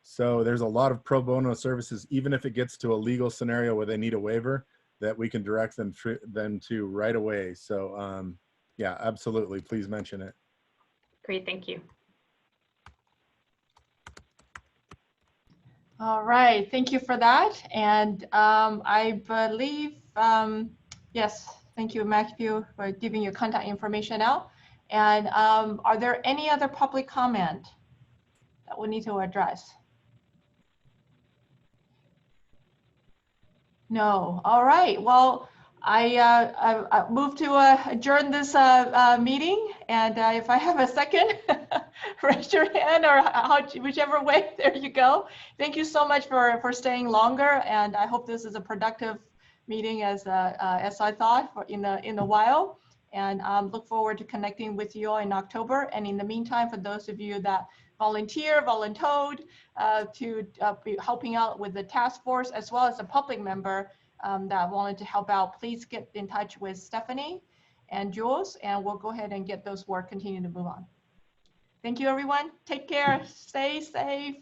So there's a lot of pro bono services, even if it gets to a legal scenario where they need a waiver, that we can direct them to right away. So yeah, absolutely. Please mention it. Great, thank you. All right, thank you for that. And I believe, yes, thank you, Matthew, for giving your contact information out. And are there any other public comment that we need to address? No. All right. Well, I move to adjourn this meeting. And if I have a second, raise your hand or whichever way. There you go. Thank you so much for staying longer. And I hope this is a productive meeting as I thought in a while. And look forward to connecting with you all in October. And in the meantime, for those of you that voluntoed to be helping out with the task force, as well as a public member that wanted to help out, please get in touch with Stephanie and Jules, and we'll go ahead and get those work continue to move on. Thank you, everyone. Take care. Stay safe.